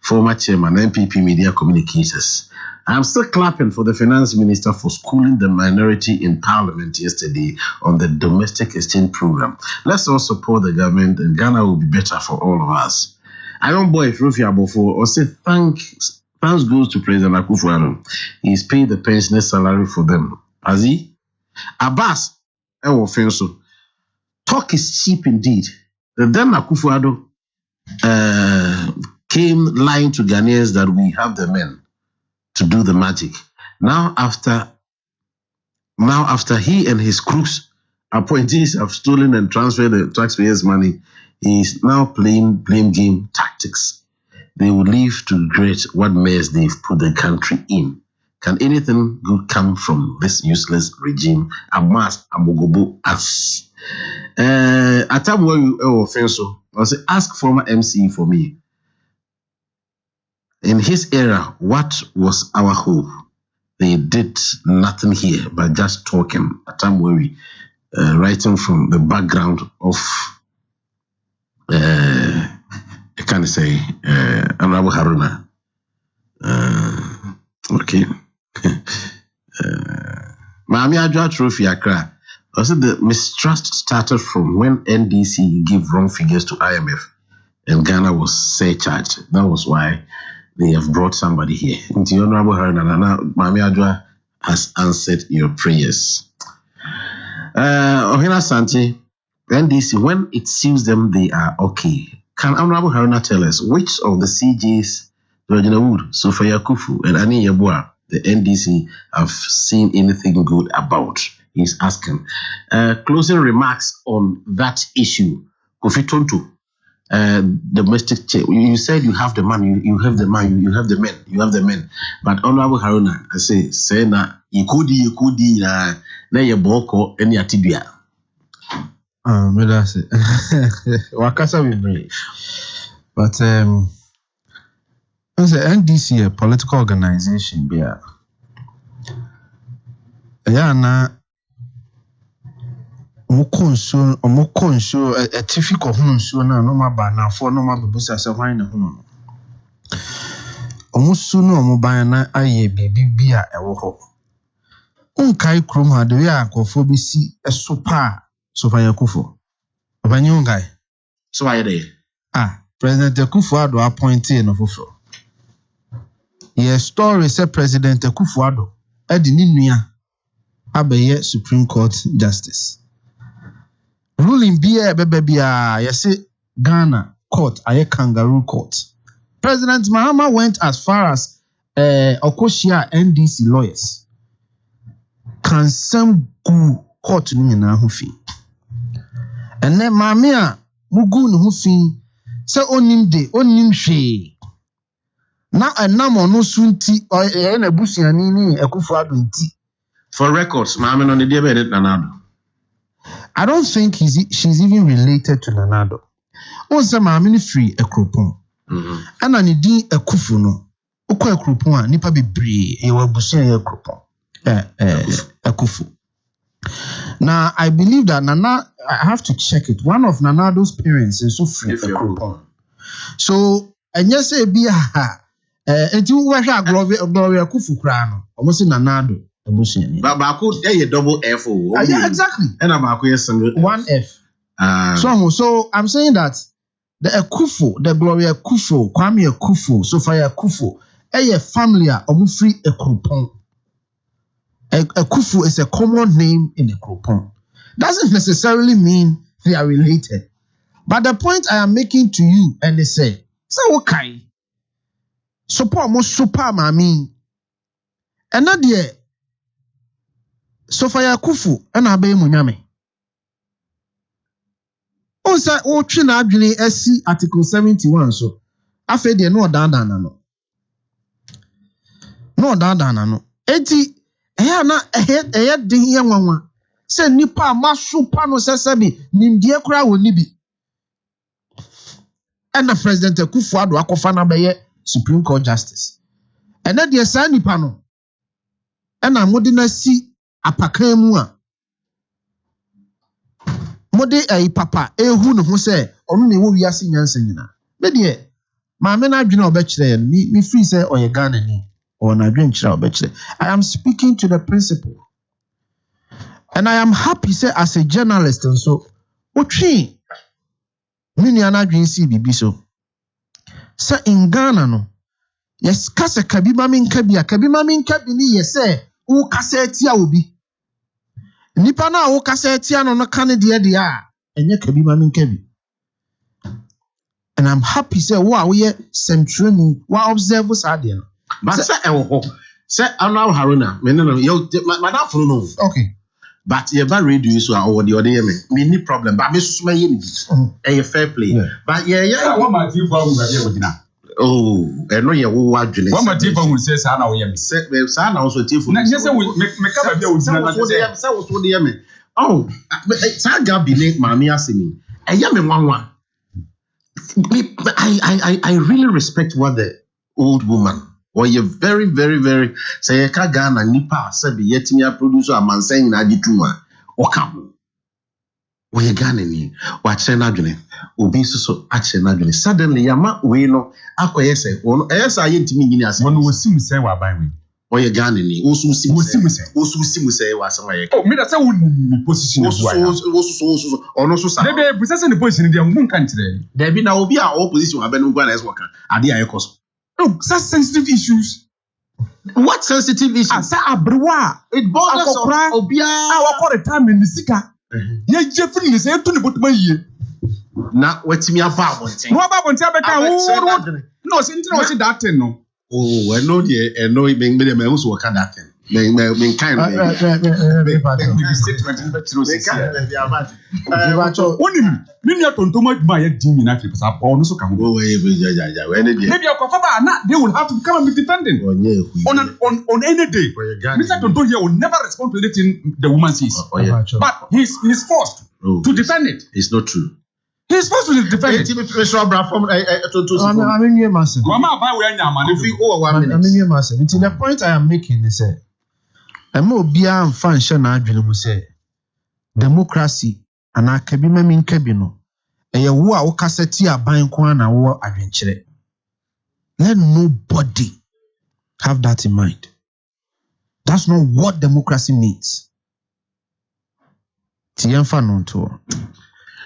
Speaker 3: former chairman MPP Media Communicators. I'm still clapping for the finance minister for schooling the minority in parliament yesterday on the domestic exchange program. Let's all support the government and Ghana will be better for all of us. I don't boy Rufia before or say thanks goes to President Akufo-Addo. He's paid the pensioners' salary for them. Has he? Abbas, talk is cheap indeed. Then Akufo-Addo came lying to Ghanaians that we have the men to do the magic. Now after he and his crooks appointees have stolen and transferred the taxpayers' money, he is now playing blame game tactics. They will live to regret what mess they've put the country in. Can anything good come from this useless regime? Amas Amogobo asks. At time where you offend so, I'll say, ask former MC for me. In his era, what was our hope? They did nothing here but just talking. At time where we writing from the background of I can't say Honorable Haruna. Okay. Mami Adwa Trophy Accra. Also, the mistrust started from when NDC gave wrong figures to IMF and Ghana was surcharged. That was why they have brought somebody here. Into Honorable Haruna, Mami Adwa has answered your prayers. Ohina Santi, NDC, when it suits them, they are okay. Can Honorable Haruna tell us which of the CJs, Georgina Wood, Sophia Kufu, and Annie Yabua, the NDC, have seen anything good about? He's asking. Closing remarks on that issue. Kofi Tonto, domestic check. You said you have the man, you have the man, you have the men, you have the men. But Honorable Haruna, I say na yekudi na yeboko eni atibia.
Speaker 6: That's it. Wakasa we bring. But as a NDC, a political organization, yeah, na mukonso a typical hunso na no maba na for no maba busa se hwan na hunu. Omusu no omuban na aye bibi a ewo ho. Unkai krom ha de ya akofo bi si esopa Sophia Kufu. Obanyungai.
Speaker 3: So why there?
Speaker 6: President Akufo-Addo appointed no fufo. Your story say President Akufo-Addo edi ni nua abeye Supreme Court Justice. Ruling bia bebia yese Ghana court aye kangaroo court. President Mahama went as far as Okoshia NDC lawyers. Can some go court ni na ho fi. And then mamia mugu no ho fi se onim de onim hwe na enam ono sunti na busuani ni Akufo-Addo nti.
Speaker 3: For records, mama no dey be Nanado.
Speaker 6: I don't think she's even related to Nanado. Once mama ni free Ekropon. Ana ni din Akufo no. Okọ Ekropon a nipa bebre e wa busuani Ekropon. Akufo. Now, I believe that Nana, I have to check it. One of Nanado's parents is so free. So, and yes, be and you were a Gloria Kufu Krano, almost in Nanado, a Busian. But Baku, a double F. Yeah, exactly. And I'm one F. So I'm saying that the Akufo, the Gloria Kufu, Kwame Akufo, Sophia Kufu, a family are free a coupon. Akufu is a common name in the Kropon. Doesn't necessarily mean They are related. But the point I am making to you, and they say, so okay. Support more super, I mean. And not there. Sofia Kufu, and Abe Munyame. Onsa o twi na adwene asi article 71 so afa de no dan no enti eya na eya de ye nwanwa se nipa amaso pa no sesebi nimdie kura woni bi and the president Akufo-Addo akofa na be Supreme Court justice and na de sa nipa no na mode na si apakan mu a mode papa ehu ne ho se onu ne wo wiase nyansa nyina me de ma me na adwene obekire me free say oye Ghana ni or na adwene kire obekire. I am speaking to the principle and I am happy say as a journalist and so otwi me ni ana adwene si bibi so say in Ghana no yes kase kabima me nka bi ni yese wo kase atia obi nipa na wo kasa etia no ka ne de a enye kabi ma min kabi. And I'm happy say wo a wo ye centrani wo observe sa de no
Speaker 3: but say say Anna Haruna me no yo madam for no
Speaker 6: okay
Speaker 3: but ye ba radio so a wo de ode ye me ni problem but me susu ma ye ni bi fair play but ye
Speaker 5: what my team for we be wodina
Speaker 3: oh no ye wo adwene
Speaker 5: what my team for we say sa na wo ye me
Speaker 3: sa na wo so team for
Speaker 5: na je say me ka ba be wodina na
Speaker 3: say wo so de ye me oh sa gabi ne mami asemi eya me nwanwa I really respect what the old woman or you very very very say ka Ghana nipa sabi yetimi a producer amansan na agituma oka ho we Ghana ni wa kire na adwene obi so a kire na adwene suddenly yama we no akoye say ono eyesa yentimi nyini ase
Speaker 5: no wosim say wa ban we
Speaker 3: oye Ghana ni osu sim say wa sama ye
Speaker 5: oh me that say we position
Speaker 3: osu ono so sa
Speaker 5: dey be position the position dey mun kan kire
Speaker 3: dey be na obi a opposition abenu gwa na eso kan ade aye koso
Speaker 5: no such sensitive issues.
Speaker 3: What sensitive issues?
Speaker 5: Asa abrewa
Speaker 3: it borders on obia
Speaker 5: awakọ retirement in the sika ye jefri ni say to ne botuma yie
Speaker 3: na watimi aba abonten
Speaker 5: no aba abonten abeka wo no say ntina wo say that thing no
Speaker 3: oh I know me me so waka that thing me kind
Speaker 5: me statement in betro say onim me nua tontoma aduma ya din na trip sa Paul no so ka ho
Speaker 3: oh yeah we any day
Speaker 5: maybe akofa ba na they will have to come and be defending on any day Mr. Tonto here will never respond to anything the woman says but he's forced to defend it.
Speaker 3: It's not true.
Speaker 5: He's supposed to defend it.
Speaker 6: I mean, you must. The point I am making is that I'm more beyond function. I say democracy and I can be mean cabino. A war or cassette a buying kwana war adventure. Let nobody have that in mind. That's not what democracy means. Tienfa non to.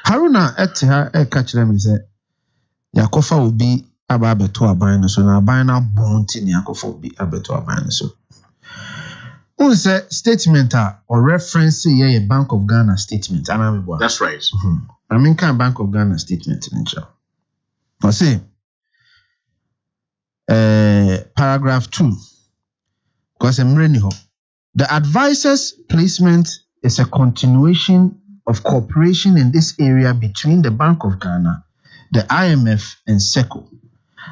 Speaker 6: Haruna etiha catch them say Yakofa will be about beto aban so na aban na bonti ni Yakofa will be abeto aban so. Who say statement or reference a Bank of Ghana statement?
Speaker 3: That's right.
Speaker 6: I mean kind Bank of Ghana statement in I say paragraph 2 because I'm reading here. The advisor's placement is a continuation of cooperation in this area between the Bank of Ghana, the IMF, and SECO.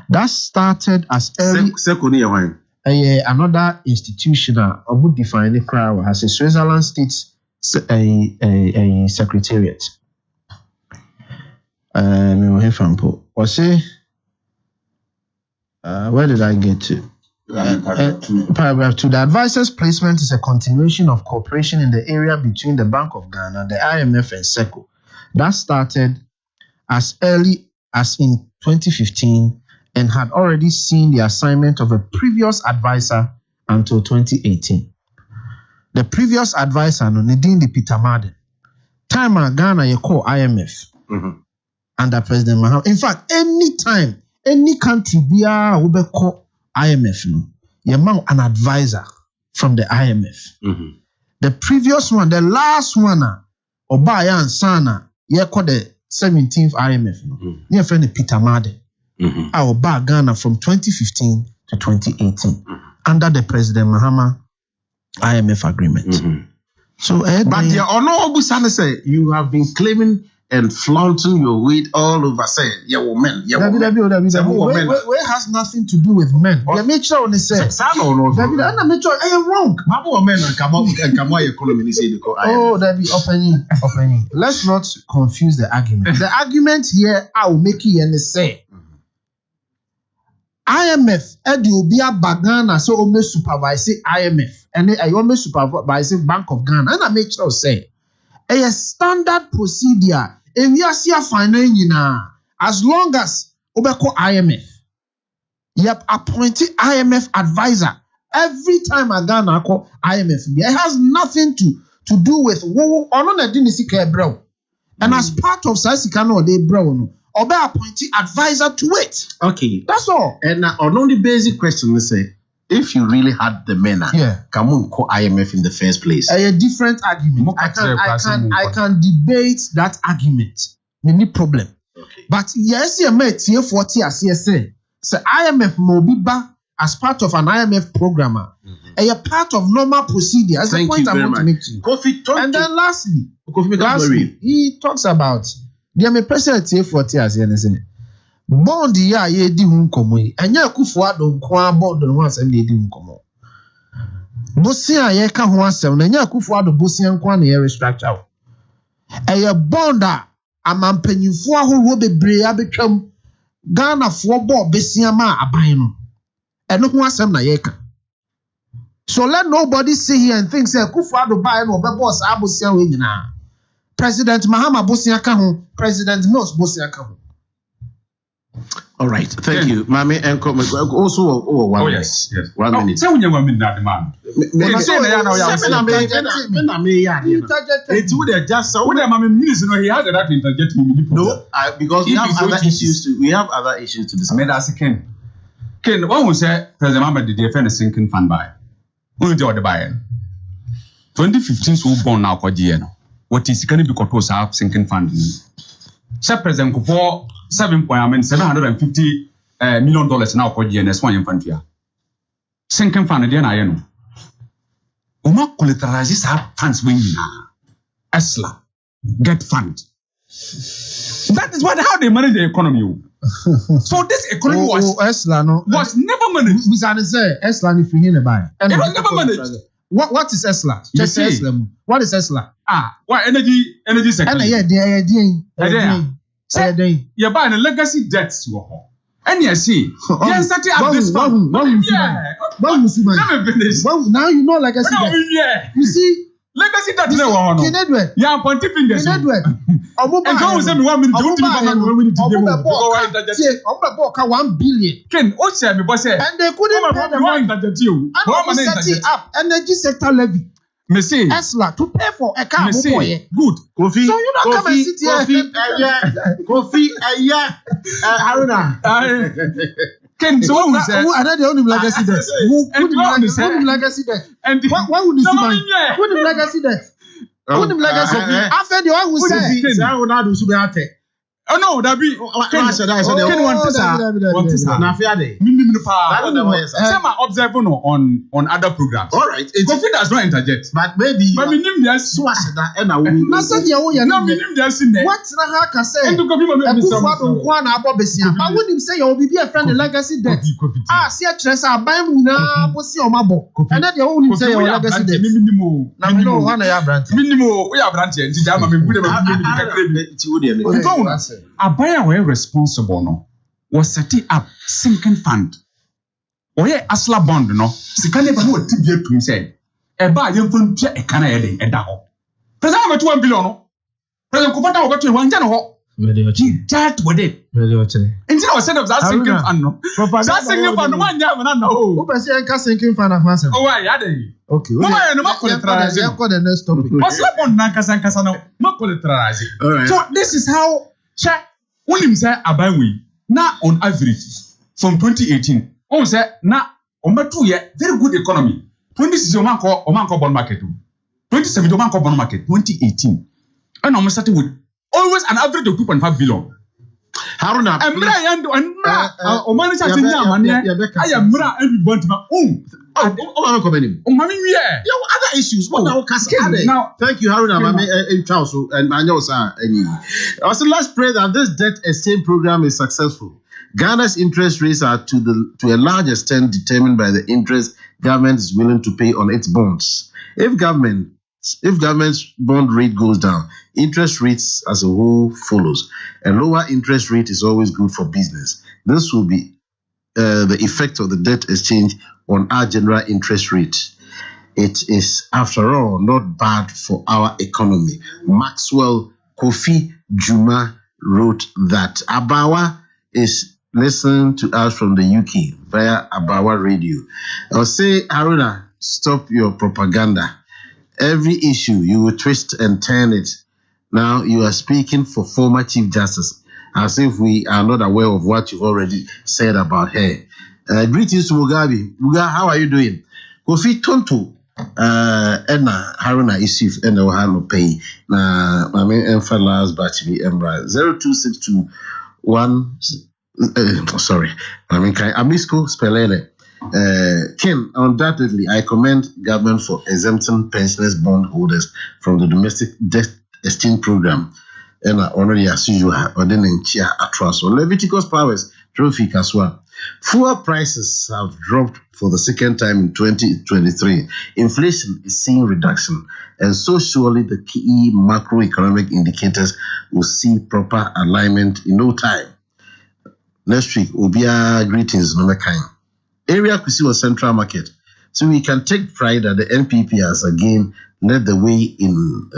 Speaker 6: That started as early...
Speaker 3: SECO ni yawan.
Speaker 6: Another institution who defined the crowd as a Switzerland state secretariat. Where did I get to? Paragraph 2. The advisor's placement is a continuation of cooperation in the area between the Bank of Ghana, the IMF, and SECO. That started as early as in 2015 and had already seen the assignment of a previous advisor until 2018. The previous advisor, Nadine de Peter Marden, time Ghana you call IMF under President Mahama. In fact, anytime, any country be will call IMF, you want an advisor from the IMF. The previous one, the last one, Obaya and Sana, yeah, called the 17th IMF. Near friend Peter Made. Our bar Ghana from 2015 to 2018 under the President Mahama IMF agreement. So,
Speaker 3: but the honorable son say you have been claiming and flaunting your weight all over, saying, "Yeah, woman, yeah, woman."
Speaker 6: Where has nothing to do with men. The nature on the say, David, I'm not sure I am wrong.
Speaker 3: Mabu men and come on economy say the
Speaker 6: oh, David, opening. Let's not confuse the argument. The argument here, I will make it and say, IMF, Ediobia Bagana, so almost supervise IMF, and I almost supervise Bank of Ghana, and I make sure say. A standard procedure if you see a financial as long as Obeko IMF you have appointed IMF advisor every time a Ghana call IMF it has nothing to do with who on a dinisika bro and as part of Sasikano they bro no obe appointed advisor to it.
Speaker 3: Okay,
Speaker 6: that's all.
Speaker 3: And on the basic question they say if you really had the men, come on, call IMF in the first place.
Speaker 6: A different argument. I can debate that argument. Any problem.
Speaker 3: Okay.
Speaker 6: But yes, you met here 40 as you say. So IMF Mobiba as part of an IMF programmer. A part of normal procedure. That's the point I want to make to you. And then lastly, he talks about the president here 40 as you say. Bond ya ye di hu nkomo yi anya Akufo-Addo nko bond no asem na di nkomo bosia ye ka ho asem na anya Akufo-Addo bosia nko na ye restructure eye bond a amampanyifo ahoro bebre abetwam Ghana fo bo besia ma aban no eno ho asem na ye ka. So let nobody sit here and think say Akufo-Addo buy no be boss abosia we nyina President Mahama bosia ka ho President Mills bosia ka ho.
Speaker 3: All right, thank you, Mami. And also, 1 minute.
Speaker 5: Yes.
Speaker 3: 1 minute.
Speaker 5: Say when you want me that man. It's with the just so when Mami minister he has that to interject me.
Speaker 3: No, because we have other issues to discuss.
Speaker 5: I mean that's Ken, what was say President Mahama did defend a sinking fund by? Who did the buy? 2015 so born now kwa GN. What is going to be called sinking fund? Sir President Kupo $750 million now for GNS one infantry. Sinking fund again, I know. Uma collateralizes our funds when ESLA get fund. That is how they manage the economy. So this economy was never managed.
Speaker 6: We say ESLA if you hear about it.
Speaker 5: It was never managed.
Speaker 6: What is ESLA? Just say ESLA. What is ESLA?
Speaker 5: What energy sector?
Speaker 6: Say,
Speaker 5: you're buying a legacy debts to her. And you see, yes, that this one.
Speaker 6: Let me finish. Now you know legacy debt. You see,
Speaker 5: legacy debt. Yeah, pointing fingers. And don't say 1 minute. Don't
Speaker 6: say 1 billion.
Speaker 5: Ken, what's your boss? And
Speaker 6: they couldn't pay the money that you. And set it up energy sector levy.
Speaker 5: Messi,
Speaker 6: ESLA to pay for a car.
Speaker 5: Good.
Speaker 3: Kofi.
Speaker 6: So you don't come and sit here.
Speaker 3: Kofi, Haruna.
Speaker 5: Ken, so who said?
Speaker 6: Who are the only legacy debt? Who legacy debt?
Speaker 5: And
Speaker 6: why would you see my? Who the legacy debt? Who the legacy? After the one who said,
Speaker 3: "I will not do so."
Speaker 5: Oh no, that be. Ken want to say.
Speaker 3: Na fiade.
Speaker 5: Some are observing on other programs.
Speaker 3: All right.
Speaker 5: Kofi does not interject.
Speaker 3: But maybe.
Speaker 5: But we name their
Speaker 3: swashed that and I will.
Speaker 6: Na say the one you know.
Speaker 5: We name their sin.
Speaker 6: What na ha ka say?
Speaker 5: And to Kofi mama be some.
Speaker 6: Akufo-Addo na abobesia. But when him say you will be a friend the legacy debt. See a trace aban mu na bosi o mabo. And that the one him say your legacy debt. Na me no one ya branch.
Speaker 5: Minimum we are branch and jam me bude me kakre. Abaya were responsible no was setting up sinking fund. Oye asla bond no sikane ba no tibie tum say e ba yemfon twa e kana ye den e da ho. President go 1 billion no. President Kupata go to 1 no ho. He dealt with it. Until I said of that sinking fund no. That sinking fund no one ya na no.
Speaker 6: Who be say enka sinking fund afase.
Speaker 5: Oh why ya dey.
Speaker 6: Okay.
Speaker 5: No ma no ma collateralize.
Speaker 6: The next topic.
Speaker 5: Asla bond na kasa no ma collateralize. So this is how check when him say abawi na on average from 2018 on say na on be 2 year very good economy 2016 oman ko bond market 2017 oman ko bond market 2018 and on started with always an average of 2.5 billion.
Speaker 3: Haruna,
Speaker 5: and everybody.
Speaker 3: Other issues. Now, thank you, Haruna. And I know, sir. Also, let's pray that this debt exchange program is successful. Ghana's interest rates are to a large extent determined by the interest government is willing to pay on its bonds. If government's bond rate goes down, interest rates as a whole follows. A lower interest rate is always good for business. This will be the effect of the debt exchange on our general interest rate. It is, after all, not bad for our economy. Maxwell Kofi Juma wrote that. Abawa is listening to us from the UK via Abawa Radio. I'll say, Haruna, stop your propaganda. Every issue, you will twist and turn it. Now you are speaking for former Chief Justice, as if we are not aware of what you've already said about her. Greetings to Mugabe. Mugabe, how are you doing? Kofi Tonto, Edna Haruna Isif, and Ohano Pay. Na Mami Enfa last batch be Embra 02621. Sorry, Amisco Spelele. Ken, undoubtedly, I commend government for exempting pensioners bondholders from the domestic debt exchange program. And already as usual, ordaining chair atrocious. So Leviticus powers, trophy as well. Fuel prices have dropped for the second time in 2023. Inflation is seeing reduction, and so surely the key macroeconomic indicators will see proper alignment in no time. Next week will be our greetings, no kind. Area Kusiwa Central Market. So we can take pride that the NPP has again led the way in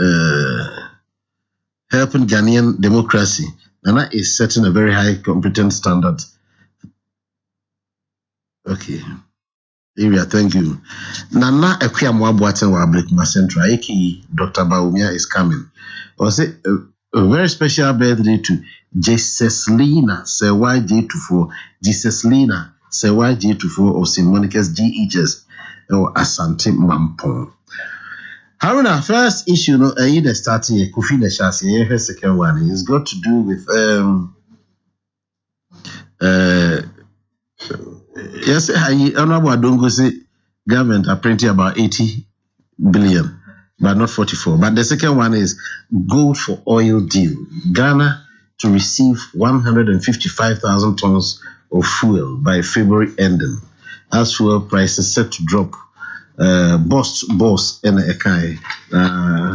Speaker 3: helping Ghanaian democracy. And that is setting a very high competent standard. Okay. Area, thank you. Nana Ekwia Mwabuaten wa Blakema Central, aka Dr. Baumia is coming. I'll say a very special birthday to Jeseslina Sewa J24. Jeseslina Sewa J24 of St. Monica's GHS or Asante Mampong. Haruna, first issue, no, either starting a Kofi Neshasi, her second one is got to do with yes, Honorable Adongo say government are printing about 80 billion, but not 44. But the second one is gold for oil deal. Ghana to receive 155,000 tons of fuel by February ending. As fuel prices set to drop. Boss and a kai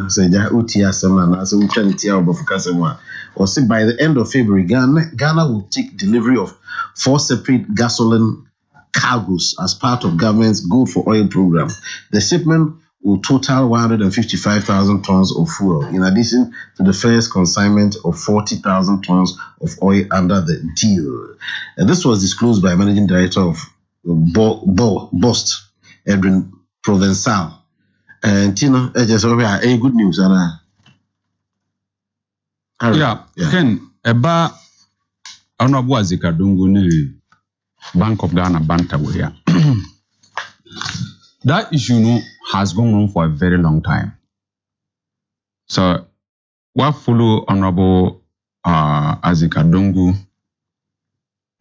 Speaker 3: say ja utia semana so we can tia obofukasema or say by the end of February Ghana will take delivery of 4 separate gasoline cargoes as part of government's Gold for Oil program. The shipment will total 155,000 tons of fuel, in addition to the first consignment of 40,000 tons of oil under the deal. And this was disclosed by Managing Director of Bost, Edwin Provençal. And Tino, just over here, good news, Anna.
Speaker 5: Yeah, Ken, Eba Honorable Azikadungu ne Bank of Ghana Bantawaya. That issue no has gone on for a very long time. So, what follow Honorable Azikadungu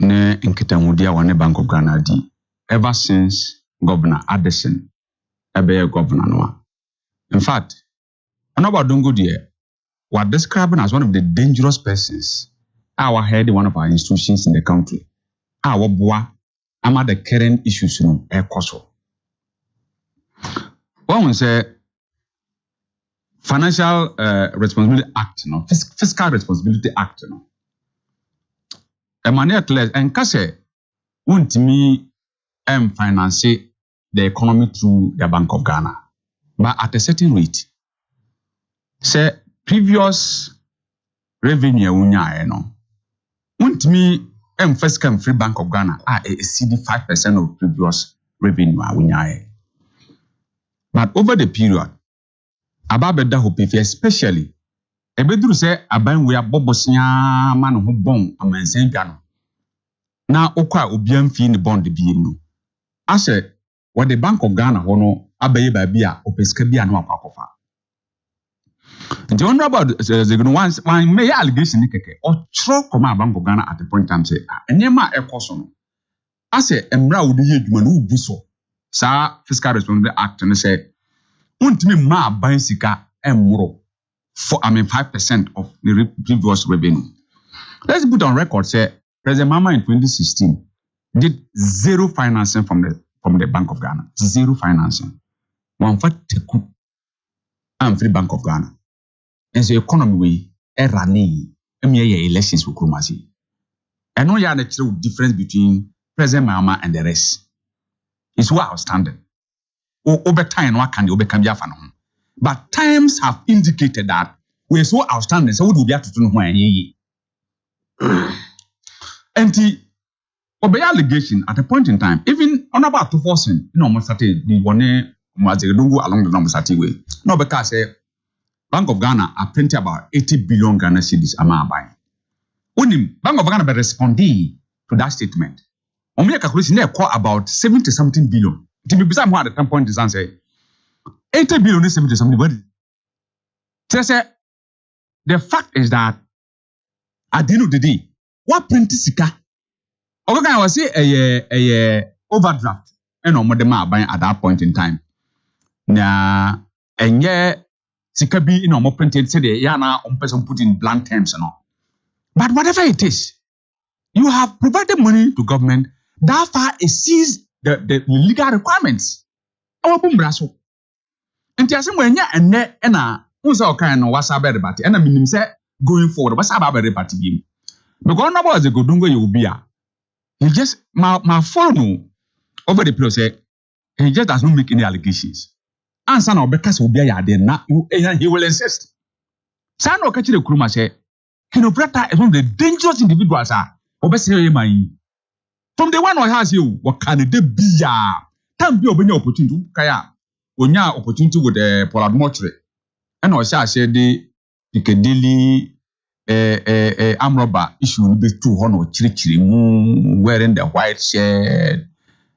Speaker 5: ne Nkitamudia wane Bank of Ghana di ever since Governor Addison ebe governor no. In fact, Honorable Adungu there was described as one of the dangerous persons. Our head one of our institutions in the country. Our boy, ama the current issues no ekoso. One will say Financial Responsibility Act, no, Fiscal Responsibility Act, no. Emmanuel Claire and Kase won't me finance the economy through the Bank of Ghana, but at a certain rate. Say previous revenue unya no won't me first come free Bank of Ghana exceed 5% of previous revenue unya. But over the period, ababeda hope especially ebeduru say aban we abobosia ma no ho bon amansan bia no na okwa obiam fi ni bond bi no ase what the Bank of Ghana hono abaye ba bia opeska bia no akwakofa. And the honorable once one may allegation or throw command Bank of Ghana at the point time say, and Yama a person. I say, Emra would be Manu Busso. Sir, Fiscal Responsibility Act and say, won't me ma buying sika and more for 5% of the previous revenue. Let's put on record, say, President Mama in 2016 did zero financing from the Bank of Ghana. Zero financing. One for Teku and Free Bank of Ghana. And the economy way, running, elections with Krumasi. And no the true difference between President Mama and the rest. It's what outstanding. Over time, what can you become Yafano? But times have indicated that we're so outstanding, so we will be able to know when ye. And the allegation at a point in time, even on about 2,000, almost the one was along the normal way. No, because Bank of Ghana are printing about 80 billion Ghana cedis amount buying. Only Bank of Ghana be responding to that statement. On my calculation, they call about 70-something billion. To be beside what at some point is answer 80 billion is 70-something. So the fact is that at the end of the day, what print sika? Okay, I was say a overdraft and on the map buying at that point in time. Na enye sika bi in on printed say the yana on person put in blunt terms and all. But whatever it is, you have provided money to government that far exceeds the legal requirements. Our bumbraso. And the same way, and net and who's our kind of what's about it, and I mean, say going forward, what's about the party game. Because now as a good dungo you be he just my follow over the process, he just does not make any allegations. And son of Becca's will be there now, he will insist. Son of catching the Kruma say, Kinobrata is one of the dangerous individuals obviously from the one who has you, what can it be? Can't be open opportunity kaya. Onya opportunity with the Pollard mortuary. And also I said the Piccadilly Amroba issue be 200 chiri wearing the white shirt.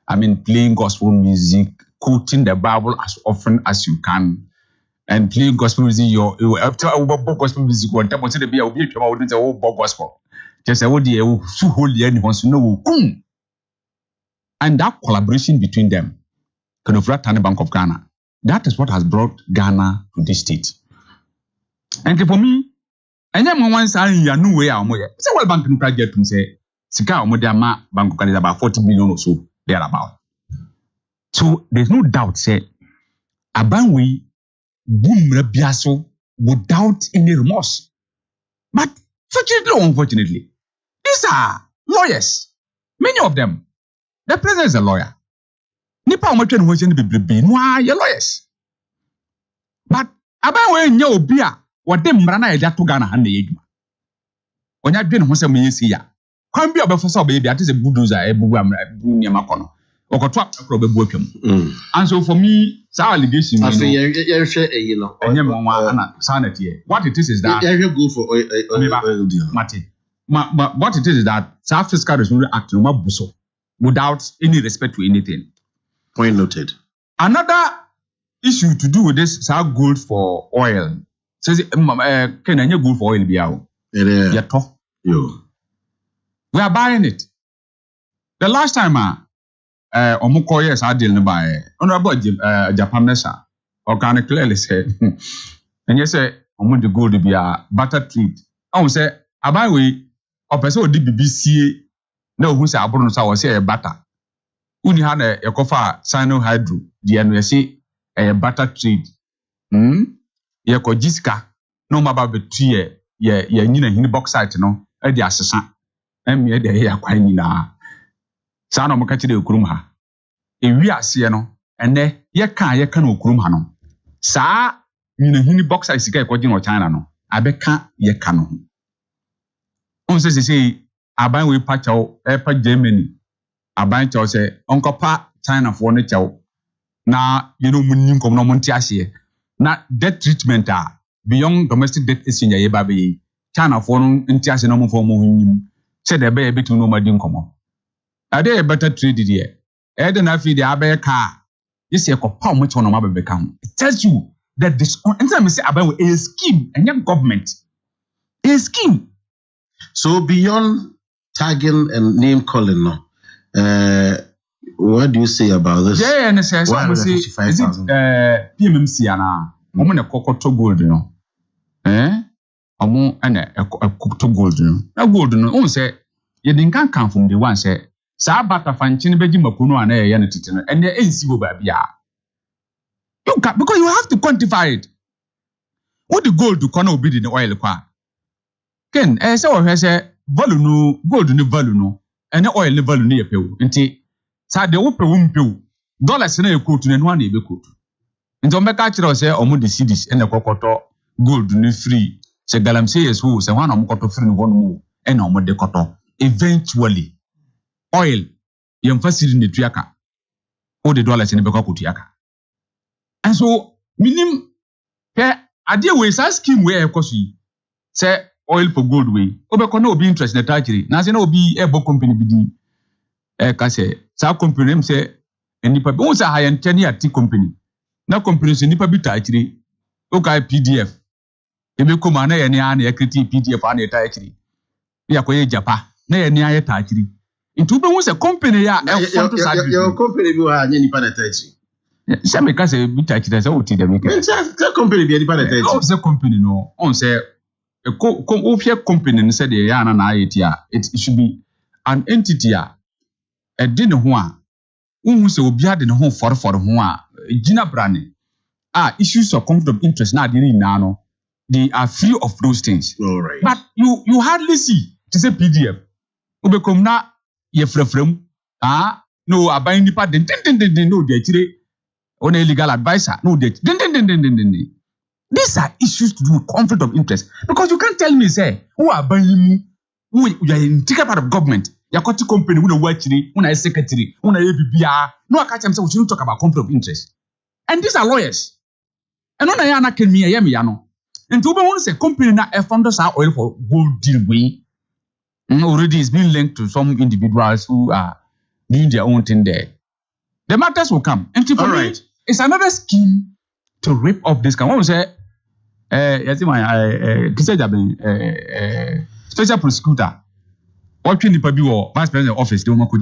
Speaker 5: I mean playing gospel music, quoting the Bible as often as you can, and playing gospel music. Your gospel music one time to be a week about the whole gospel. Just a word you so holy and wants to know. And that collaboration between them, kind of and the Bank of Ghana, that is what has brought Ghana to this state. And for me, and then once I knew where I'm at. So, well, Bank of Ghana to say, Sika Modama Bank of Ghana is about 40 billion or so, thereabout. So, there's no doubt, say, Abanwe boom Rabiaso without any remorse. But, fortunately or unfortunately, these are lawyers. Many of them. The president is a lawyer. Nipa omotra no hwe ni bebrebe no a ye lawyers. But aban we nya obi a wode mmara na ya to Ghana ha na yedwuma. Onya dwe ne ho se mo yesi ya. Kwan bi obefo se obebi ate se bulldozer ebubu amra bu niam akono. Okoto akro obebu atwam. And so for me, sa allegation
Speaker 3: I say ye hwe eyi no.
Speaker 5: Onye mo wa na sanity here. What it is that
Speaker 3: ye go for oil deal.
Speaker 5: Mate. What it is that South Fiscal Responsibility Act no mabuso without any respect to anything.
Speaker 3: Point noted.
Speaker 5: Another issue to do with this is how gold for oil. Says can any gold for oil be out?
Speaker 3: Yo.
Speaker 5: We are buying it. The last time Omoko yes I deal by honorable Japan Nessa or can clearly say and you say the gold to be a butter treat. I will say I buy we or person did BBC no who say Abon was say a butter. Uni had a cofa cyanohydro, the NSC a butter treat. Ye ko jiska no maba betrie ye nyina hini bauxite no e de asesa em ye de ya kwan nyina sa na mo ka kire okurum ha e wi ase no ene ye ka na okurum ha no sa nyina hini bauxite sika e ko gin o China no abeka ye ka no on se aban we pa chaw e pa Germany aban chaw se onkopa China for ne chaw na you know munnim kom no monti ase na debt treatment beyond domestic debt exchange ye ba be China for no nti ase no mo for mo hunyim se de be betu no madi nkomo ade e better trade there e de na fi de abe ka yes e ko pa mo che no ma be ka ho it tells you that this and I say about a scheme and your government. A scheme.
Speaker 3: So beyond tagging and name calling, what do you say about this?
Speaker 5: Yeah, and I say, PMMC and woman a cocoto gold, you know. And a cocoto gold, you know. Gold, you know, say, you didn't come from the one say, Sabata Fanchin Bejimakuno and a yanity, and the NCO baby. You can because you have to quantify it. What the gold do cannot be in the oil qua. Ken, so has a value gold in the value no, and the oil value near pill. Inti, sad the open womb pill. Dollars in a coat and one neighbor coat. And to make actual say, or the cities and the cocoto gold new free. Say Galam says who say one of cotton free one more and on the cotton. Eventually, oil, young facility in the triaka, or the dollars in the Bacocutiaka. And so, minim, I deal with a scheme where, of course, say oil for gold way. Obeko no be interest in the treasury. Now, say no be a book company BD. Kase, sa company say, and nipa be once a high and 10 year tea company. Now, companies in nipa be treasury. Okay, PDF. If you come on any equity PDF on a treasury. Ya kwa Japan. Na any eye treasury. Into be once a company ya.
Speaker 3: Your company you are any pan treasury.
Speaker 5: Some because a bit like that's all the make.
Speaker 3: The company be any pan treasury.
Speaker 5: The company no. On say a company and said the yana na it should be an entity a dinner one. Say obi ade ne ho for ho a gina brane. Issues of conflict of interest na dey no. They are free of those things.
Speaker 3: All right.
Speaker 5: But you hardly see to say PDF. Obekom na ye frefrem. No abayin nipa den no dey chire. On a legal advisor, no date. These are issues to do with conflict of interest. Because you can't tell me, say, who are buying who you are in take part of government, your company, who are watching, who are secretary, who are ABBR. No, I can't say we shouldn't talk about conflict of interest. And these are lawyers. And on a can me a yamiano. And to be honest, a company now funders our oil for gold deal way. Already it's been linked to some individuals who are doing their own thing there. The matters will come. And for me, it's another scheme to rip off this kind. What was it? Special prosecutor. What can you vice president office? They won't go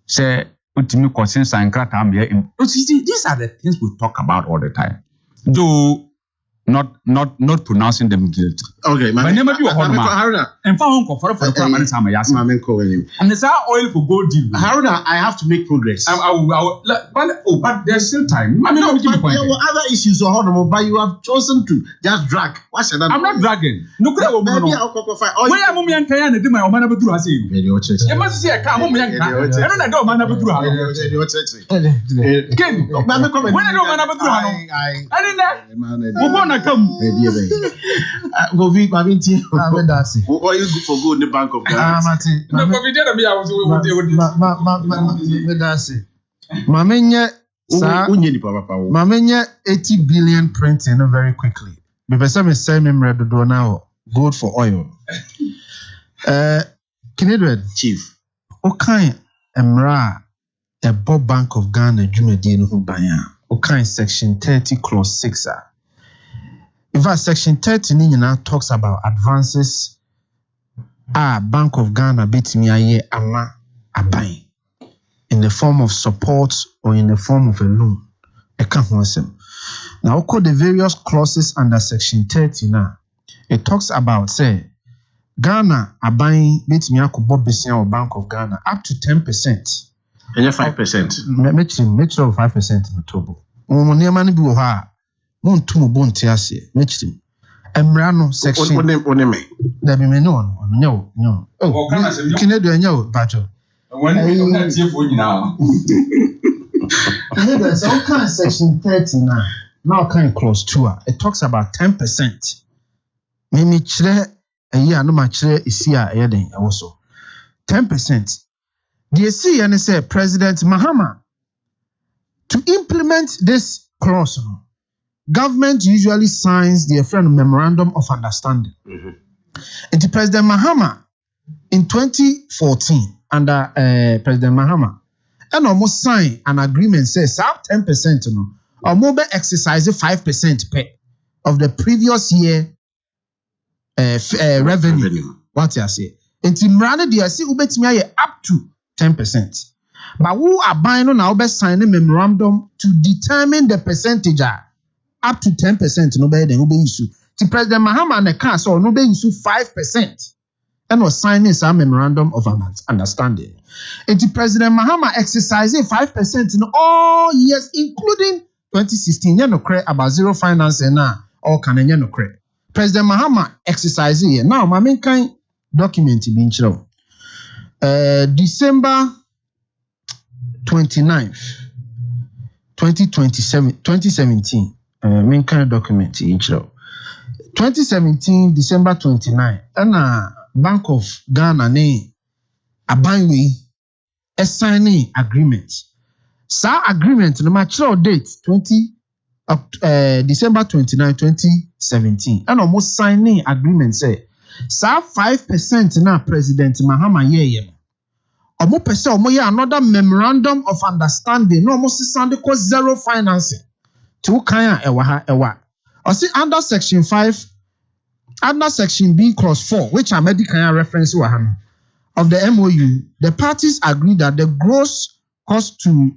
Speaker 5: say, ultimate consent and cratam here. These are the things we talk about all the time. Though not pronouncing them guilty.
Speaker 3: Okay,
Speaker 5: my name be Haruna. And for for and it's our oil for gold deal.
Speaker 3: Haruna, I have to make progress.
Speaker 5: But there's still time.
Speaker 3: There were other issues or but you have chosen to just drag.
Speaker 5: I'm not dragging. No, where am I and Kayana do my Omana Bedru has you? You must see a car. I don't know Mana Bedru. When I don't Mana Bedru, I didn't know. Come.
Speaker 3: Go Vic, what are you good for good in the Bank of Ghana?
Speaker 6: Mamenya 80 billion printing very quickly. Because some is saying now gold for oil. Kinedred
Speaker 3: Chief.
Speaker 6: Okay, Emra a Bob Bank of Ghana Jumedin Hubaya. Okay, section 30 clause 6. In fact, section 30 now talks about advances. Bank of Ghana beat me a ama abai in the form of support or in the form of a loan. I can't answer. Now, call the various clauses under section 30 now. It talks about say Ghana abai beat me a kubo or Bank of Ghana up to 10%.
Speaker 3: And 5%.
Speaker 6: Make sure 5% in the total. Money be won to bon tiasi, Mitchim. Emrano section. There be no. Oh, can I do a no, Badger? There's all kind of section 30 now. Now, kind of close to her. It talks about 10%. Mimi chre a year no much is here also. 10%. The see and say President Mahama to implement this clause. Government usually signs the memorandum of understanding. And the President Mahama in 2014 under President Mahama and almost signed an agreement says 10% or mobile exercise 5% per of the previous year revenue. What you say? Enti mrane de say ubetimi aye up to 10%. But who are buying on our sign a memorandum to determine the percentage up to 10% no better than issue. To President Mahama and the council no be issue 5% and was signing some memorandum of understanding. And to President Mahama exercising 5% in all years, including 2016, no credit about zero finance and now all can no credit. President Mahama exercising here. Now, my main kind document being shown. December 29th, 2017. Main kind document in show. 2017, December 29th. And Bank of Ghana ne Abanwe a signing agreement. Sa agreement no mature date December 29, 2017. And almost signing agreement say sa 5% na President Mahama ye. Omo pese omo ye another memorandum of understanding. No almost sound ko zero financing. To kan ewa. O see under section 5 under section B clause 4, which are medical reference of the MOU, the parties agree that the gross cost to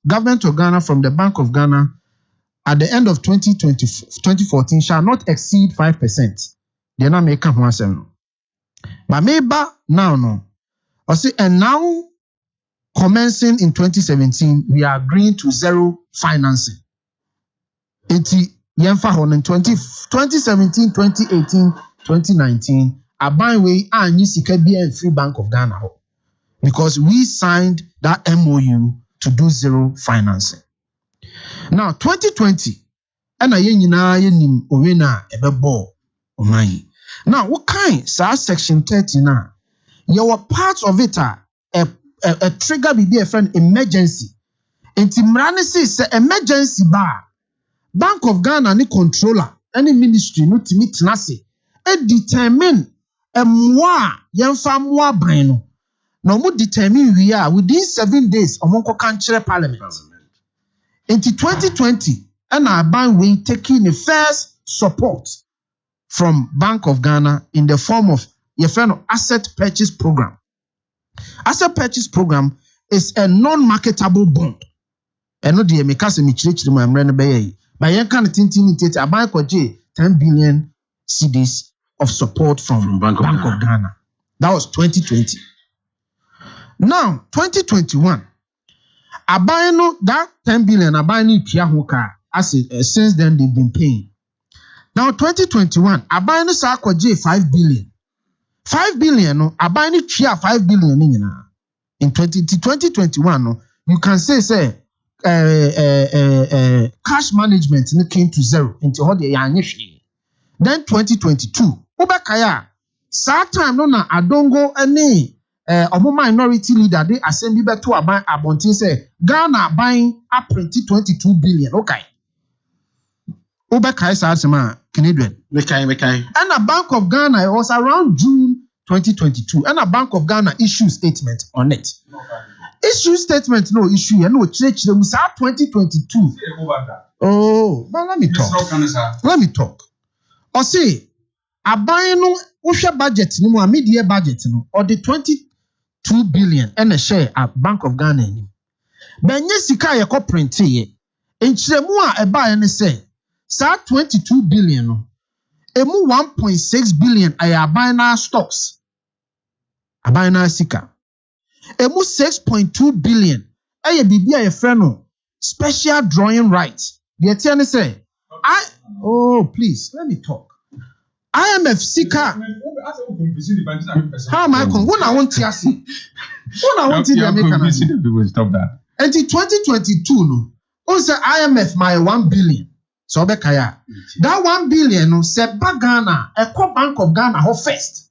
Speaker 6: government of Ghana from the Bank of Ghana at the end of 2014 shall not exceed 5%. They're not making one seven. But maybe now, no. And now, commencing in 2017, we are agreeing to zero financing. Yemfa hon in 2017, 2018, 2019, Abanwe and Sika and Free Bank of Ghana. Because we signed that MOU to do zero financing. Now, 2020, and I nim owena ebebo omai. Now, what kind section 30 now? Your parts of it are a trigger be a friend emergency. And Timrani says emergency bar. Bank of Ghana ni controller any ministry no timi tenase e determine emwa yemfa mwa bran no na mo determine we are within 7 days omonko kan kire parliament into 2020 and our bank we taking the first support from Bank of Ghana in the form of your friend asset purchase program. Asset purchase program is a non-marketable bond and no the make us a michire mo amre no be by yen kan tintin tete aban kwaje 10 billion cedis of support from Bank of Ghana. That was 2020. Now 2021 aban no that 10 billion aban ni tua ho ka as since then they've been paying. Now 2021 aban no sa kwaje 5 billion. 5 billion no aban ni tua 5 billion ni nyina. In 2021 no you can say cash management came to zero into how they are. Then 2022, Obakaya, that time no na Adongo any minority leader they assembly to Abon say Ghana buying up 22 billion. Okay. Obakaya Sasema Canadian. And a Bank of Ghana was around June 2022, and a Bank of Ghana issued statement on it. Issue statement no issue and no church them 2022. Oh, but let me talk. Or say aban no usha budget ni mo media budget no or the 22 billion and a share at Bank of Ghana ni. Benye sika ye ko print ye. Enchiremu a eba ne say sa 22 billion no emu 1.6 billion aban na stocks. Aban na sika. Emu 6.2 billion. Eye bibi a friend no special drawing rights. The attorney say, please let me talk. IMF Sika. How am I going? When I want to see. When I want to stop that. Until 2022 no. On say IMF my 1 billion. So bekaya. That 1 billion no se Ghana, Eko Bank of Ghana ho first.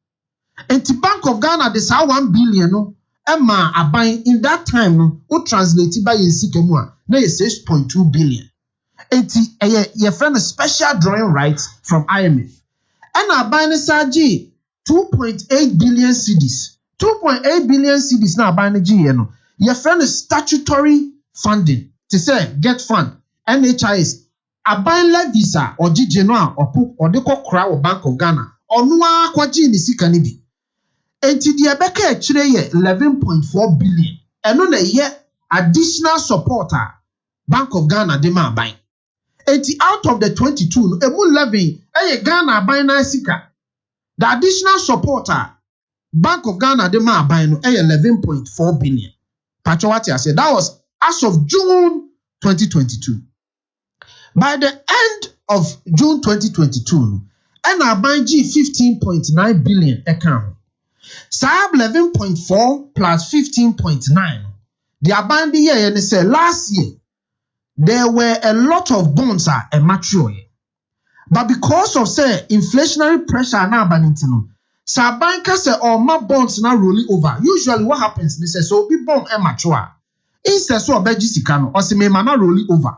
Speaker 6: Until Bank of Ghana this 1 billion no. Emma aban in that time no who translated by Yensikemu na 6.2 billion. Enti your friend a special drawing rights from IMF. And aban saji 2.8 billion cedis. 2.8 billion cedis na aban ji no. Your friend is statutory funding. To say get fund.
Speaker 2: NHIS aban levies or GJ or the crowd Bank of Ghana or Noa Kwaji ni sika ni bi. Enti the Abeka actually 11.4 billion. And on a year additional supporter Bank of Ghana de ma buying. Enti out of the 22, emu 11 Ghana buying na sika. The additional supporter Bank of Ghana de ma buying 11.4 billion. Pachawati I said that was as of June 2022. By the end of June 2022, and buying G 15.9 billion account. Sab 11.4 plus 15.9. The abandoned year and say last year there were a lot of bonds are mature. But because of say inflationary pressure now banintino, Sabanka say all my bonds now rolling over. Usually what happens? They say so be bond mature. Instead so beji sikano or say me mana rolling over.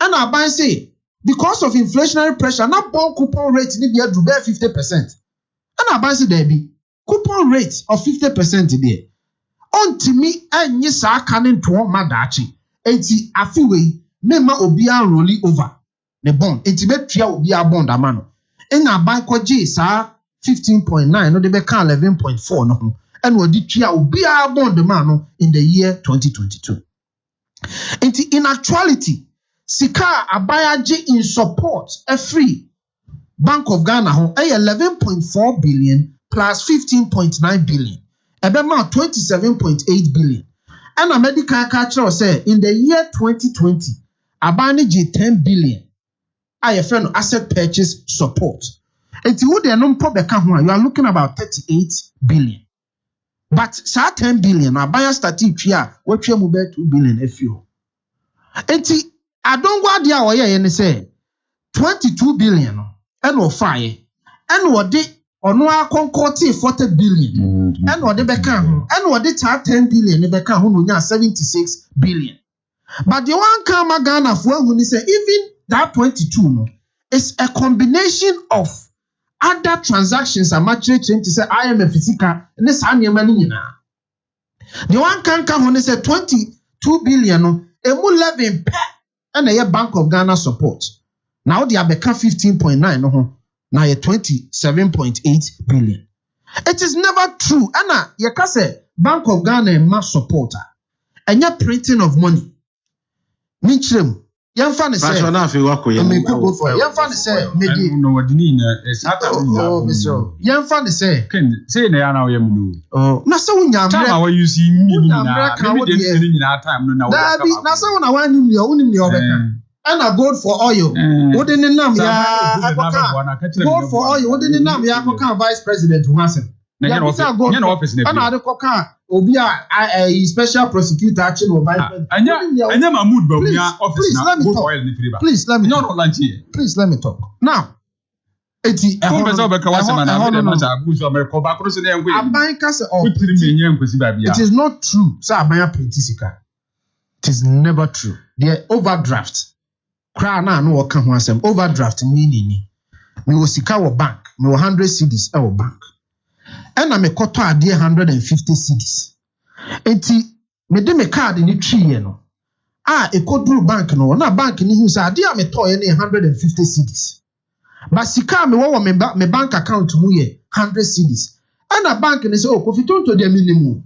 Speaker 2: And our bank say because of inflationary pressure, now bond coupon rate need be 50%. And our bank say there be coupon rate of 50% there. Unto me, and yes, I can't to madachi. Eti afiwe, mema obia rolling over the bond. Eti betria obia bond amano. And our bank J sa 15.9, no de beka 11.4 no. And what did tria obia bond the mano in the year 2022. Eti in actuality, Sika abayaji in support a free Bank of Ghana home 11.4 billion plus 15.9 billion. About 27.8 billion. And a medical catcher say in the year 2020, Abaniji 10 billion. I friend asset purchase support. And you would you are looking about 38 billion. But sa 10 billion, Abaya static here, what you move 2 billion if you. And I don't go there or yeah, and say 22 billion and or fire and what they or no concord 40 billion and what they become and what they charge 10 billion they become 76 billion. But the one come Ghana for when they say even that 22 no is a combination of other transactions and matching to say IMF physical and this money now. The one can come when they say 22 billion no emu 11 and a Bank of Ghana support. Now they have become 15.9 no. Now you're 27.8 billion. It is never true. Anna, you can say Bank of Ghana and mass supporter. And you're printing of money. Minchrim. Young fan say, I'm go for it. Young fan say, maybe no, what do you know? It's not a young fan say, say, now you know. Oh, now so when you see me, now time. No, now so when I want you, only and I go for oil. What in the name? Go for oil. What in the name? Ya vice president who has it. Office. And I coca obi a special prosecutor action or vice president. Anya Mahmoud ba office na go for oil ni friba. Please let me talk. No lunch here. Please let me talk. Now, eti it is not true. Sir Abaya Pentisika. It is never true. The overdraft. Kra na no waka ho asem overdraft meaning me wo sika wo bank me wo 100 cedis e wo bank e na me koto ade 150 cedis enti me de me card ni twiye no e koduru bank no na bank ni hu sa ade a me to ye na 150 cedis ba sika me wo me bank account mu ye 100 cedis e na bank ni say Kofi tonto de minimum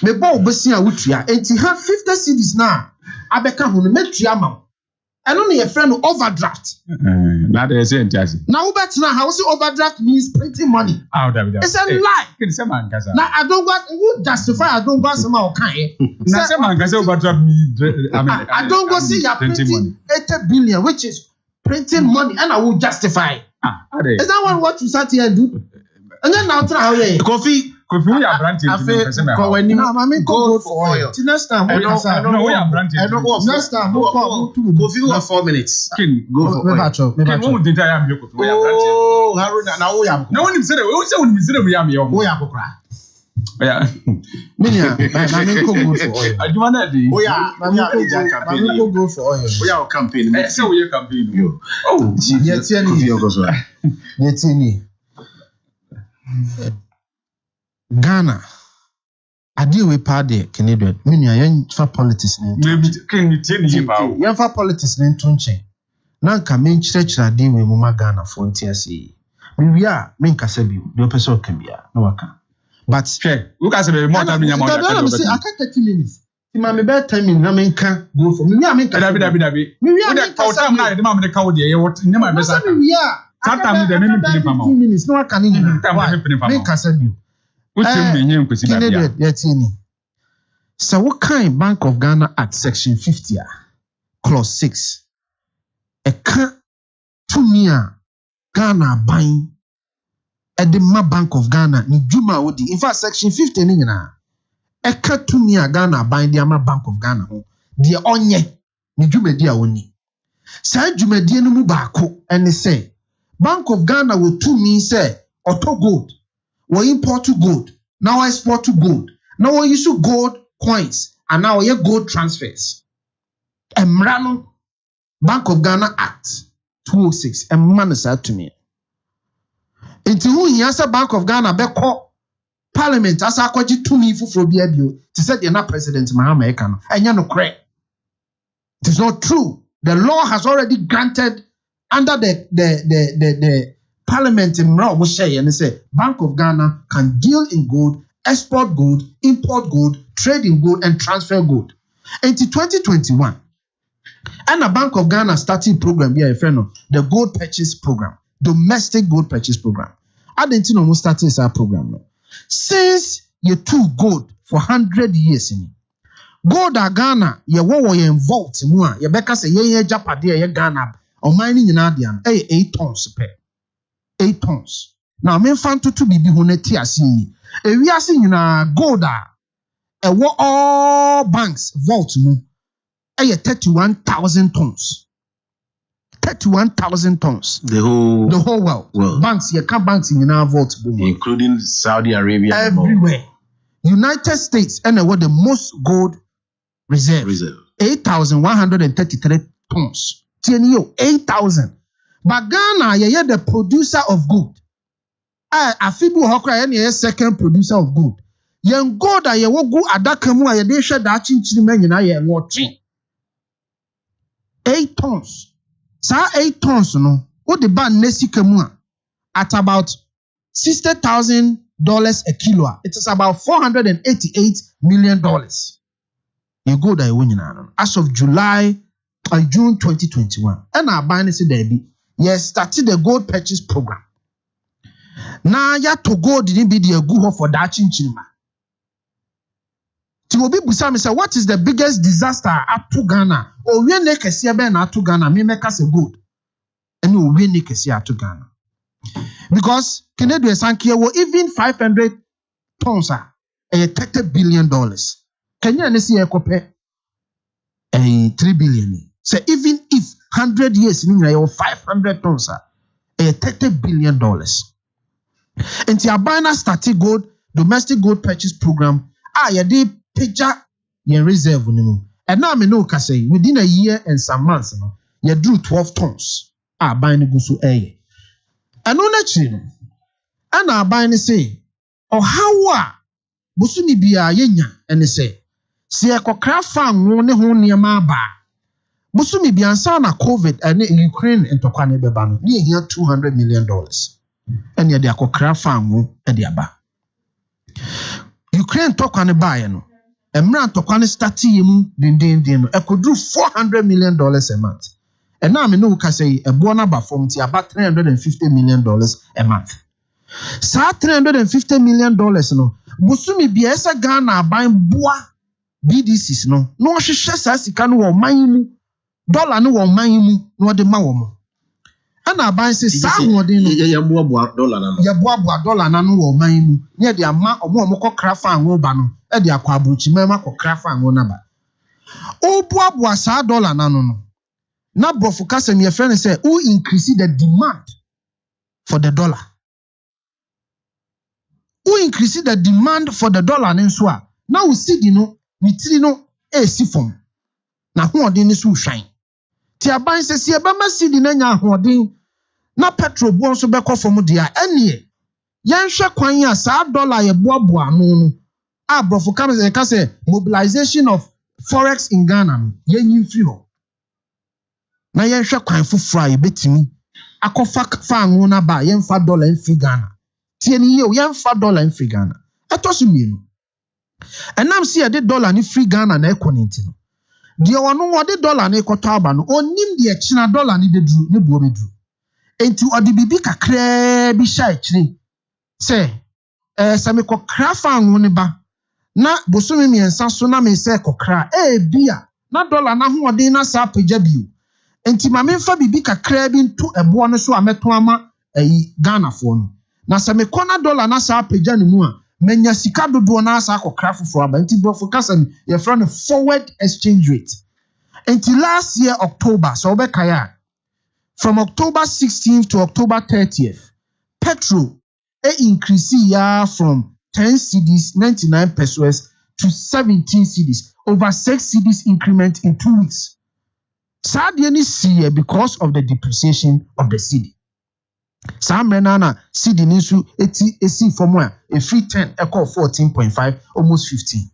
Speaker 2: me bo obesia wutua enti ha 50 cedis na abeka hu no metua ma. I don't need a friend overdraft.
Speaker 5: Now they say
Speaker 2: now how see overdraft means printing money. It's a lie. Now I don't want who justify I don't want some okay.
Speaker 5: Now some man can say overdraft means
Speaker 2: I don't go see you're printing 80 billion, which is printing money, and I will justify. Is that what you sat here and do? And then now try
Speaker 3: Kofi.
Speaker 5: If we are branching,
Speaker 2: go for oil. Next time, we are branching. Next time, go for 4 minutes.
Speaker 3: Go for oil. Oh, Haruna, now we are. No one said we are here. We are cry.
Speaker 5: Yeah.
Speaker 2: Minya, I mean, go for oil.
Speaker 5: I do want that.
Speaker 3: We are campaign.
Speaker 2: Go for oil.
Speaker 3: We are campaign.
Speaker 5: So we are campaign.
Speaker 3: Oh,
Speaker 2: yet Ghana, ade
Speaker 6: we party Canadian. Many are for politics.
Speaker 5: Maybe can you tell me about?
Speaker 6: Yan for politics in Tunche. Nanka main church radi we muma Ghana frontier see. We are main kasebi. The person can be no waka. But
Speaker 5: check. Who can say more than me?
Speaker 6: I can't 30 minutes. My bed time in America go for me. I mean,
Speaker 5: Dabi. We are time now. The mama the cow there. What? Never mind.
Speaker 6: We are.
Speaker 5: Sometimes the name is
Speaker 6: 2 minutes. No, I can't even. Make kasebi.
Speaker 5: What you mean?
Speaker 6: Canadian, yetini. So what kind Bank of Ghana Act Section 50 Clause 6? A can to me Ghana buying at the Bank of Ghana ni Juma Odi. In fact, Section 50 ni na. A can to me Ghana buying the Bank of Ghana ho. The onye ni Juma dia oni. Say Juma dia no mu baako and they say Bank of Ghana will to me say auto gold. We import to gold. Now I export to gold. Now we use gold coins. And now we gold transfers. Emrano Bank of Ghana Act 206. Emrano said to me. Into who he answer Bank of Ghana beko Parliament as I call you to me for BIBO to say you're not President Mahama Ekano. And you're no correct. It is not true. The law has already granted under the Parliament in Mra will say and they say Bank of Ghana can deal in gold, export gold, import gold, trade in gold, and transfer gold. Until 2021, and a Bank of Ghana starting program here, the gold purchase program, domestic gold purchase program. I didn't know who started this program now. Since you took gold for 100 years in gold Ghana, you were involved in more. You better say ye Japadia, ye Ghana, or mining in Adian, 8 tons per. 8 tons. Now, men found to be honeti as we are seeing gold all banks vault 31,000 tons. 31,000 tons.
Speaker 3: The whole
Speaker 6: world. Banks, you can't banks in our vault,
Speaker 3: including Saudi Arabia,
Speaker 6: everywhere. United States and what the most gold reserve. 8,133 tons. 8,000. But Ghana, you're the producer of gold. Afibu Hokra, you're second producer of gold. Young gold, you will go at that Kamu, you share that chinchman, and watching 8 tons. So 8 tons, no. What the ban Nesi Kamu at about $60,000 a kilo. It is about $488 million. You go there, as of June 2021. And our buying is there. Yes, started the gold purchase program. Now, ya to gold didn't be the good for that chinchima. Timobi Busami said, what is the biggest disaster at to Ghana? Or we make a seaben at to Ghana, me make us a good. And we make a sea at to Ghana. Because Canadian Sankia were even 500 tons are $30 billion. Can you see a copy? 3 billion. So even if 100 years in your 500 tons are $30 billion. And the Abana started gold, domestic gold purchase program. You did picture your reserve. And now I know say within a year and some months, you drew 12 tons. Buying go so and on actually, and I buying say, or how Busumi be a yenya and they say, see a craft farm one near my bar. Busumi be ansana COVID and Ukraine and Tokane Bebano near here $200 million. And yet they are craft farm at the aba. Ukraine Tokane Bayano. And Mran Tokane stati din. I could do $400 million a month. And now I know can say a bona from about $350 million a month. Sa $350 million no. Busumi biasa Ghana buying boa BDCs no. No she sa sika no wo man dollar no wo man no de ma wo mo. Ana buying say sa ho de no.
Speaker 3: Ya boa dollar na no.
Speaker 6: Ya boa dollar na no wo man mu. Ne de ama omo kokra fa anwo ba no. E de akwa abruchi mema kokra fa anwo na ba. O boa sa dollar na no. Na brofu kasem your friend say who increase the demand for the dollar. Who increase the demand for the dollar and so on. Now we see nitiri no si form. Na hoodin is so shine. Ti aban se si ebema si di na nya hoodin na petrol bo so beko form dia enie. Yan hwe kwan ya sa dollar ye boaboa no Brofo comes and can say mobilization of forex in Ghana. Yen free ho. Na yen hwe kwan foforo a betimi akofa fa anwona ba yen fa dollar in free Ghana. Tie ni ye yen fa dollar in free Ghana. Etoso mienu. Enam si de dollar ni free Ghana na ekonenti no. Die wono wode dollar na ekoto aba no onim de ekina dollar ni bedru ne buo bedru. Enti odi bibi kakra bi sha ekire. Se me kokra fa anwone ba na bosome miensa so na me se kokra bia na dollar na ho ode na sa pagya bio. Enti ma memfa bibi kakra bi nto ebo no so ameto ama Ghana fo no. Na se me kona dollar na sa pagya ne mu a menya sika dodo na sa kokra foforo aba. Enti brofo kasa ye friend forward exchange rate. Until last year October, so obekaya from October 16th to October 30th, petrol increase ya from 10 cedis 99 pesos to 17 cedis, over 6 cedis increment in 2 weeks. Sadly, see because of the depreciation of the cedi. Some renana cedi nisu eti from where a free 10 equal 14.5 almost 15.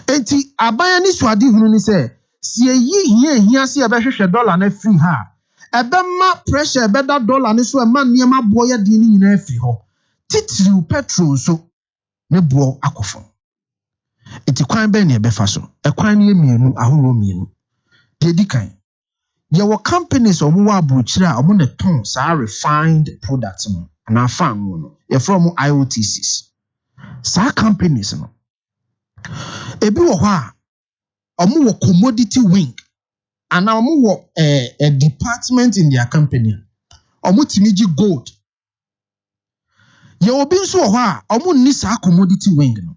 Speaker 6: Enti abaya ni swadi hunu ni say si ye hia si ebehwehwe dollar na free ha ebema pressure ebeda dollar ni so ema niema boya di ni nyina free ho titiri petrol so ne bo akofo enti kwan be na ebefa so ekwan ni emienu ahoro mienu de dikan ye wo companies omo wa abrochire a omo ne ton sa refined products no na fa anwo no ye from IOTCs sa companies no ebi wo ho a omo wo commodity wing and omo wo a department in their company omo timiji gold ye obi nso wo ho a omo ni sa commodity wing no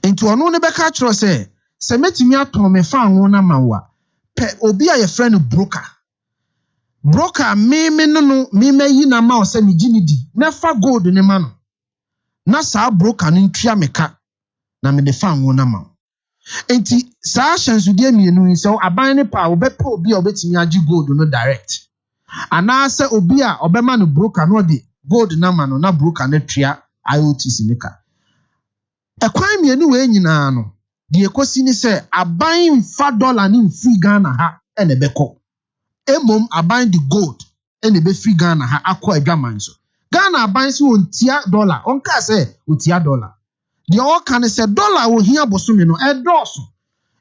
Speaker 6: enti ono ne beka kiro se metimi aton me fa anwo na mawa pe obi a ye friend broker me yi na ma o se me ginidi na fa gold ne ma no na sa broker no ntwa meka na me de fa anwo na ma enti sa shansude mienu so aban ne pa obepa obi a obetimi agi gold no direct ana se obi a obema no broker no de gold na ma no na broker ne twa IOTC nika ekwan mienu we nyina no de ekosi ni se aban fa dollar ni free Ghana ha ene beko emom aban the gold ene be free Ghana ha akọ adwaman so Ghana aban se ontia dollar onka se otia dollar de o kan se dollar wo hia bosome no edoso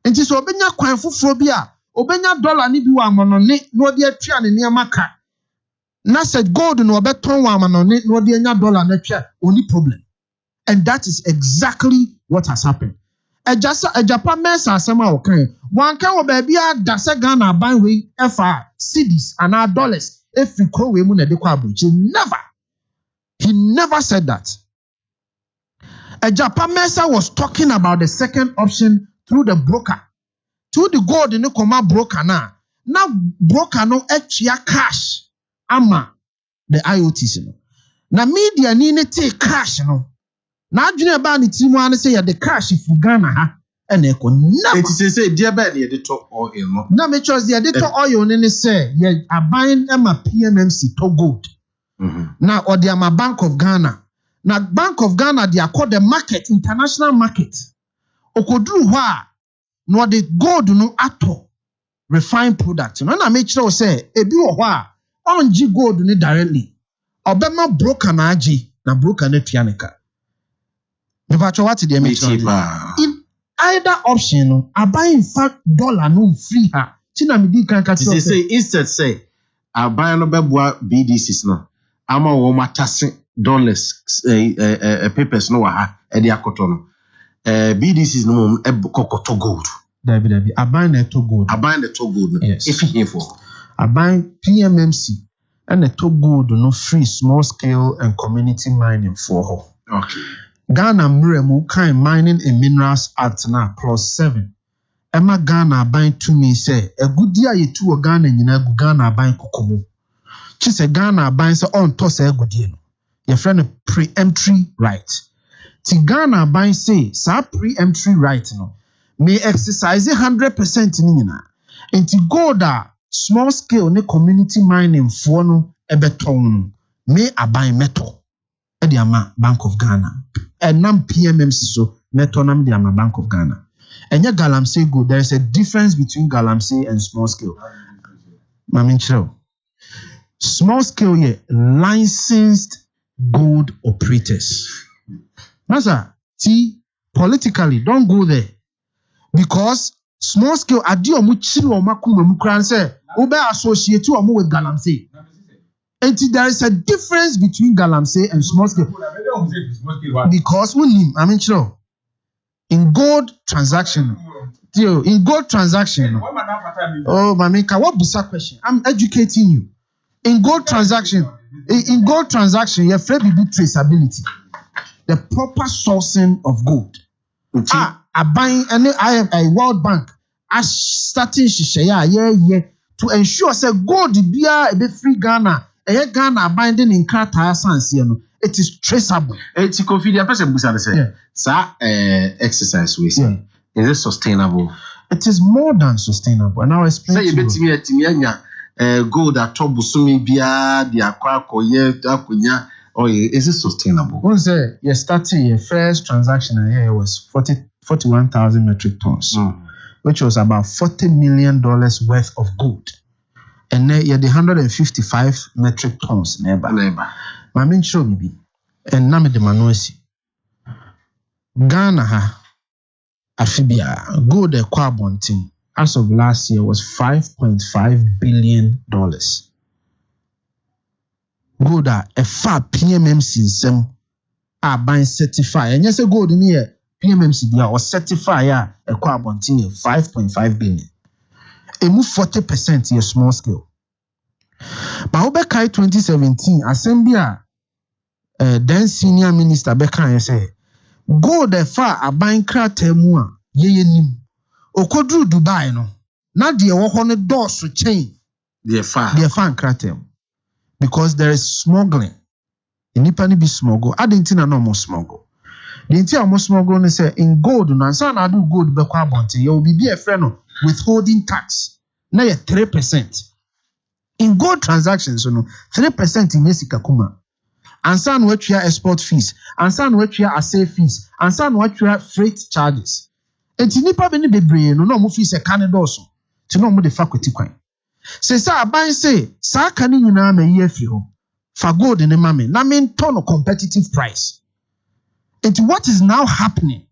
Speaker 6: enti so obenya kwan foforo bi a obenya dollar ni bi wa amono ne no de atwa ne niam aka na se gold no obeton wa amono ne no de anya dollar na twa only problem. And that is exactly what has happened. Japan mess asema okay. One can baby da se Ghana ban we FR cedis and our dollars if we call we mu na de kwa abrochi. He never said that. Japan Mesa was talking about the second option through the broker. Through the gold in the comma broker now. Now broker no extra cash ama the IOTC no. Na media ni take cash no. Na adwene ba ni timu an say ya the cash if Ghana ha ene ko never.
Speaker 3: It say dear ba na the top oil no.
Speaker 6: Na me chose the top oil ni say ye aban ema PMMC to gold. Na or the ama Bank of Ghana. Na Bank of Ghana they are called the market, international market. Okodru ho a no the gold no ato refined product. No na make sure say ebi wo ho a onji gold ni directly. Obema broker na agi na broker na tuaneka. Never what the make sure. In either option no abuy in fact dollar no free her. Tina me di kan ka
Speaker 3: say instead say abuy no beboa BDCs no. Ama wo matase dollars papers no wa ha e de akoto no BDCs no kokoto gold
Speaker 6: dabi aban na to gold
Speaker 3: no if you for
Speaker 6: aban PMMC and the to gold no free small scale and community mining for her.
Speaker 3: Okay.
Speaker 6: Ghana mremu kind mining and minerals act na +7 Emma Ghana aban to me say a good dia ye tu Ghana nyina gu Ghana aban kokomo chi say Ghana aban say on to say good dia no your friend preemptory right. Ti Ghana aban say sa preemptory right no may exercise 100% ni nyina. Enti gold a small scale ne community mining for no ebeton may aban metal e di ama Bank of Ghana and nam PMMC so metonam de ama Bank of Ghana. And your galamsey gold, there is a difference between galamsey and small scale. Maminchiro. Small scale here, licensed gold operators. Master, see, politically, don't go there. Because small scale, adio muchiru o makuma mukran say, ube associate you with galamsey. And there is a difference between galamsey and small scale. Because Maminchiro. In gold transaction, oh, Mamika, what was that question? I'm educating you. In gold transaction, you have traceability, the proper sourcing of gold. A buying a World Bank as starting to ensure say gold be a free Ghana, Ghana binding in Krata sans. It is traceable.
Speaker 3: It's a confident person. Exercise we say. Is it sustainable?
Speaker 6: It is more than sustainable. And I'll explain. Say
Speaker 3: you bet me gold at top busumi bia the aqua or is it sustainable?
Speaker 6: One say you're starting your first transaction here was 41,000 metric tons, which was about $40 million worth of gold. And then you're the 155 metric tons neighbor. Mamin show me and name de manuesi. Ghana ha afibia gold e kwa bontin as of last year was $5.5 billion. Gold a fa PMMC nsem a ban certify. And yes, gold in here PMMC dia or certify ya e kwa bontin $5.5 billion. E move 40% here small scale. But Obekai 2017 assembly then senior minister Bekan say gold e fa aban krata mu a ye nim okodru Dubai no na de wo ho ne dose chain
Speaker 3: de fa
Speaker 6: krata because there is smuggling inipa ni bi smuggle adentina no mo smuggle the entire mo smuggle no say in gold no ansa na do gold be kwa bonte ye obi bi e frɛ no withholding tax na ye 3% in gold transactions no 3% in yesika kuma. Ansan what you export fees, ansan what you assay fees, ansan what you freight charges. And nipa be ni bebre no mo fees e Canada so. Ti no mo de faculty kwan. Se sa aban say sa ka ni nyina ma ye afri ho. Fa gold ne ma me na me turn a competitive price. And what is now happening?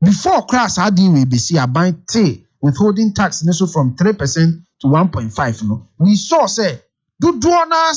Speaker 6: Before class adin we be see aban tay withholding tax so from 3% to 1.5 no. We saw say do na